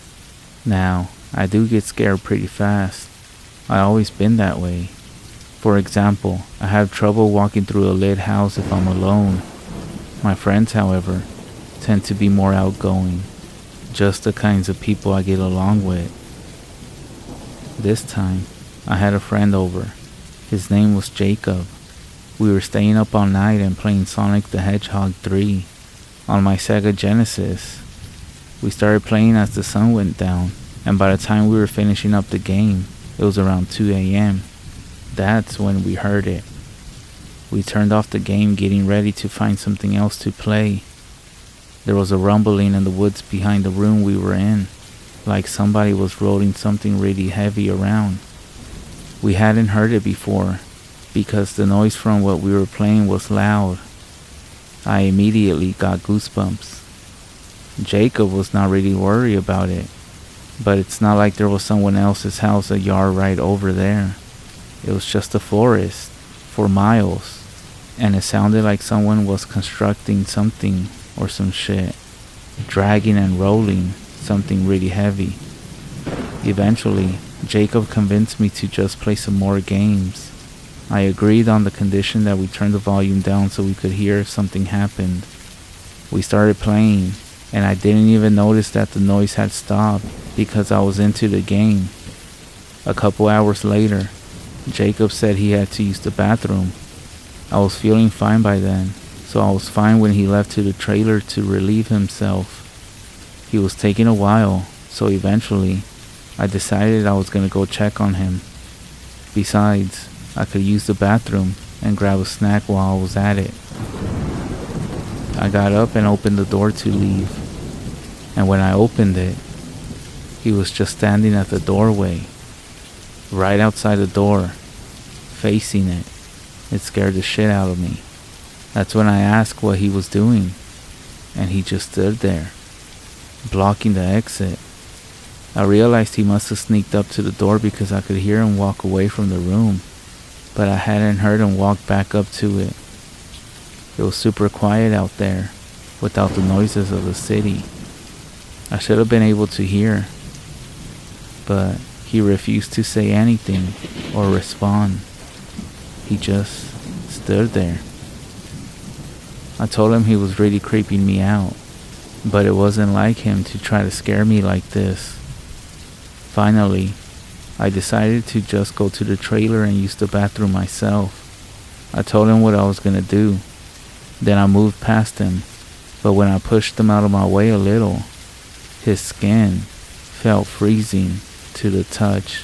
Now, I do get scared pretty fast. I always been that way. For example, I have trouble walking through a lit house if I'm alone. My friends, however, tend to be more outgoing, just the kinds of people I get along with. This time, I had a friend over. His name was Jacob. We were staying up all night and playing Sonic the Hedgehog 3 on my Sega Genesis. We started playing as the sun went down, and by the time we were finishing up the game, it was around 2 a.m. That's when we heard it. We turned off the game, getting ready to find something else to play. There was a rumbling in the woods behind the room we were in, like somebody was rolling something really heavy around. We hadn't heard it before, because the noise from what we were playing was loud. I immediately got goosebumps. Jacob was not really worried about it, but it's not like there was someone else's house a yard right over there. It was just a forest, for miles, and it sounded like someone was constructing something or some shit, dragging and rolling something really heavy. Eventually, Jacob convinced me to just play some more games. I agreed on the condition that we turn the volume down so we could hear if something happened. We started playing, and I didn't even notice that the noise had stopped because I was into the game. A couple hours later, Jacob said he had to use the bathroom. I was feeling fine by then, so I was fine when he left to the trailer to relieve himself. He was taking a while, so eventually, I decided I was going to go check on him. Besides, I could use the bathroom and grab a snack while I was at it. I got up and opened the door to leave, and when I opened it, he was just standing at the doorway, right outside the door, facing it. It scared the shit out of me. That's when I asked what he was doing, and he just stood there, blocking the exit. I realized he must have sneaked up to the door because I could hear him walk away from the room, but I hadn't heard him walk back up to it. It was super quiet out there, without the noises of the city. I should have been able to hear, but he refused to say anything or respond. He just stood there. I told him he was really creeping me out, but it wasn't like him to try to scare me like this. Finally, I decided to just go to the trailer and use the bathroom myself. I told him what I was gonna do. Then I moved past him, but when I pushed him out of my way a little, his skin felt freezing to the touch.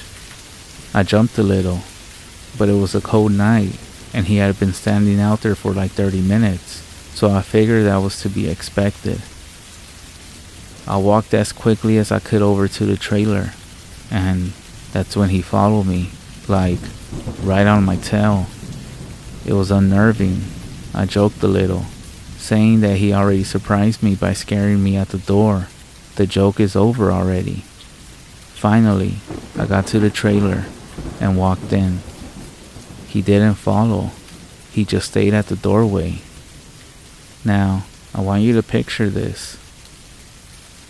I jumped a little, but it was a cold night, and he had been standing out there for like 30 minutes, so I figured that was to be expected. I walked as quickly as I could over to the trailer, and that's when he followed me, like, right on my tail. It was unnerving. I joked a little, saying that he already surprised me by scaring me at the door. The joke is over already. Finally, I got to the trailer and walked in. He didn't follow. He just stayed at the doorway. Now, I want you to picture this.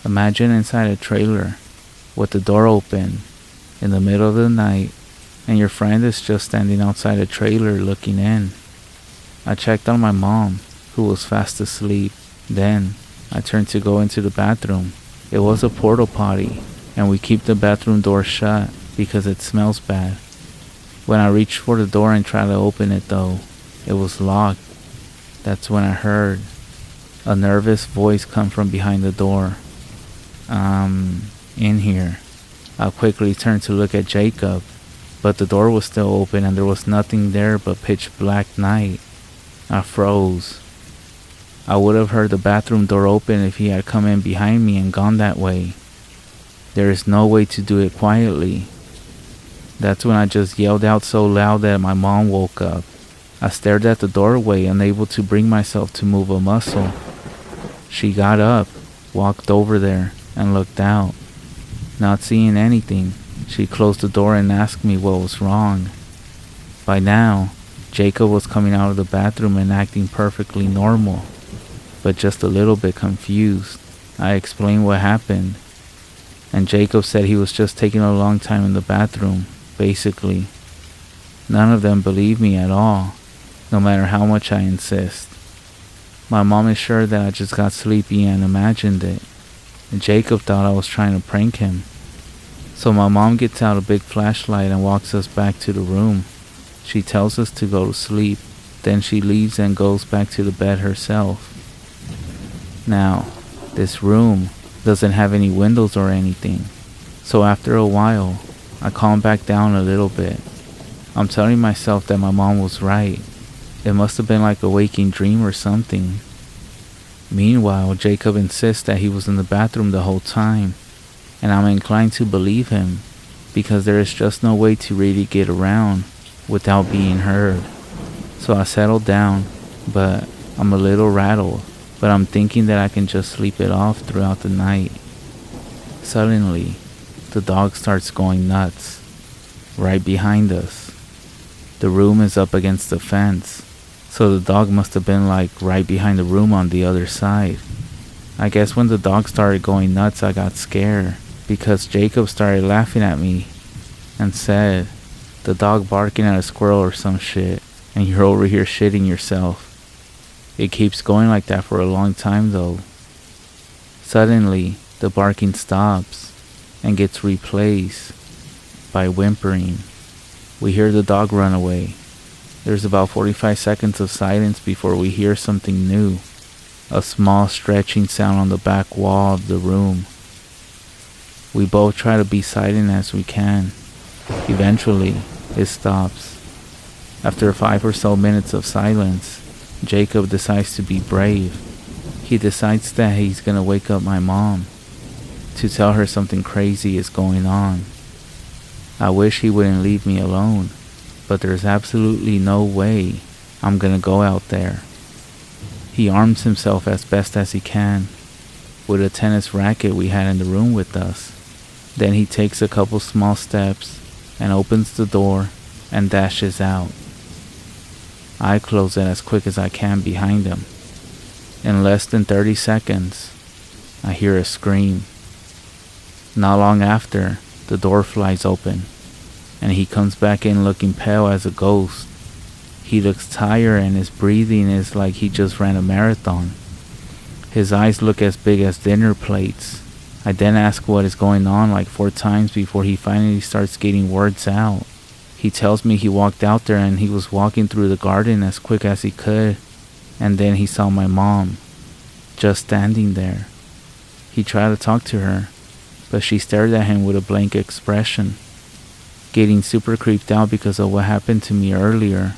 Imagine inside a trailer, with the door open, in the middle of the night, and your friend is just standing outside a trailer looking in. I checked on my mom, who was fast asleep. Then, I turned to go into the bathroom. It was a porta potty, and we keep the bathroom door shut because it smells bad. When I reached for the door and tried to open it though, it was locked. That's when I heard a nervous voice come from behind the door. In here. I quickly turned to look at Jacob, but the door was still open and there was nothing there but pitch black night. I froze. I would have heard the bathroom door open if he had come in behind me and gone that way. There is no way to do it quietly. That's when I just yelled out so loud that my mom woke up. I stared at the doorway, unable to bring myself to move a muscle. She got up, walked over there, and looked out. Not seeing anything, she closed the door and asked me what was wrong. By now, Jacob was coming out of the bathroom and acting perfectly normal, but just a little bit confused. I explained what happened, and Jacob said he was just taking a long time in the bathroom, basically. None of them believed me at all, no matter how much I insist. My mom is sure that I just got sleepy and imagined it, and Jacob thought I was trying to prank him. So my mom gets out a big flashlight and walks us back to the room. She tells us to go to sleep, then she leaves and goes back to the bed herself. Now, this room doesn't have any windows or anything, so after a while, I calm back down a little bit. I'm telling myself that my mom was right. It must have been like a waking dream or something. Meanwhile, Jacob insists that he was in the bathroom the whole time, and I'm inclined to believe him, because there is just no way to really get around without being heard. So I settle down, but I'm a little rattled, but I'm thinking that I can just sleep it off throughout the night. Suddenly, the dog starts going nuts, right behind us. The room is up against the fence, so the dog must have been like right behind the room on the other side. I guess when the dog started going nuts, I got scared, because Jacob started laughing at me and said, "The dog barking at a squirrel or some shit, and you're over here shitting yourself." It keeps going like that for a long time though. Suddenly, the barking stops and gets replaced by whimpering. We hear the dog run away. There's about 45 seconds of silence before we hear something new. A small stretching sound on the back wall of the room. We both try to be silent as we can. Eventually, it stops. After 5 or so minutes of silence, Jacob decides to be brave. He decides that he's gonna wake up my mom to tell her something crazy is going on. I wish he wouldn't leave me alone, but there's absolutely no way I'm gonna go out there. He arms himself as best as he can with a tennis racket we had in the room with us. Then he takes a couple small steps and opens the door and dashes out. I close it as quick as I can behind him. In less than 30 seconds, I hear a scream. Not long after, the door flies open, and he comes back in looking pale as a ghost. He looks tired and his breathing is like he just ran a marathon. His eyes look as big as dinner plates. I then ask what is going on like 4 times before he finally starts getting words out. He tells me he walked out there and he was walking through the garden as quick as he could, and then he saw my mom, just standing there. He tried to talk to her, but she stared at him with a blank expression. Getting super creeped out because of what happened to me earlier,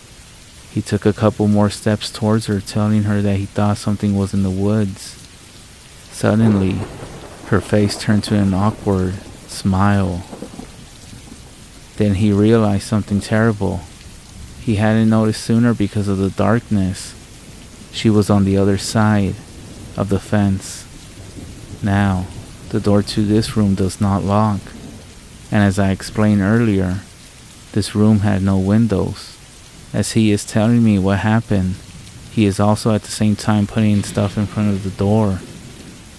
he took a couple more steps towards her, telling her that he thought something was in the woods. Suddenly, her face turned to an awkward smile. Then he realized something terrible. He hadn't noticed sooner because of the darkness. She was on the other side of the fence. Now, the door to this room does not lock, and as I explained earlier, this room had no windows. As he is telling me what happened, he is also at the same time putting stuff in front of the door,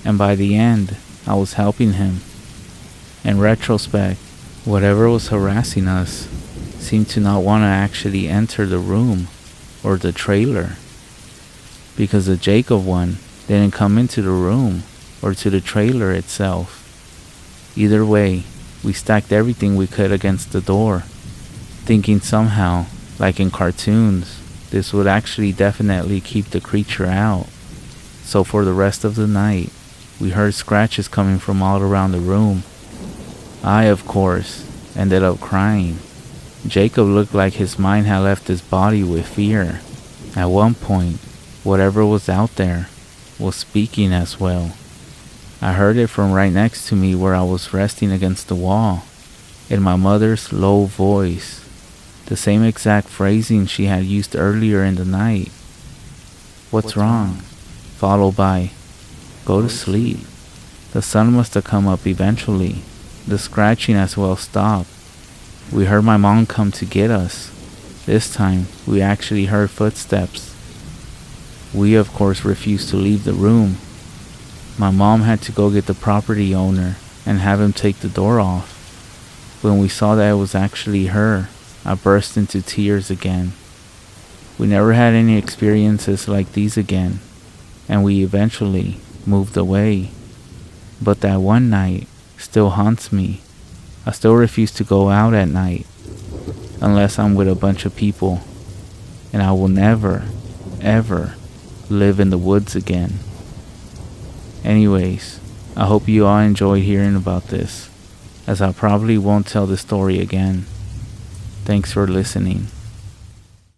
and by the end, I was helping him. In retrospect, whatever was harassing us seemed to not want to actually enter the room or the trailer, because the Jacob one didn't come into the room or to the trailer itself. Either way, we stacked everything we could against the door, thinking somehow, like in cartoons, this would actually definitely keep the creature out. So for the rest of the night, we heard scratches coming from all around the room. I, of course, ended up crying. Jacob looked like his mind had left his body with fear. At one point, whatever was out there was speaking as well. I heard it from right next to me where I was resting against the wall, in my mother's low voice, the same exact phrasing she had used earlier in the night. "What's wrong?" Followed by, "Go to sleep." The sun must have come up eventually. The scratching as well stopped. We heard my mom come to get us. This time, we actually heard footsteps. We of course refused to leave the room. My mom had to go get the property owner and have him take the door off. When we saw that it was actually her, I burst into tears again. We never had any experiences like these again, and we eventually moved away. But that one night still haunts me. I still refuse to go out at night unless I'm with a bunch of people, and I will never, ever live in the woods again. Anyways, I hope you all enjoyed hearing about this, as I probably won't tell the story again. Thanks for listening.